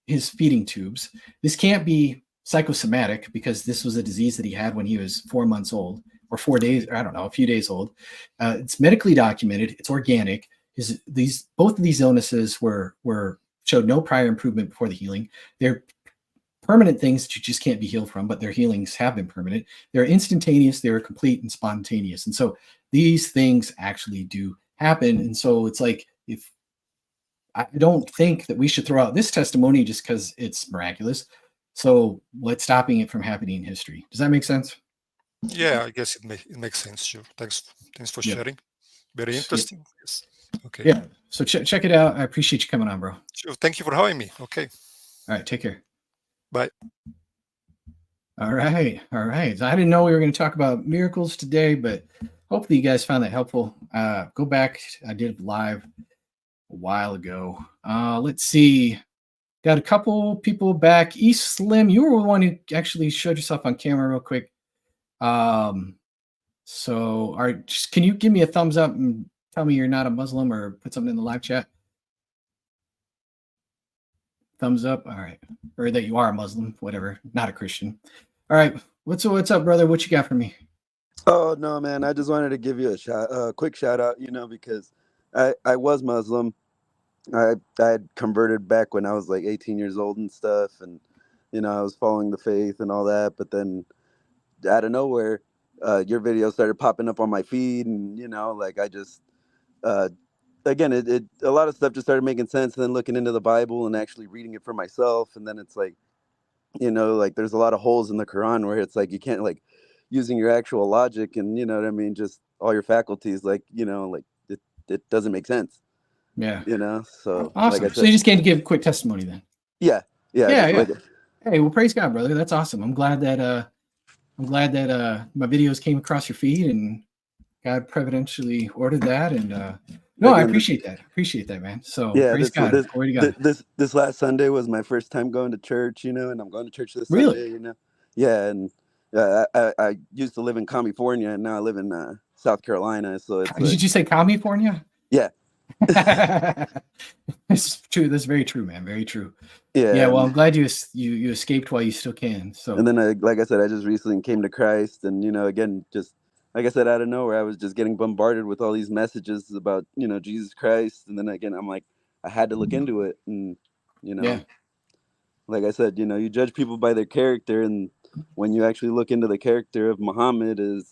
D: feeding tubes. This can't be psychosomatic because this was a disease that he had when he was 4 months old, or 4 days, or I don't know, a few days old. It's medically documented. It's organic. Both of these illnesses showed no prior improvement before the healing. They're permanent things that you just can't be healed from, but their healings have been permanent. They're instantaneous, they're complete and spontaneous. And so these things actually do happen. And so it's like, if I don't think that we should throw out this testimony just because it's miraculous. So what's stopping it from happening in history? Does that make sense?
F: Yeah, I guess it makes sense. Sure. Thanks for sharing. Very interesting. Yes. Okay.
D: Yeah. So check it out. I appreciate you coming on, bro.
F: Sure. Thank you for having me. Okay.
D: All right. Take care.
F: Bye.
D: All right. All right. So I didn't know we were going to talk about miracles today, but hopefully you guys found that helpful. Go back. I did it live a while ago. Let's see. Got a couple people back. East Slim, you were the one who actually showed yourself on camera real quick. So can you give me a thumbs up and tell me you're not a Muslim, or put something in the live chat? Thumbs up. All right. Or that you are a Muslim, whatever, not a Christian. All right. What's up, brother? What you got for me?
G: Oh, no, man. I just wanted to give you a quick shout out, because I was Muslim. I had converted back when I was like 18 years old and stuff. And, I was following the faith and all that. But then out of nowhere, your video started popping up on my feed. And, like I just, again, a lot of stuff just started making sense. And then looking into the Bible and actually reading it for myself. And then it's like, like there's a lot of holes in the Quran where it's like you can't, like, using your actual logic and, just all your faculties, like, like it doesn't make sense.
D: Yeah.
G: So
D: awesome.
G: Like I said,
D: so you just came to give a quick testimony then?
G: Yeah.
D: Hey, well, praise God, brother. That's awesome. I'm glad that my videos came across your feed and God providentially ordered that. And no, I appreciate that. Appreciate that, man. So
G: yeah,
D: praise God. Glory to God.
G: This last Sunday was my first time going to church, and I'm going to church this
D: Really?
G: Sunday, Yeah, and I used to live in California, and now I live in South Carolina. So it's
D: Did you say California?
G: Yeah.
D: It's true. That's very true, man. Very true.
G: Yeah.
D: Well, I'm glad you escaped while you still can. So.
G: And then, like I said, I just recently came to Christ, and again, just like I said, out of nowhere, I was just getting bombarded with all these messages about Jesus Christ, and then again, I'm like, I had to look into it, and like I said, you judge people by their character, and when you actually look into the character of Muhammad, you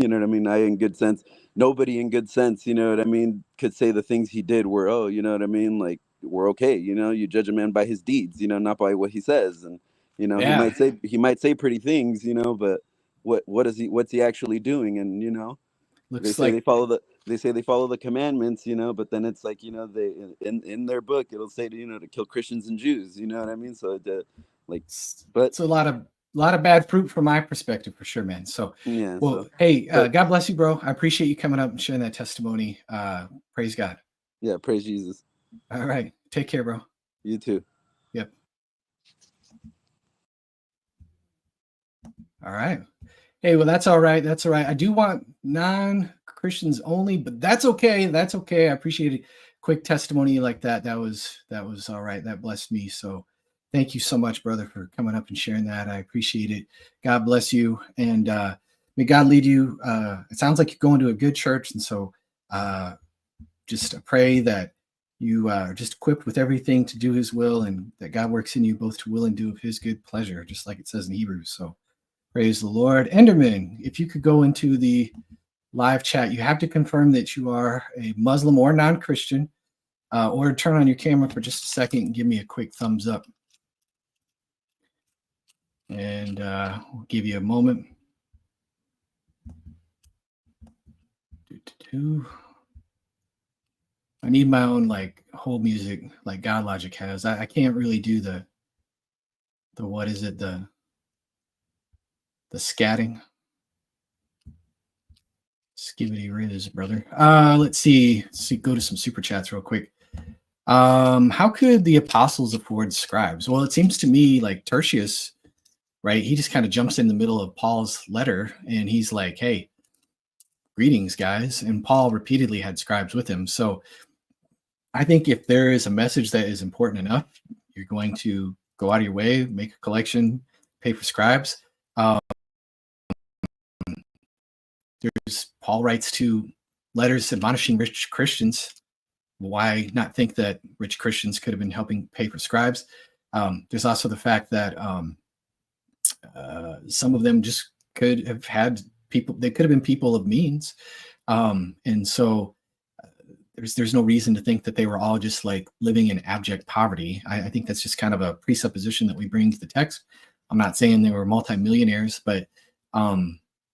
G: know what I mean? I in good sense, nobody in good sense, could say the things he did were, like, we're okay. You judge a man by his deeds, not by what he says. And, he might say pretty things, but what's he actually doing? And, they say they follow the commandments, but then it's like, they, in their book, it'll say to kill Christians and Jews, you know what I mean? So but
D: it's a lot of bad fruit from my perspective, for sure, man. So,
G: yeah.
D: Well, hey, God bless you, bro. I appreciate you coming up and sharing that testimony. Praise God.
G: Yeah. Praise Jesus.
D: All right. Take care, bro.
G: You too.
D: Yep. All right. Hey, well, that's all right. That's all right. I do want non-Christians only, but that's okay. That's okay. I appreciate a quick testimony like that. That was all right. That blessed me. So thank you so much, brother, for coming up and sharing that. I appreciate it. God bless you. And may God lead you. It sounds like you're going to a good church. And so just pray that you are just equipped with everything to do his will, and that God works in you both to will and do of his good pleasure, just like it says in Hebrews. So praise the Lord. Enderman, if you could go into the live chat, you have to confirm that you are a Muslim or non-Christian, or turn on your camera for just a second and give me a quick thumbs up. And we'll give you a moment. I need my own like whole music like God Logic has. I can't really do the what is it, the scatting. Skibbity riz, brother. Let's see. Go to some super chats real quick. How could the apostles afford scribes? Well, it seems to me like Tertius, right? He just kind of jumps in the middle of Paul's letter and he's like, hey, greetings, guys. And Paul repeatedly had scribes with him. So I think if there is a message that is important enough, you're going to go out of your way, make a collection, pay for scribes. Paul writes to letters admonishing rich Christians. Why not think that rich Christians could have been helping pay for scribes? There's also the fact that some of them just could have had people. They could have been people of means, and so there's no reason to think that they were all just like living in abject poverty. I think that's just kind of a presupposition that we bring to the text. I'm not saying they were multimillionaires, but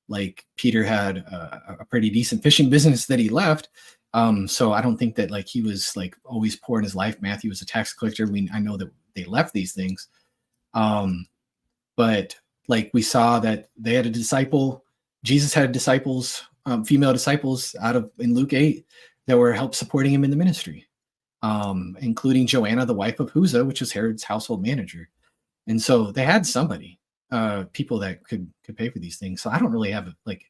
D: like Peter had a pretty decent fishing business that he left. So I don't think that like he was like always poor in his life. Matthew was a tax collector. I know that they left these things. But like we saw that they had a disciple, Jesus had disciples, female disciples in Luke 8 that were help supporting him in the ministry, including Joanna, the wife of Huza, which was Herod's household manager. And so they had somebody, people that could pay for these things. So I don't really have like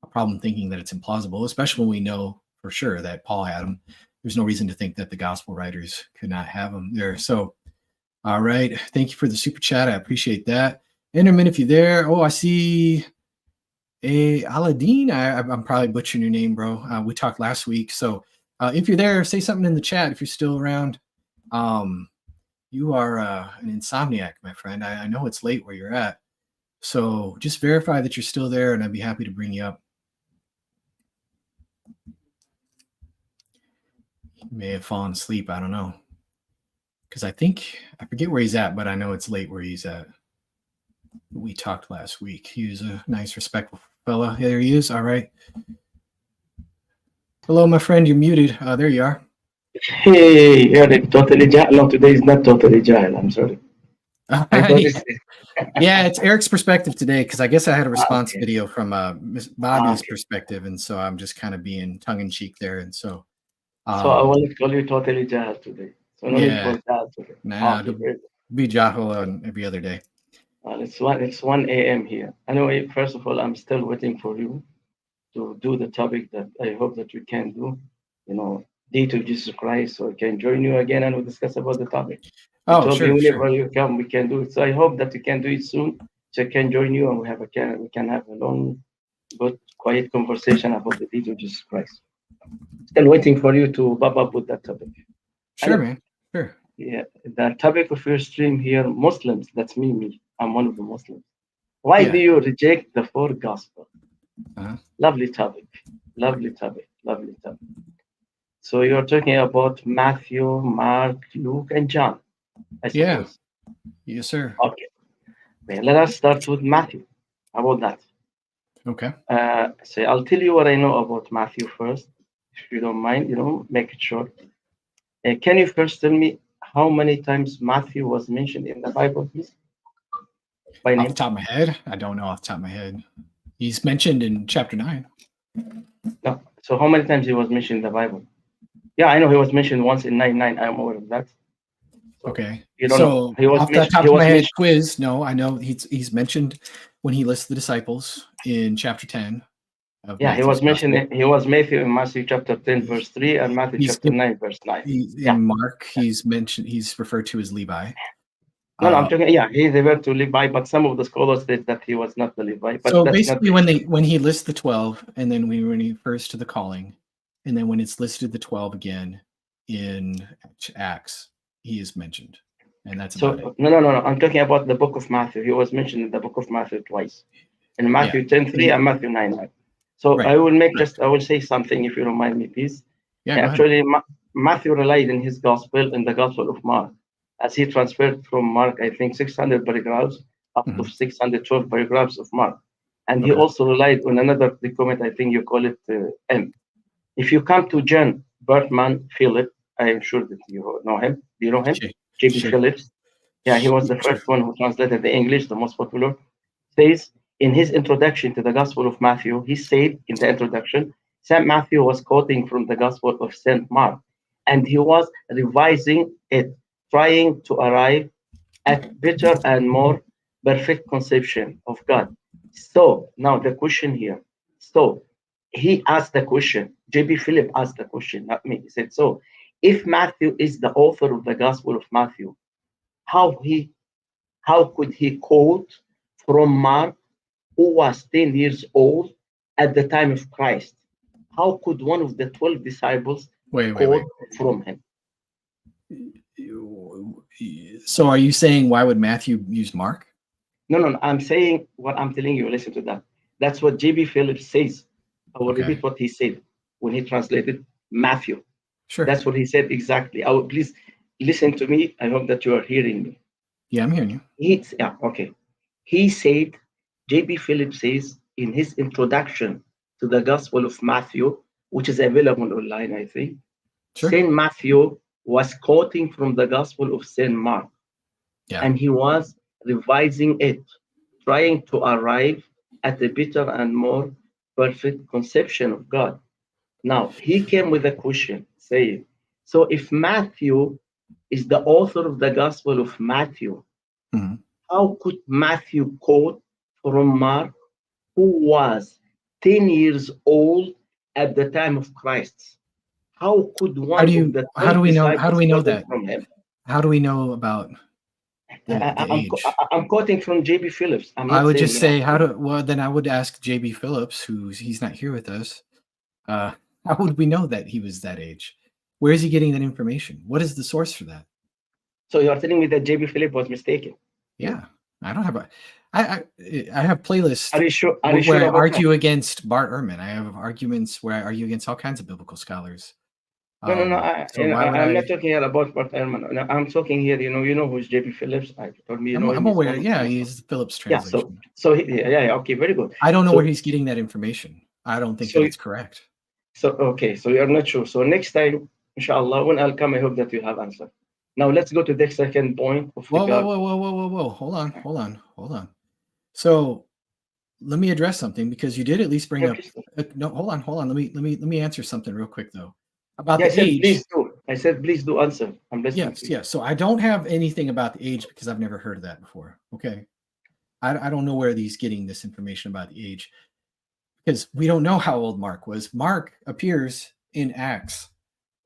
D: a problem thinking that it's implausible, especially when we know for sure that Paul had them. There's no reason to think that the gospel writers could not have them there. So, all right. Thank you for the super chat. I appreciate that. Enderman, if you're there. Oh, I see Aladine. I'm probably butchering your name, bro. We talked last week. So if you're there, say something in the chat if you're still around. You are an insomniac, my friend. I know it's late where you're at. So just verify that you're still there, and I'd be happy to bring you up. He may have fallen asleep. I don't know. Because I forget where he's at, but I know it's late where he's at. We talked last week. He was a nice, respectful fella. There he is. All right. Hello, my friend. You're muted. There you are.
H: Hey, Eric, totally jahil. No, today is not totally jahil. I'm sorry.
D: Yeah, it's Eric's perspective today because I guess I had a response video from Miss Bobby's perspective, and so I'm just kind of being tongue-in-cheek there, and so.
H: So I want to call you totally jahil today. So no need for that today.
D: Nah, be jahil on every other day.
H: It's 1 a.m. here. Anyway, first of all, I'm still waiting for you to do the topic that I hope that we can do. Deity of Jesus Christ, so I can join you again and we'll discuss about the topic.
D: Oh, sure.
H: Whenever you come, we can do it. So I hope that we can do it soon, so I can join you and we can have a long, good, quiet conversation about the Deity of Jesus Christ. Still waiting for you to pop up with that topic.
D: Sure, man. Sure.
H: Yeah, the topic of your stream here, Muslims. That's me. I'm one of the Muslims. Why do you reject the four gospels? Lovely topic. So you're talking about Matthew, Mark, Luke, and John, I suppose.
D: Yes, sir.
H: Okay. Well, let us start with Matthew. How about that?
D: Okay.
H: So I'll tell you what I know about Matthew first, if you don't mind, make it short. Can you first tell me how many times Matthew was mentioned in the Bible, please? By name?
D: Off the top of my head? I don't know off the top of my head. He's mentioned in chapter 9.
H: No. So how many times he was mentioned in the Bible? Yeah, I know he was mentioned once in 9:9. I'm aware of that. So
D: okay.
H: You don't know. He was
D: off the top of my head quiz. No, I know he's mentioned when he lists the disciples in chapter 10.
H: He was mentioned. He was Matthew in Matthew chapter 10 verse 3 and Matthew chapter 9 verse 9.
D: In Mark, he's mentioned. He's referred to as Levi.
H: No, I'm talking. Yeah, he's referred to Levi, but some of the scholars said that he was not the Levi. But
D: so basically, when he lists the 12, and then when he refers to the calling, and then when it's listed the 12 again in Acts, he is mentioned, and that's about it.
H: No. I'm talking about the book of Matthew. He was mentioned in the book of Matthew twice, in Matthew 10:3 and Matthew 9:9. So I will say something if you don't mind me, please.
D: Yeah.
H: Actually, Matthew relied in his gospel in the Gospel of Mark, as he transferred from Mark, I think 600 paragraphs up to 612 paragraphs of Mark, and he also relied on another document. I think you call it M. If you come to John Bertman Phillips, I am sure that you know him. Do you know him? J.B. Phillips. Yeah, he was the first one who translated the English, the most popular. Says in his introduction to the Gospel of Matthew, he said in the introduction, St. Matthew was quoting from the Gospel of St. Mark, and he was revising it, trying to arrive at better and more perfect conception of God. So now the question here. So he asked the question. J.B. Phillips asked the question, not me. He said, so if Matthew is the author of the Gospel of Matthew, how could he quote from Mark, who was 10 years old at the time of Christ? How could one of the 12 disciples quote from him?
D: So are you saying why would Matthew use Mark?
H: No. I'm saying what I'm telling you. Listen to that. That's what J.B. Phillips says. I will repeat what he said when he translated Matthew.
D: Sure.
H: That's what he said exactly. Please listen to me. I hope that you are hearing me.
D: Yeah, I'm hearing you.
H: Okay. He said, J.B. Phillips says in his introduction to the Gospel of Matthew, which is available online, I think,
D: Sure.
H: Saint Matthew was quoting from the Gospel of Saint Mark, and he was revising it, trying to arrive at a better and more perfect conception of God. Now, he came with a question saying, so if Matthew is the author of the Gospel of Matthew, how could Matthew quote from Mark, who was 10 years old at the time of Christ? How could one
D: how do we know that
H: from him?
D: How do we know about the age?
H: I'm quoting from J.B. Phillips.
D: I would just say then I would ask J.B. Phillips, he's not here with us. How would we know that he was that age? Where is he getting that information? What is the source for that?
H: So you are telling me that J.B. Phillips was mistaken?
D: Yeah, I don't have I have playlists
H: where
D: I argue against Bart Ehrman. I have arguments where I argue against all kinds of biblical scholars.
H: No. I'm not talking here about Bart Ehrman. No, I'm talking here. You know who's J.B. Phillips?
D: I'm aware. Yeah, he's the Phillips translation.
H: Okay, very good.
D: I don't know where he's getting that information. I don't think that it's correct.
H: So you're not sure. So next time, inshallah, when I'll come, I hope that you have answer. Now let's go to the second point.
D: Whoa! Hold on. So let me address something, because you did at least bring up. No, hold on. Let me answer something real quick though about the age.
H: Please do. I said please do answer. I'm listening.
D: Yes. So I don't have anything about the age because I've never heard of that before. Okay, I don't know where he's getting this information about the age, because we don't know how old Mark was. Mark appears in Acts,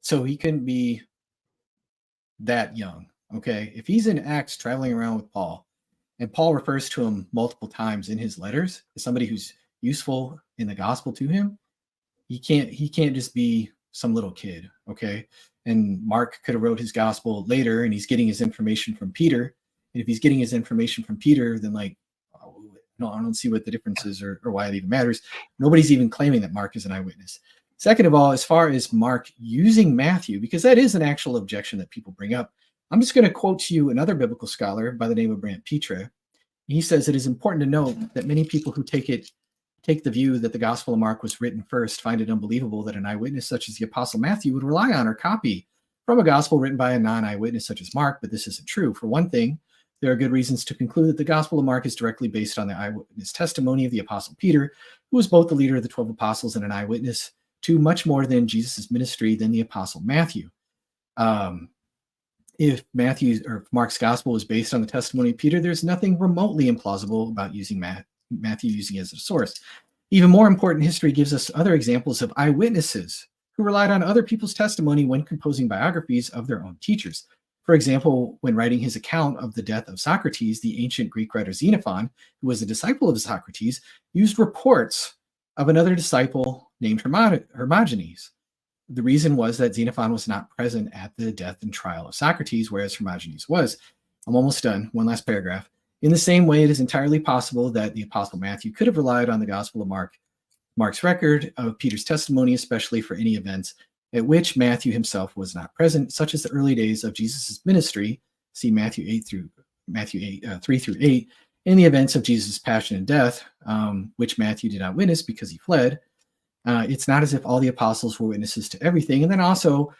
D: so he couldn't be that young. Okay, if he's in Acts traveling around with Paul, and Paul refers to him multiple times in his letters as somebody who's useful in the gospel to him, he can't just be some little kid. Okay, and Mark could have wrote his gospel later, and he's getting his information from Peter. And if he's getting his information from Peter, then I don't see what the difference is or why it even matters. Nobody's even claiming that Mark is an eyewitness. Second of all, as far as Mark using Matthew, because that is an actual objection that people bring up, I'm just going to quote to you another biblical scholar by the name of Brant Petre. He says it is important to note that many people who take the view that the Gospel of Mark was written first find it unbelievable that an eyewitness such as the Apostle Matthew would rely on or copy from a gospel written by a non-eyewitness such as Mark, but this isn't true. For one thing, there are good reasons to conclude that the Gospel of Mark is directly based on the eyewitness testimony of the Apostle Peter, who was both the leader of the 12 apostles and an eyewitness to much more than Jesus' ministry than the Apostle Matthew. If Mark's Gospel is based on the testimony of Peter, there's nothing remotely implausible about using Matthew using it as a source. Even more important, history gives us other examples of eyewitnesses who relied on other people's testimony when composing biographies of their own teachers. For example, when writing his account of the death of Socrates, the ancient Greek writer Xenophon, who was a disciple of Socrates, used reports of another disciple named Hermogenes. The reason was that Xenophon was not present at the death and trial of Socrates, whereas Hermogenes was. I'm almost done. One last paragraph. In the same way, it is entirely possible that the Apostle Matthew could have relied on the Gospel of Mark's record of Peter's testimony, especially for any events at which Matthew himself was not present, such as the early days of Jesus' ministry. See Matthew 3 through 8, and the events of Jesus' passion and death, which Matthew did not witness because he fled. It's not as if all the apostles were witnesses to everything. And then also,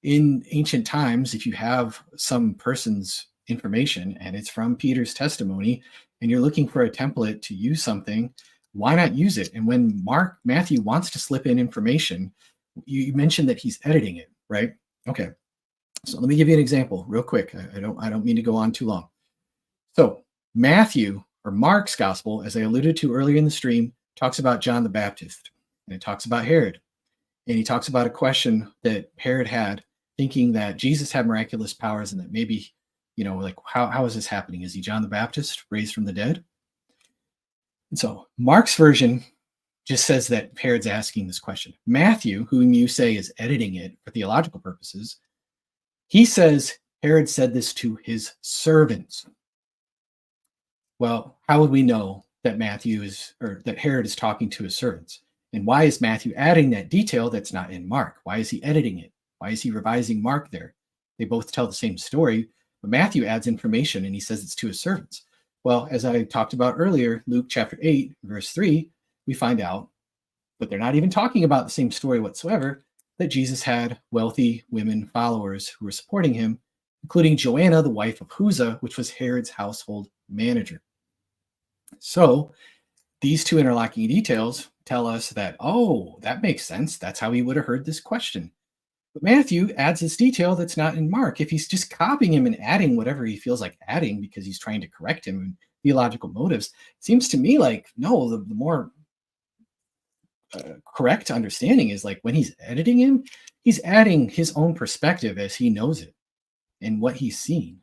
D: in ancient times, if you have some person's information and it's from Peter's testimony, and you're looking for a template to use something, why not use it? And when Matthew wants to slip in information, you mentioned that he's editing it, right? Okay. So let me give you an example real quick. I don't mean to go on too long. So Matthew, or Mark's gospel, as I alluded to earlier in the stream, talks about John the Baptist, and it talks about Herod. And he talks about a question that Herod had, thinking that Jesus had miraculous powers and that maybe, how is this happening? Is he John the Baptist raised from the dead? And so Mark's version just says that Herod's asking this question. Matthew, whom you say is editing it for theological purposes, He says Herod said this to his servants. Well, how would we know that that Herod is talking to his servants? And why is Matthew adding that detail that's not in Mark? Why is he editing it? Why is he revising Mark there? They both tell the same story, but Matthew adds information and he says it's to his servants. Well, as I talked about earlier, Luke chapter 8, verse 3, we find out, but they're not even talking about the same story whatsoever, that Jesus had wealthy women followers who were supporting him, including Joanna, the wife of Chuza, which was Herod's household manager. So these two interlocking details tell us that, oh, that makes sense. That's how he would have heard this question. But Matthew adds this detail that's not in Mark. If he's just copying him and adding whatever he feels like adding because he's trying to correct him in theological motives, it seems to me like, no, the more correct understanding is like when he's editing him, he's adding his own perspective as he knows it and what he's seen.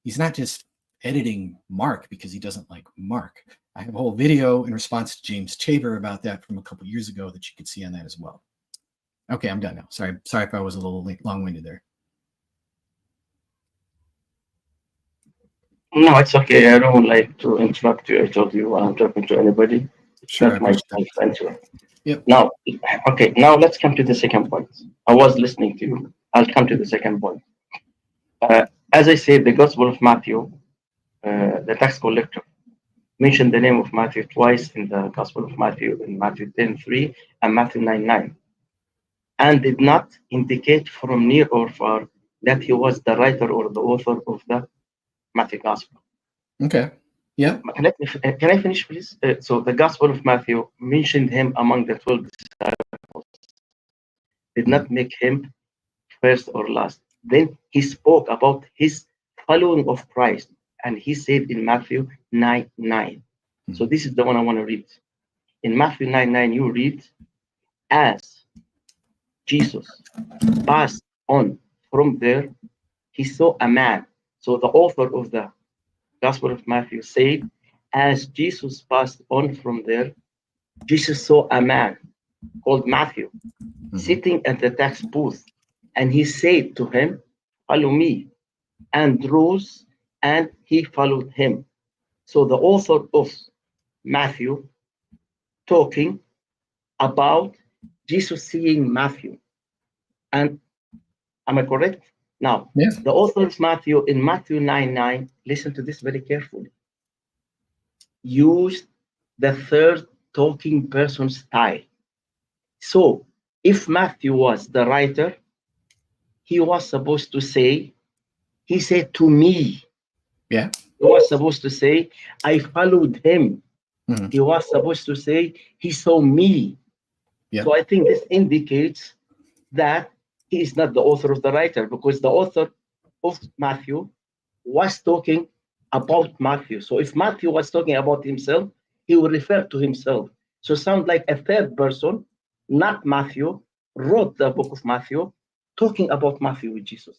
D: He's not just editing Mark because he doesn't like Mark. I have a whole video in response to James Chaber about that from a couple years ago that you could see on that as well. Okay, I'm done now. Sorry if I was a little long-winded there.
H: No, it's okay. I don't like to interrupt you. I told you I'm talking to anybody.
D: Sure.
H: That's my answer.
D: Yep.
H: Now, okay. Now let's come to the second point. I was listening to you. I'll come to the second point. As I said, the Gospel of Matthew, the tax collector, mentioned the name of Matthew twice in the Gospel of Matthew, in Matthew 10:3 and Matthew 9:9, and did not indicate from near or far that he was the writer or the author of the Matthew Gospel.
D: Okay. Yeah.
H: Can I finish, please? So the Gospel of Matthew mentioned him among the 12 disciples, did not make him first or last. Then he spoke about his following of Christ, and he said in Matthew 9:9. So this is the one I want to read. In Matthew 9:9, you read, as Jesus passed on from there, he saw a man. So the author of the Gospel of Matthew said, as Jesus passed on from there, Jesus saw a man called Matthew sitting at the tax booth, and he said to him, follow me, and rose, and he followed him. So the author of Matthew talking about Jesus seeing Matthew. And am I correct? Now,
D: yes.
H: The author of Matthew in Matthew 9:9, listen to this very carefully, used the third talking person style. So if Matthew was the writer, he was supposed to say, he said to me.
D: Yeah.
H: He was supposed to say, I followed him.
D: Mm-hmm.
H: He was supposed to say, he saw me.
D: Yeah.
H: So I think this indicates that he is not the author of the writer, because the author of Matthew was talking about Matthew. So if Matthew was talking about himself, he will refer to himself. So it sounds like a third person, not Matthew, wrote the book of Matthew, talking about Matthew with Jesus.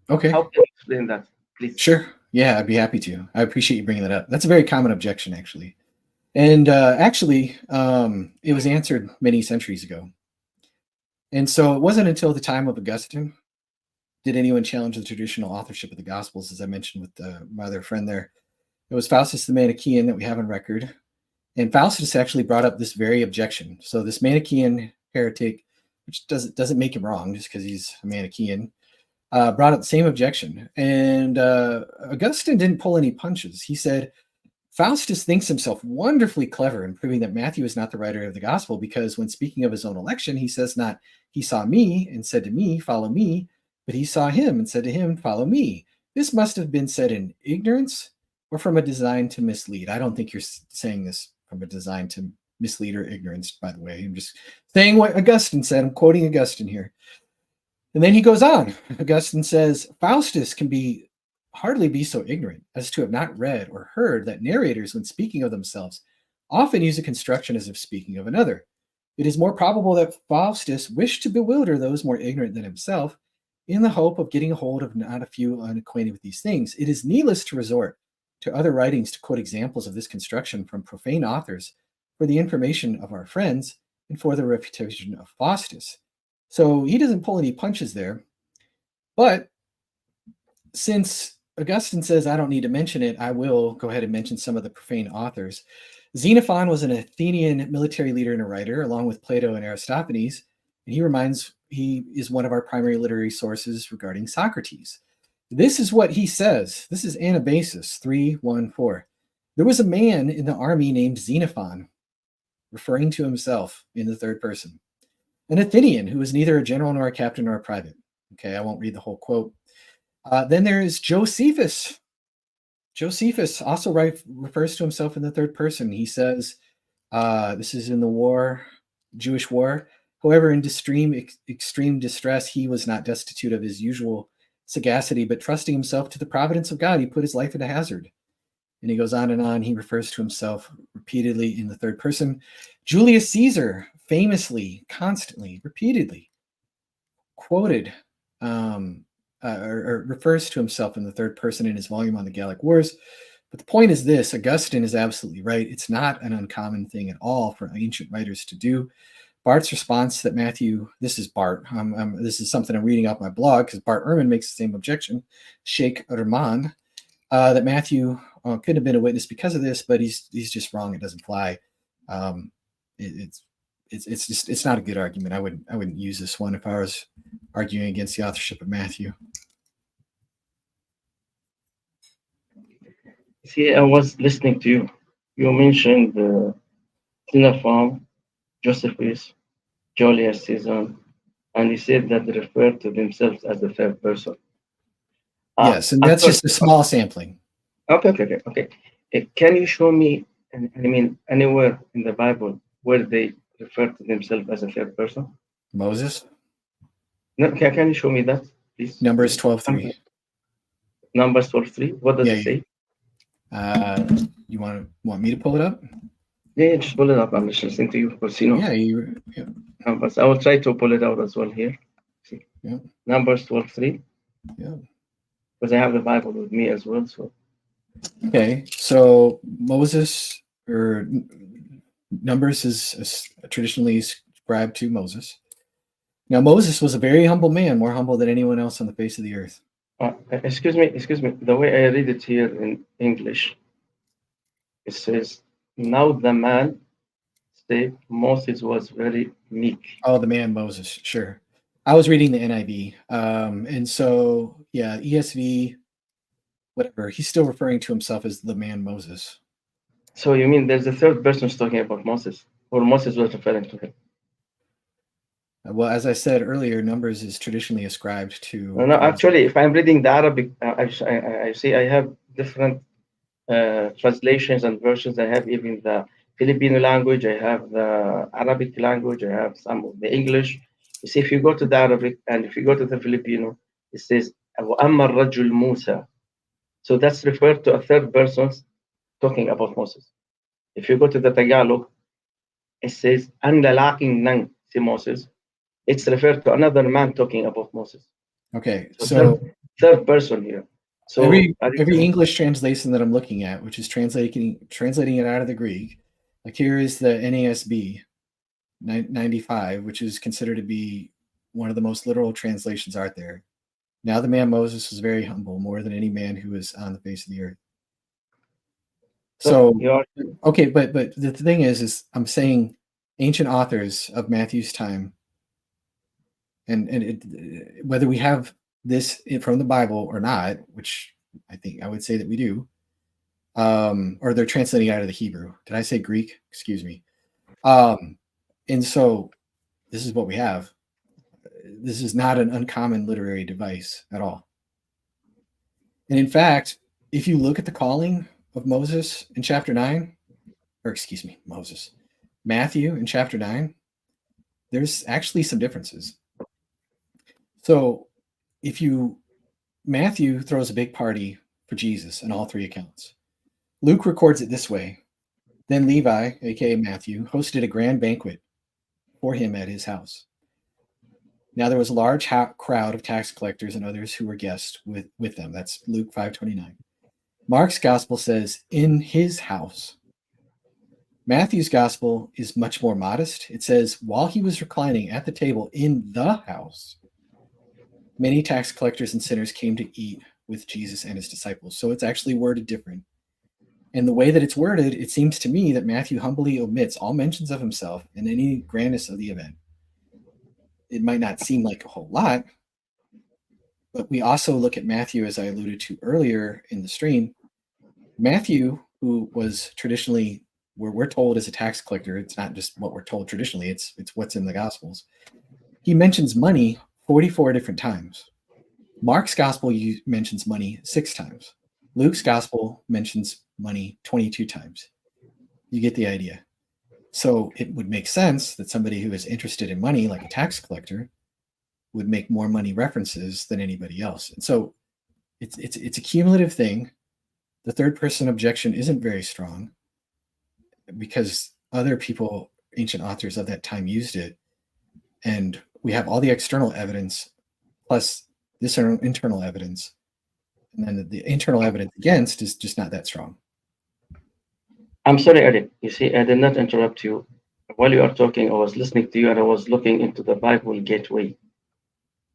D: Okay.
H: How can you explain that, please?
D: Sure. Yeah, I'd be happy to. I appreciate you bringing that up. That's a very common objection, actually. And actually, it was answered many centuries ago. And so it wasn't until the time of Augustine did anyone challenge the traditional authorship of the Gospels, as I mentioned with my other friend there. It was Faustus the Manichaean that we have on record. And Faustus actually brought up this very objection. So this Manichaean heretic, which doesn't make him wrong just because he's a Manichaean, brought up the same objection. And Augustine didn't pull any punches. He said, Faustus thinks himself wonderfully clever in proving that Matthew is not the writer of the gospel, because when speaking of his own election, he says not, he saw me and said to me, follow me, but he saw him and said to him, follow me. This must have been said in ignorance or from a design to mislead. I don't think you're saying this from a design to mislead or ignorance, by the way. I'm just saying what Augustine said. I'm quoting Augustine here. And then he goes on. Augustine says, Faustus can hardly be so ignorant as to have not read or heard that narrators, when speaking of themselves, often use a construction as if speaking of another. It is more probable that Faustus wished to bewilder those more ignorant than himself in the hope of getting a hold of not a few unacquainted with these things. It is needless to resort to other writings to quote examples of this construction from profane authors for the information of our friends and for the refutation of Faustus. So he doesn't pull any punches there, but since Augustine says I don't need to mention it, I will go ahead and mention some of the profane authors. Xenophon was an Athenian military leader and a writer, along with Plato and Aristophanes, and he is one of our primary literary sources regarding Socrates. This is what he says. This is Anabasis 3:1-4. There was a man in the army named Xenophon, referring to himself in the third person, an Athenian who was neither a general nor a captain nor a private. Okay, I won't read the whole quote. Then there is Josephus. Josephus also refers to himself in the third person. He says, this is in the Jewish war. However, in extreme distress, he was not destitute of his usual sagacity, but trusting himself to the providence of God, he put his life into hazard. And he goes on and on. He refers to himself repeatedly in the third person. Julius Caesar, famously, constantly, repeatedly quoted or refers to himself in the third person in his volume on the Gallic Wars. But the point is this: Augustine is absolutely right. It's not an uncommon thing at all for ancient writers to do. Bart's response that Matthew, this is Bart, this is something I'm reading off my blog because Bart Ehrman makes the same objection, Sheikh Rahman, that Matthew couldn't have been a witness because of this, but he's just wrong. It doesn't fly. It's not a good argument. I wouldn't use this one if I was arguing against the authorship of Matthew.
H: See, I was listening to you. You mentioned Xenophon, Josephus, Julius Caesar, and you said that they refer to themselves as the third person.
D: Yes, and that's just a small sampling.
H: Okay. Can you show me, anywhere in the Bible where they refer to themselves as a third person?
D: Moses?
H: No, can you show me that, please?
D: Numbers 12:3.
H: Numbers 12:3. What does it say?
D: You want me to pull it up?
H: Yeah, just pull it up. I'm just listening to you, because
D: Yeah.
H: Numbers. I will try to pull it out as well here. See.
D: Yeah.
H: Numbers 12:3.
D: Yeah.
H: Because I have the Bible with me as well. So.
D: Okay, so Moses, or Numbers, is traditionally ascribed to Moses. Now, Moses was a very humble man, more humble than anyone else on the face of the earth.
H: Excuse me. The way I read it here in English, it says, "Now the man said Moses was very meek."
D: Oh, the man Moses, sure. I was reading the NIV, and so yeah, ESV, whatever. He's still referring to himself as the man Moses.
H: So you mean there's a third person talking about Moses, or Moses was referring to him?
D: Well, as I said earlier, Numbers is traditionally ascribed to.
H: No, actually, if I'm reading the Arabic, I see I have different translations and versions. I have even the Filipino language, I have the Arabic language, I have some of the English. You see, if you go to the Arabic and if you go to the Filipino, it says, وَأَمَّا الرَّجُلُ مُوسَى. So that's referred to a third person talking about Moses. If you go to the Tagalog, it says, "Ang lalaking nang si Moses." It's referred to another man talking about Moses.
D: Okay, so
H: third person here. So
D: every English translation that I'm looking at, which is translating it out of the Greek, like here is the NASB 95, which is considered to be one of the most literal translations out there. Now the man Moses was very humble, more than any man who was on the face of the earth. So okay, but the thing is I'm saying ancient authors of Matthew's time, and whether we have this from the Bible or not, which I would say that we do, or they're translating out of the Hebrew. Did I say Greek? Excuse me. And so this is what we have. This is not an uncommon literary device at all. And in fact, if you look at the calling of Moses in chapter 9, or excuse me, Matthew in chapter 9, there's actually some differences. So Matthew throws a big party for Jesus in all three accounts. Luke records it this way. Then Levi, aka Matthew, hosted a grand banquet for him at his house. Now there was a large crowd of tax collectors and others who were guests with them. That's Luke 5:29. Mark's gospel says, in his house. Matthew's gospel is much more modest. It says, while he was reclining at the table in the house, many tax collectors and sinners came to eat with Jesus and his disciples. So it's actually worded different. And the way that it's worded, it seems to me that Matthew humbly omits all mentions of himself and any grandness of the event. It might not seem like a whole lot, but we also look at Matthew, as I alluded to earlier in the stream. Matthew, who was traditionally, we're told, as a tax collector, it's not just what we're told traditionally, it's what's in the Gospels. He mentions money 44 different times. Mark's Gospel mentions money 6 times. Luke's Gospel mentions money 22 times. You get the idea. So it would make sense that somebody who is interested in money, like a tax collector, would make more money references than anybody else. And so it's a cumulative thing. The third person objection isn't very strong because other people, ancient authors of that time, used it. And we have all the external evidence plus this internal evidence. And then the internal evidence against is just not that strong.
H: I'm sorry, Eric. You see, I did not interrupt you. While you are talking, I was listening to you and I was looking into the Bible Gateway.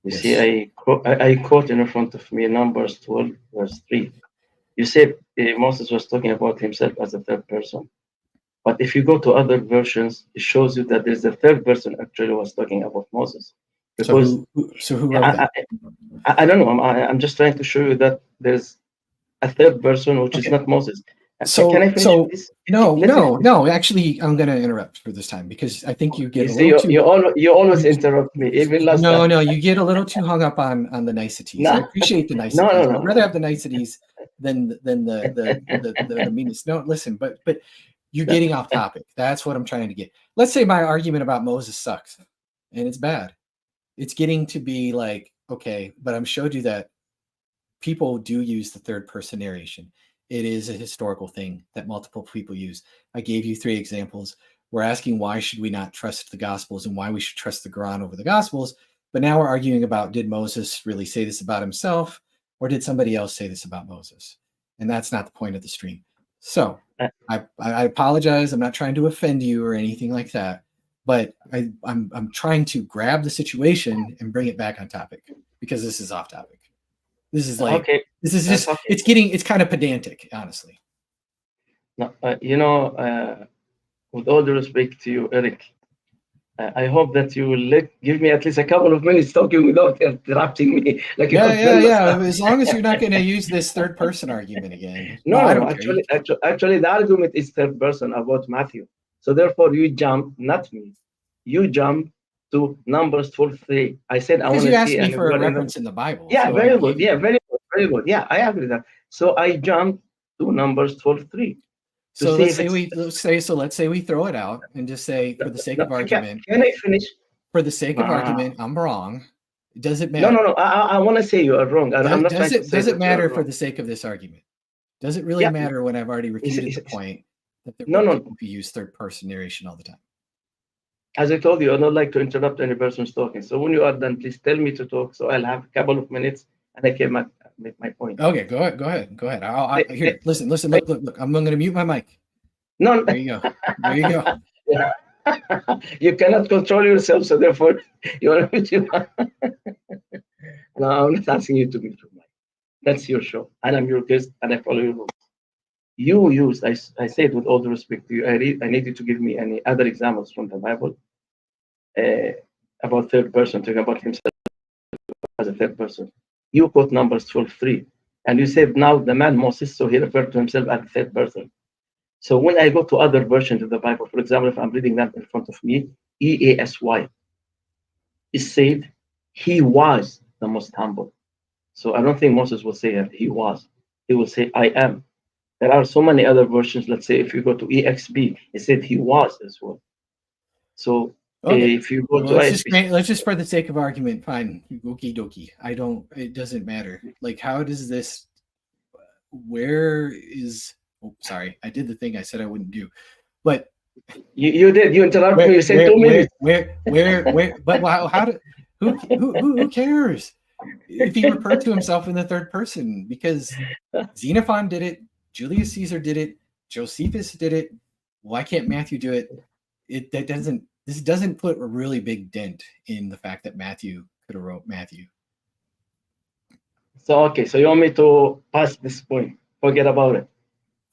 H: You see, I quote in front of me Numbers 12, verse 3. You said Moses was talking about himself as a third person. But if you go to other versions, it shows you that there's a third person actually was talking about Moses. Because
D: so who wrote that?
H: I don't know. I'm just trying to show you that there's a third person which is not Moses.
D: So,
H: can I finish this?
D: No. Actually, I'm going to interrupt for this time because I think you get
H: you always interrupt me. Even last time.
D: No, you get a little too hung up on the niceties. No. I appreciate the niceties. No. I'd rather have the niceties than the meanness. No, listen, but you're getting off topic. That's what I'm trying to get. Let's say my argument about Moses sucks and it's bad. It's getting to be like, okay, but I'm showed you that people do use the third person narration. It is a historical thing that multiple people use. I gave you 3 examples. We're asking why should we not trust the Gospels and why we should trust the Quran over the Gospels. But now we're arguing about, did Moses really say this about himself or did somebody else say this about Moses? And that's not the point of the stream. So I apologize. I'm not trying to offend you or anything like that. But I'm trying to grab the situation and bring it back on topic because this is off topic. This is like, okay. This is just, okay. It's kind of pedantic, honestly.
H: No, with all due respect to you, Eric, I hope that you will give me at least a couple of minutes talking without interrupting me. Like
D: yeah. As long as you're not going to use this third person argument again.
H: No, actually, the argument is third person about Matthew. So therefore, you jump, not me. You jump to Numbers 12:3. I said I want to see.
D: You asked me for a reference in the Bible.
H: Yeah, so very good. Yeah, very good. Yeah, I agree with that. So I jumped to Numbers 12:3.
D: So let's say we throw it out and just say, for the sake of argument.
H: Can I finish?
D: For the sake of argument, I'm wrong. Does it matter?
H: No. I want to say you are wrong.
D: Does it matter for the sake of this argument? Does it really matter when I've already refuted the point that people use third person narration all the time?
H: As I told you, I don't like to interrupt any person's talking. So when you are done, please tell me to talk. So I'll have a couple of minutes and I can make my point.
D: Okay, go ahead. Here, listen. Look. I'm going to mute my mic.
H: No.
D: There you go.
H: Yeah. You cannot control yourself, so therefore you are mute your mic. No, I'm not asking you to mute your mic. That's your show, and I'm your guest, and I follow your rules. You use, I said with all due respect to you, I need you to give me any other examples from the Bible about third person, talking about himself as a third person. You quote Numbers 12:3, and you said now the man Moses, so he referred to himself as the third person. So when I go to other versions of the Bible, for example, if I'm reading that in front of me, EASY, it said he was the most humble. So I don't think Moses will say he was. He will say I am. There are so many other versions. Let's say if you go to EXB, it said he was as well. So if you go to
D: let's just for the sake of argument, fine, okie dokie. It doesn't matter. Like, how does this? Where is? Oh, sorry, I did the thing I said I wouldn't do, but
H: you did. You interrupted me. You said 2 minutes.
D: Where? But how do? Who cares if he referred to himself in the third person? Because Xenophon did it. Julius Caesar did it. Josephus did it. Why can't Matthew do it? This doesn't put a really big dent in the fact that Matthew could have wrote Matthew.
H: So okay, so you want me to pass this point? Forget about it.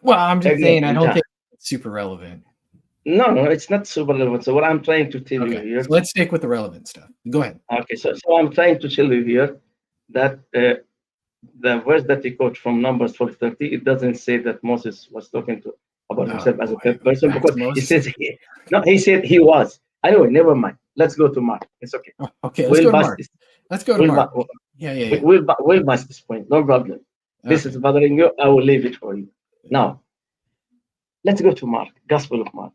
D: Well, I'm just
H: Ignore
D: saying I
H: it,
D: don't
H: yeah.
D: think it's super relevant.
H: No, it's not super relevant. So what I'm trying to tell you
D: Okay,
H: here.
D: so let's stick with the relevant stuff. Go ahead.
H: Okay, so I'm trying to tell you here that the verse that he quote from Numbers 12:30, it doesn't say that Moses was talking to about himself as a
D: boy,
H: third person,
D: back
H: because
D: to
H: he
D: Moses.
H: says he said he was. Anyway, never mind. Let's go to Mark. It's okay.
D: Oh, okay, let's go to Mark. Let's go to
H: We'll,
D: Mark.
H: ba-
D: Yeah.
H: we'll pass this point. No problem. This
D: Okay.
H: is bothering you. I will leave it for you. Now, let's go to Mark, Gospel of Mark.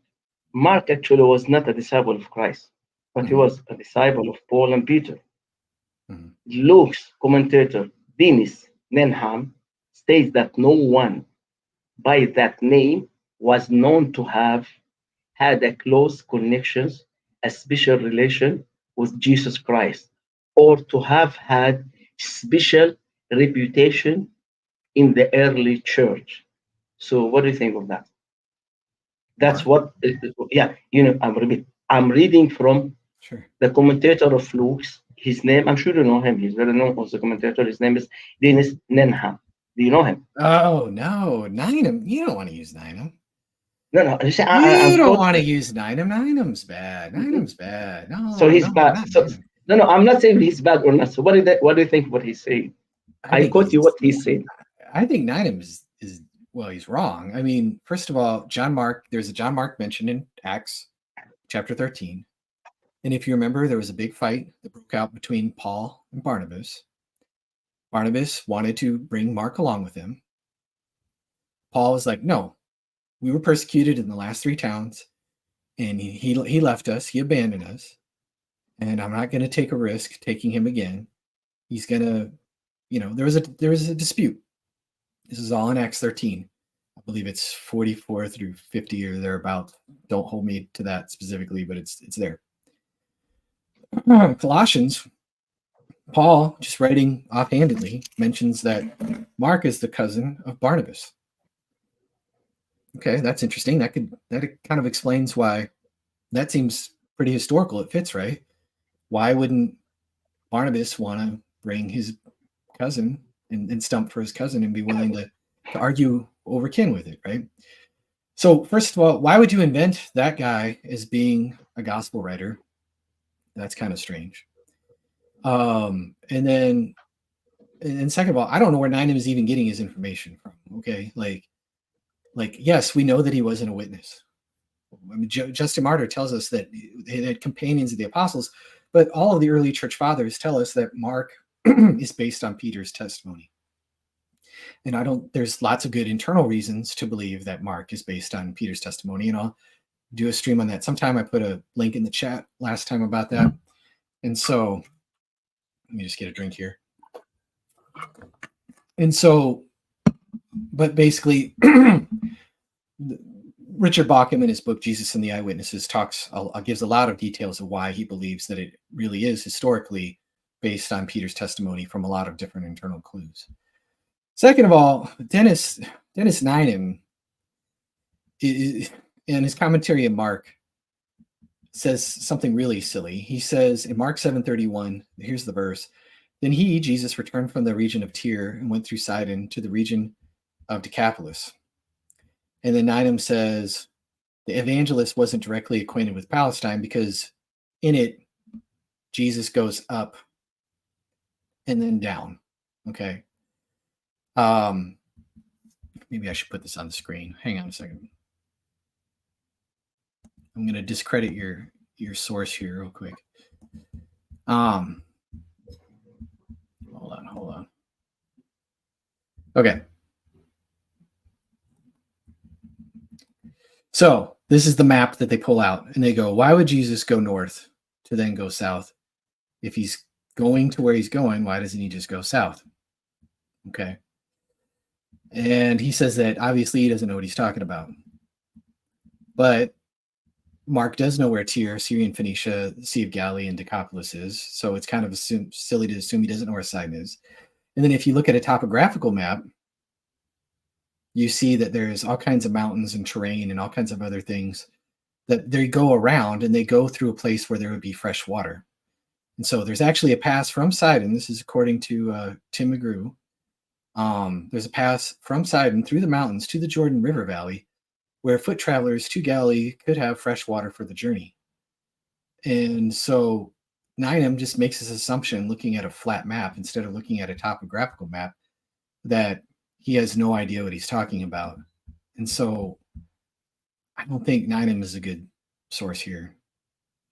H: Mark actually was not a disciple of Christ, but he was a disciple of Paul and Peter. Luke's commentator, Dennis Nenham, states that no one by that name was known to have had a close connections, a special relation with Jesus Christ, or to have had special reputation in the early church. So what do you think of that? That's what, I'm reading from the commentator of Luke's. His name, I'm sure you know him. He's very known as a commentator. His name is Dennis Nenham. Do you know him?
D: Oh, no. Ninum. You don't want to use Ninum.
H: No.
D: You don't want to use Ninum. Ninum's bad. Ninum's bad. No.
H: So he's bad. No, I'm not saying he's bad or not. So what do you think what he's saying? I quote you what he's saying.
D: I think Ninum is well, he's wrong. I mean, first of all, there's a John Mark mentioned in Acts chapter 13. And if you remember, there was a big fight that broke out between Paul and Barnabas. Barnabas wanted to bring Mark along with him. Paul was like, no, we were persecuted in the last 3 towns, and he left us, he abandoned us, and I'm not going to take a risk taking him again. He's going to, there was a dispute. This is all in Acts 13. I believe it's 44 through 50 or thereabouts. Don't hold me to that specifically, but it's there. Colossians, Paul, just writing offhandedly, mentions that Mark is the cousin of Barnabas. Okay, that's interesting. That kind of explains why. That seems pretty historical. It fits, right? Why wouldn't Barnabas want to bring his cousin and stump for his cousin and be willing to argue over kin with it, right? So first of all, why would you invent that guy as being a gospel writer? That's kind of strange. And second of all, I don't know where Ninum is even getting his information from. Okay, like yes, we know that he wasn't a witness. I mean, Justin Martyr tells us that they had companions of the apostles, but all of the early church fathers tell us that Mark is based on Peter's testimony. And there's lots of good internal reasons to believe that Mark is based on Peter's testimony, and I'll do a stream on that sometime. I put a link in the chat last time about that. And so let me just get a drink here. And so, but basically, Richard Bauckham in his book, Jesus and the Eyewitnesses, gives a lot of details of why he believes that it really is historically based on Peter's testimony from a lot of different internal clues. Second of all, Dennis Ninum, in his commentary on Mark, says something really silly. He says in Mark 7:31, here's the verse, then he, Jesus, returned from the region of Tyre and went through Sidon to the region of Decapolis. And then Ninum says the evangelist wasn't directly acquainted with Palestine because in it, Jesus goes up and then down. Okay. Maybe I should put this on the screen. Hang on a second. I'm going to discredit your source here real quick. Hold on. Okay. So this is the map that they pull out, and they go, why would Jesus go north to then go south? If he's going to where he's going, why doesn't he just go south? Okay. And he says that obviously he doesn't know what he's talking about. But Mark does know where Tyre, Syrian Phoenicia, the Sea of Galilee, and Decapolis is. So it's kind of silly to assume he doesn't know where Sidon is. And then if you look at a topographical map, you see that there's all kinds of mountains and terrain and all kinds of other things that they go around, and they go through a place where there would be fresh water. And so there's actually a pass from Sidon. This is according to Tim McGrew. There's a pass from Sidon through the mountains to the Jordan River Valley, where foot travelers to Galilee could have fresh water for the journey. And so Ninem just makes this assumption, looking at a flat map instead of looking at a topographical map, that he has no idea what he's talking about. And so I don't think Ninem is a good source here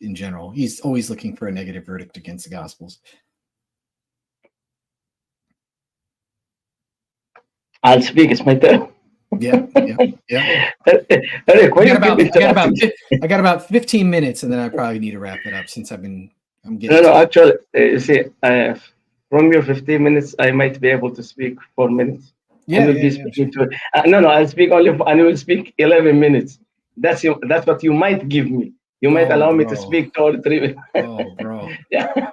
D: in general. He's always looking for a negative verdict against the Gospels.
H: I'll speak. It's my turn.
D: Yeah.
H: Eric,
D: I got about 15 minutes, and then I probably need to wrap it up since I'm getting.
H: No, actually, you see, from your 15 minutes, I might be able to speak 4 minutes.
D: Yeah,
H: sure. No, I'll speak only, and I will speak 11 minutes. That's what you might give me. You might allow me to speak 2 or 3 minutes.
D: Oh, bro.
H: Yeah.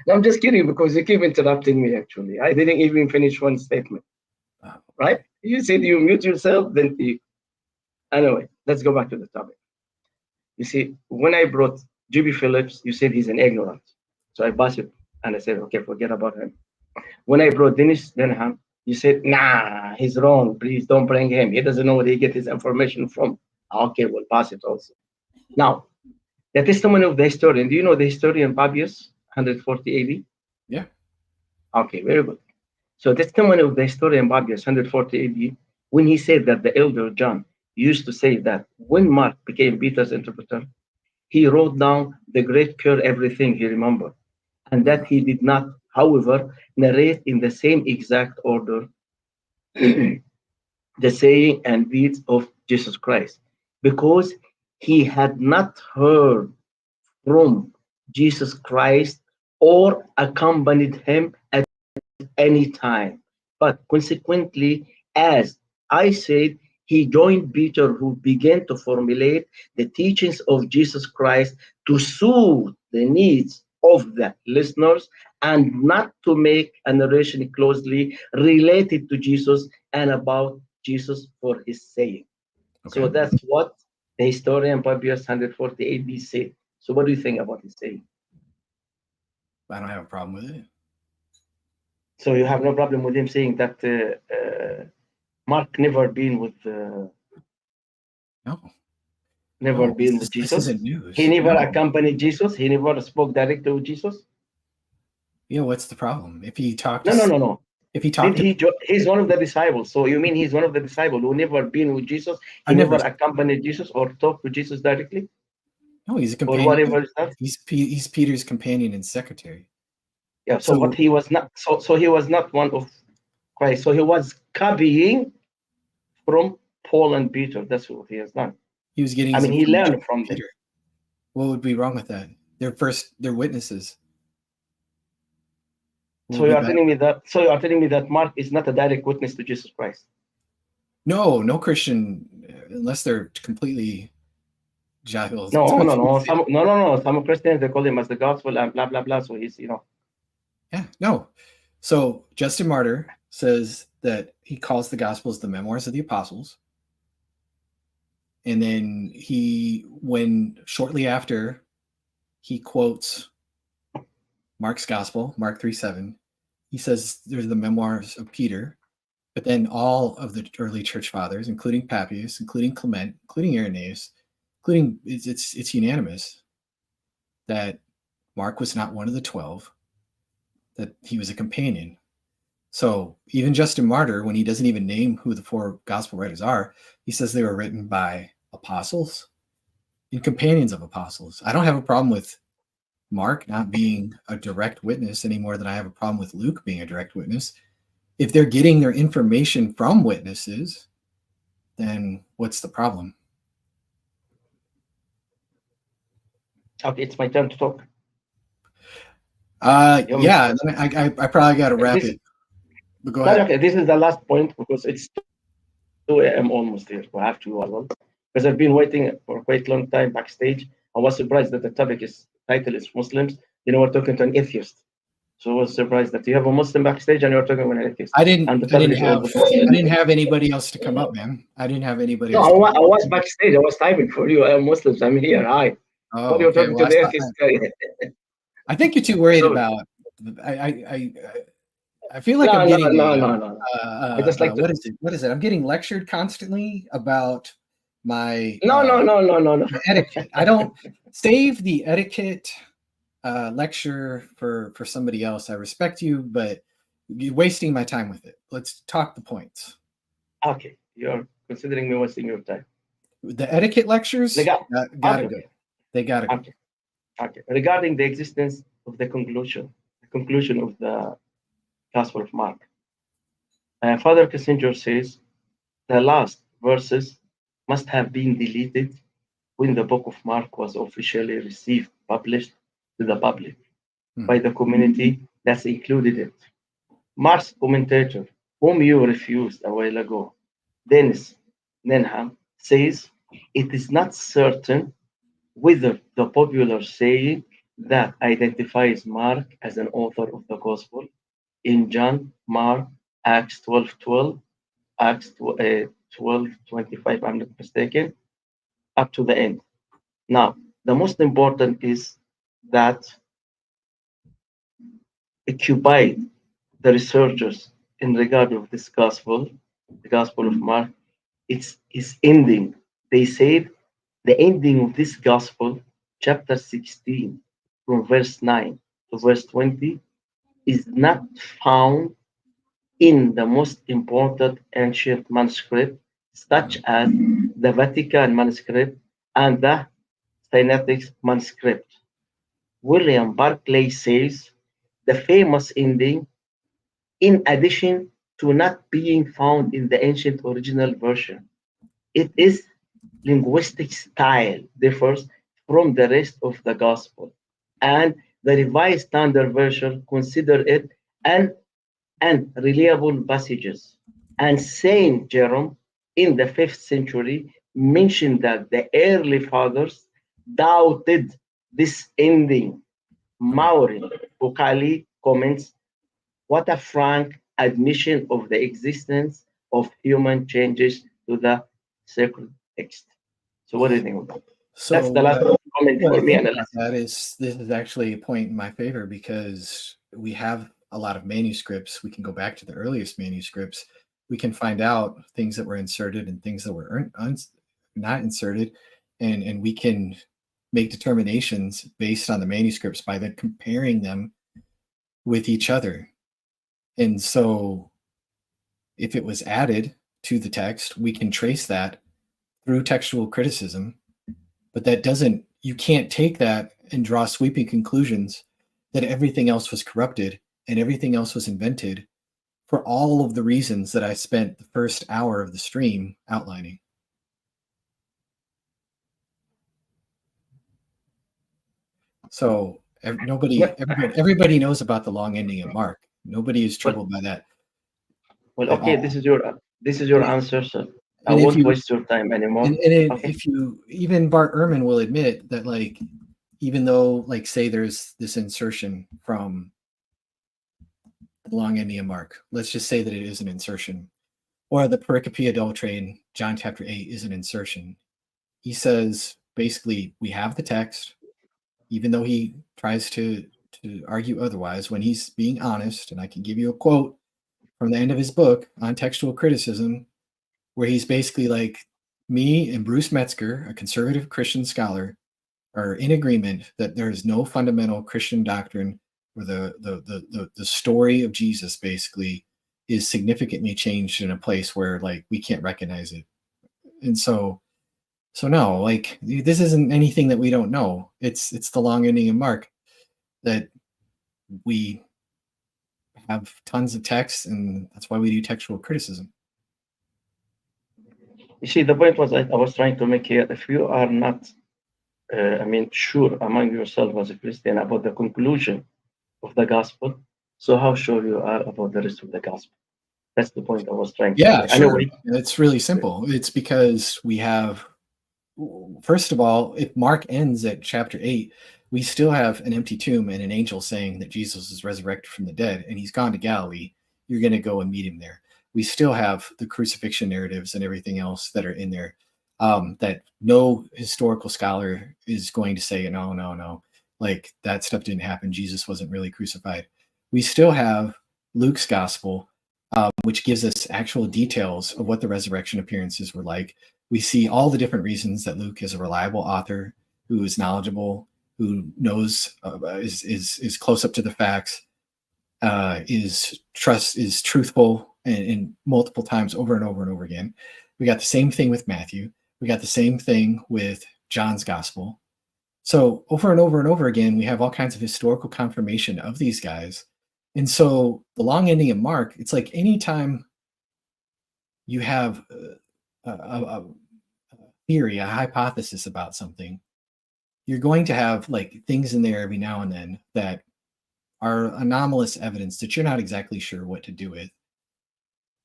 H: No, I'm just kidding, because you keep interrupting me. Actually, I didn't even finish one statement. Right? You said you mute yourself, then anyway, let's go back to the topic. You see, when I brought G.B. Phillips, you said he's an ignorant. So I passed it and I said, okay, forget about him. When I brought Dennis Denham, you said, nah, he's wrong. Please don't bring him. He doesn't know where he gets his information from. Okay, we'll pass it also. Now, the testimony of the historian. Do you know the historian Papias, 140 AD?
D: Yeah.
H: Okay, very good. So testimony of the historian Papias, 140 AD, when he said that the elder John used to say that when Mark became Peter's interpreter, he wrote down the great cure everything he remembered, and that he did not, however, narrate in the same exact order the saying and deeds of Jesus Christ, because he had not heard from Jesus Christ or accompanied him at any time. But consequently, as I said, he joined Peter, who began to formulate the teachings of Jesus Christ to suit the needs of the listeners and not to make a narration closely related to Jesus and about Jesus for his saying. Okay. So that's what the historian Papias 140 AD said. So what do you think about his saying?
D: I don't have a problem with it.
H: So you have no problem with him saying that Mark never been with been with Jesus.
D: This isn't news.
H: He never accompanied Jesus. He never spoke directly with Jesus.
D: Yeah, what's the problem? If he talked,
H: no.
D: If he talked,
H: he's one of the disciples. So you mean he's one of the disciples who never been with Jesus? He never accompanied Jesus or talked to Jesus directly?
D: No, he's a companion.
H: Or whatever is that?
D: He's Peter's companion and secretary.
H: Yeah. So but he was not. So he was not one of Christ. So he was copying from Paul and Peter. That's what he has done.
D: He was getting.
H: He learned from
D: Peter. What would be wrong with that? They're witnesses.
H: So you are telling me that. So you are telling me that Mark is not a direct witness to Jesus Christ.
D: No Christian, unless they're completely jahil.
H: No. Some Christians, they call him as the gospel and blah blah blah. So he's
D: Yeah. No. So Justin Martyr says that he calls the Gospels the memoirs of the apostles. And then shortly after he quotes Mark's gospel, Mark 3:7, he says there's the memoirs of Peter, but then all of the early church fathers, including Papias, including Clement, including Irenaeus, including it's unanimous that Mark was not one of the 12, that he was a companion. So even Justin Martyr, when he doesn't even name who the 4 gospel writers are, he says they were written by apostles and companions of apostles. I don't have a problem with Mark not being a direct witness any more than I have a problem with Luke being a direct witness. If they're getting their information from witnesses, then what's the problem?
H: Okay, it's my turn to talk.
D: Yeah, I probably got to wrap it. But go ahead.
H: Okay, this is the last point because it's 2 a.m. almost here. We have to as well. Because I've been waiting for quite a long time backstage. I was surprised that the title is Muslims. We're talking to an atheist. So I was surprised that you have a Muslim backstage and you're talking to an atheist.
D: I didn't have anybody else to come up, man. I didn't have anybody else.
H: No, I was backstage. I was typing for you. I'm Muslims. I'm here. Hi.
D: Oh,
H: you're talking to the atheist guy.
D: I think you're too worried about. I feel like
H: No,
D: I'm
H: no,
D: getting
H: no. I just like to.
D: what is it? What is it? I'm getting lectured constantly about my
H: No.
D: my etiquette. I don't save the etiquette lecture for somebody else. I respect you, but you're wasting my time with it. Let's talk the points.
H: Okay, you're considering me wasting your time.
D: The etiquette lectures
H: They
D: gotta go. They gotta go.
H: Okay. Regarding the existence of the conclusion of the Gospel of Mark, Father Kissinger says the last verses must have been deleted when the book of Mark was officially published to the public by the community that's included it. Mark's commentator, whom you refused a while ago, Dennis Nenham, says it is not certain whether the popular saying that identifies Mark as an author of the Gospel in John, Mark, Acts 12:12, Acts 12:25, I'm not mistaken, up to the end. Now, the most important is that occupied the researchers in regard of this gospel, the Gospel of Mark, it's ending. They said the ending of this gospel, chapter 16, from verse 9 to verse 20, is not found in the most important ancient manuscript, such as the Vatican manuscript and the Sinaitic manuscript. William Barclay says the famous ending, in addition to not being found in the ancient original version, it is linguistic style differs from the rest of the gospel, and the Revised Standard Version consider it an unreliable passages. And Saint Jerome in the 5th century mentioned that the early fathers doubted this ending. Maureen Bucali comments, what a frank admission of the existence of human changes to the sacred text. So what do you think about that?
D: So
H: That's the last comment
D: what
H: for
D: I
H: me.
D: think
H: And
D: about that is this is actually a point in my favor because we have a lot of manuscripts. We can go back to the earliest manuscripts. We can find out things that were inserted and things that were not inserted, and we can make determinations based on the manuscripts by then comparing them with each other. And so if it was added to the text, we can trace that through textual criticism, but that doesn't, you can't take that and draw sweeping conclusions that everything else was corrupted and everything else was invented for all of the reasons that I spent the first hour of the stream outlining. So everybody knows about the long ending of Mark. Nobody is troubled by that.
H: well, okay, this is your answer, sir. I
D: And if
H: won't
D: you-
H: waste your time anymore.
D: And if you, even Bart Ehrman will admit that, like, even though, like, say there's this insertion from the long ending of Mark, let's just say that it is an insertion, or the pericope adulterae in John chapter 8 is an insertion. He says, basically, we have the text, even though he tries to argue otherwise, when he's being honest, and I can give you a quote from the end of his book on textual criticism, where he's basically like, me and Bruce Metzger, a conservative Christian scholar, are in agreement that there is no fundamental Christian doctrine where the story of Jesus basically is significantly changed in a place where, like, we can't recognize it. And so no, like, this isn't anything that we don't know. It's the long ending of Mark that we have tons of text, and that's why we do textual criticism.
H: You see, the point was I was trying to make here, if you are not, sure among yourself as a Christian about the conclusion of the gospel, so how sure you are about the rest of the gospel? That's the point I was trying to make.
D: Sure.
H: Anyway,
D: It's really simple. It's because we have, first of all, if Mark ends at chapter 8, we still have an empty tomb and an angel saying that Jesus is resurrected from the dead and he's gone to Galilee. You're going to go and meet him there. We still have the crucifixion narratives and everything else that are in there, that no historical scholar is going to say, no, like, that stuff didn't happen. Jesus wasn't really crucified. We still have Luke's gospel, which gives us actual details of what the resurrection appearances were like. We see all the different reasons that Luke is a reliable author who is knowledgeable, who knows, is close up to the facts, is truthful, and multiple times over and over and over again. We got the same thing with Matthew. We got the same thing with John's gospel. So over and over and over again, we have all kinds of historical confirmation of these guys. And so the long ending of Mark, it's like anytime you have a theory, a hypothesis about something, you're going to have like things in there every now and then that are anomalous evidence that you're not exactly sure what to do with.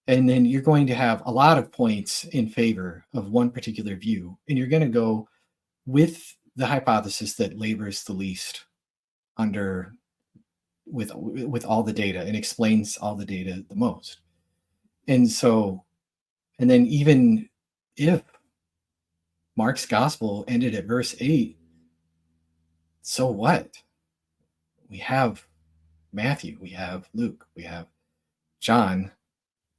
D: And then you're going to have a lot of points in favor of one particular view, and you're going to go with the hypothesis that labors the least under with all the data and explains all the data the most. And so, and then even if Mark's gospel ended at verse 8, so what? We have Matthew, we have Luke, we have John,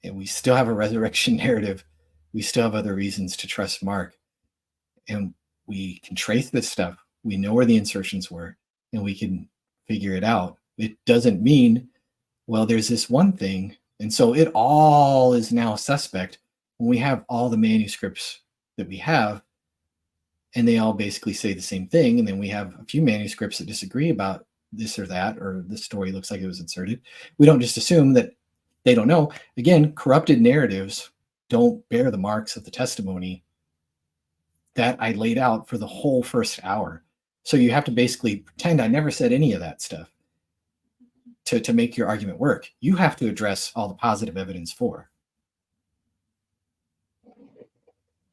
D: and we still have a resurrection narrative. We still have other reasons to trust Mark. And we can trace this stuff. We know where the insertions were, and we can figure it out. It doesn't mean, well, there's this one thing, and so it all is now suspect when we have all the manuscripts that we have, and they all basically say the same thing. And then we have a few manuscripts that disagree about this or that, or the story looks like it was inserted. We don't just assume that they don't know. Again, corrupted narratives don't bear the marks of the testimony that I laid out for the whole first hour. So you have to basically pretend I never said any of that stuff to make your argument work. You have to address all the positive evidence for.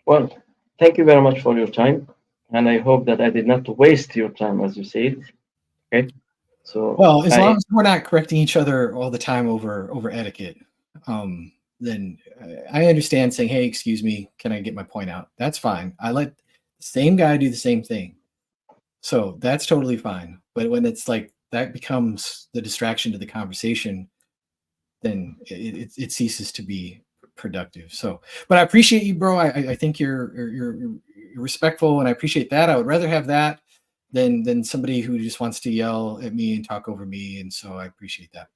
H: Well, thank you very much for your time. And I hope that I did not waste your time, as you said. Okay. So,
D: well, as long as we're not correcting each other all the time over etiquette, then I understand saying, hey, excuse me, can I get my point out? That's fine. I let the same guy do the same thing. So that's totally fine. But when it's like that becomes the distraction to the conversation, then it ceases to be productive. So, but I appreciate you, bro. I think you're respectful, and I appreciate that. I would rather have that than somebody who just wants to yell at me and talk over me. And so I appreciate that.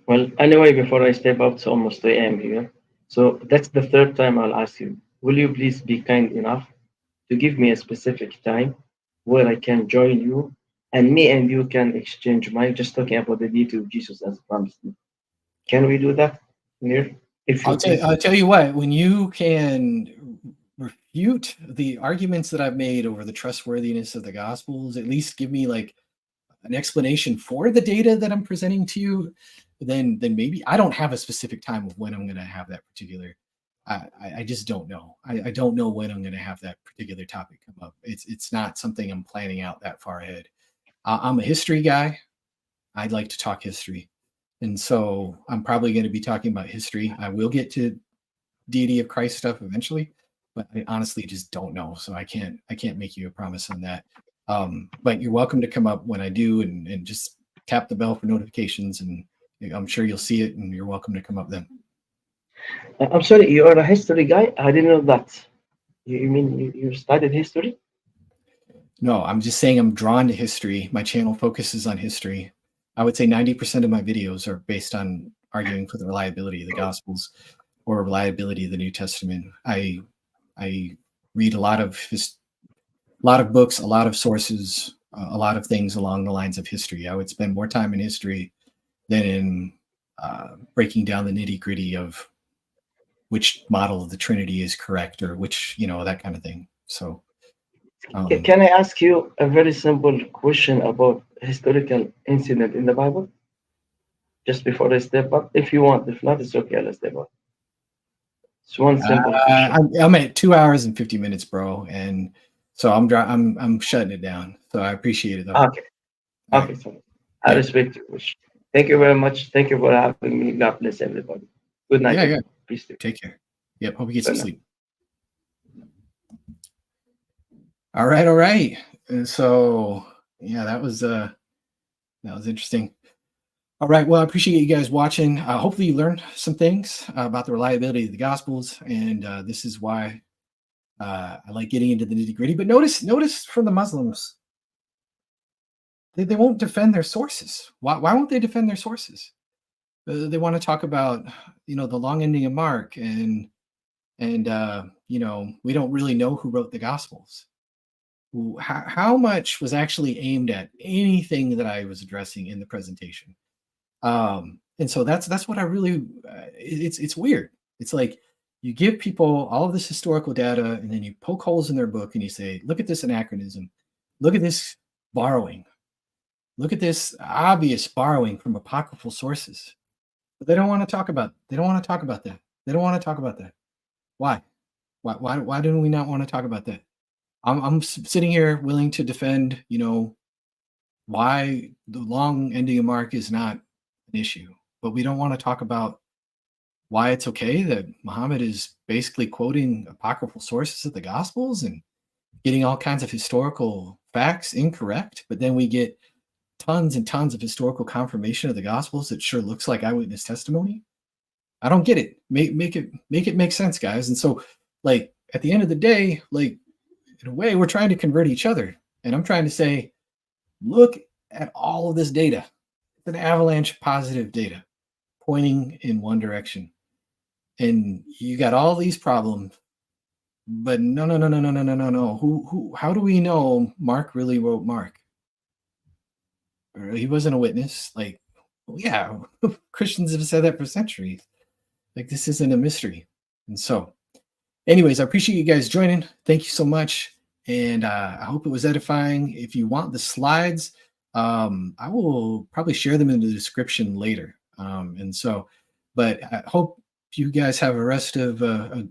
H: Well, anyway, before I step out, it's almost 2 a.m. here. So that's the third time I'll ask you, will you please be kind enough to give me a specific time where I can join you and me and you can exchange just talking about the deity of Jesus as promised. Can we do that here?
D: I'll tell you what, when you can refute the arguments that I've made over the trustworthiness of the Gospels, at least give me like an explanation for the data that I'm presenting to you, then maybe I don't have a specific time of when I'm going to have that particular. I just don't know. I don't know when I'm going to have that particular topic come up. It's not something I'm planning out that far ahead. I'm a history guy. I'd like to talk history. And so I'm probably going to be talking about history. I will get to deity of Christ stuff eventually, but I honestly just don't know. So I can't make you a promise on that. But you're welcome to come up when I do and just tap the bell for notifications, and I'm sure you'll see it, and you're welcome to come up then.
H: I'm sorry, you are a history guy? I didn't know that. You mean you studied history?
D: No, I'm just saying I'm drawn to history. My channel focuses on history. I would say 90% of my videos are based on arguing for the reliability of the Gospels or reliability of the New Testament. I read a lot of books, a lot of sources, a lot of things along the lines of history. I would spend more time in history than in breaking down the nitty-gritty of which model of the Trinity is correct, or which, that kind of thing. So
H: can I ask you a very simple question about historical incident in the Bible? Just before I step up, if you want. If not, it's okay. Let's step up. It's one simple question.
D: I'm at 2 hours and 50 minutes, bro, and so I'm shutting it down. So I appreciate it, though.
H: Okay. Okay. So I respect your wish. Thank you very much. Thank you for having me. God bless everybody. Good night.
D: Yeah.
H: Peace.
D: Take care. Yep. Hope you get some sleep. All right. And so, yeah, that was interesting. All right. Well, I appreciate you guys watching. Hopefully you learned some things about the reliability of the Gospels. And this is why I like getting into the nitty gritty. But notice from the Muslims, they won't defend their sources. Why won't they defend their sources? They want to talk about, the long ending of Mark and we don't really know who wrote the Gospels. How much was actually aimed at anything that I was addressing in the presentation? And so that's what I really, it's weird. It's like you give people all of this historical data and then you poke holes in their book and you say, look at this anachronism. Look at this borrowing. Look at this obvious borrowing from apocryphal sources. But they don't want to talk about, that. They don't want to talk about that. Why? Why do we not want to talk about that? I'm sitting here willing to defend, why the long ending of Mark is not an issue, but we don't want to talk about why it's okay that Muhammad is basically quoting apocryphal sources of the Gospels and getting all kinds of historical facts incorrect, but then we get tons and tons of historical confirmation of the Gospels that sure looks like eyewitness testimony. I don't get it. Make it make sense, guys. And so, like, at the end of the day, like, in a way, we're trying to convert each other. And I'm trying to say, look at all of this data. It's an avalanche of positive data pointing in one direction. And you got all these problems. But no. How do we know Mark really wrote Mark? Or he wasn't a witness. Like, well, yeah, Christians have said that for centuries. Like, this isn't a mystery. And so, anyways, I appreciate you guys joining. Thank you so much. And I hope it was edifying. If you want the slides, I will probably share them in the description later. But I hope you guys have a rest of a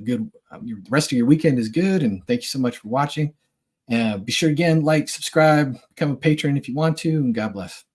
D: good, the rest of your weekend is good. And thank you so much for watching. Be sure again, like, subscribe, become a patron if you want to, and God bless.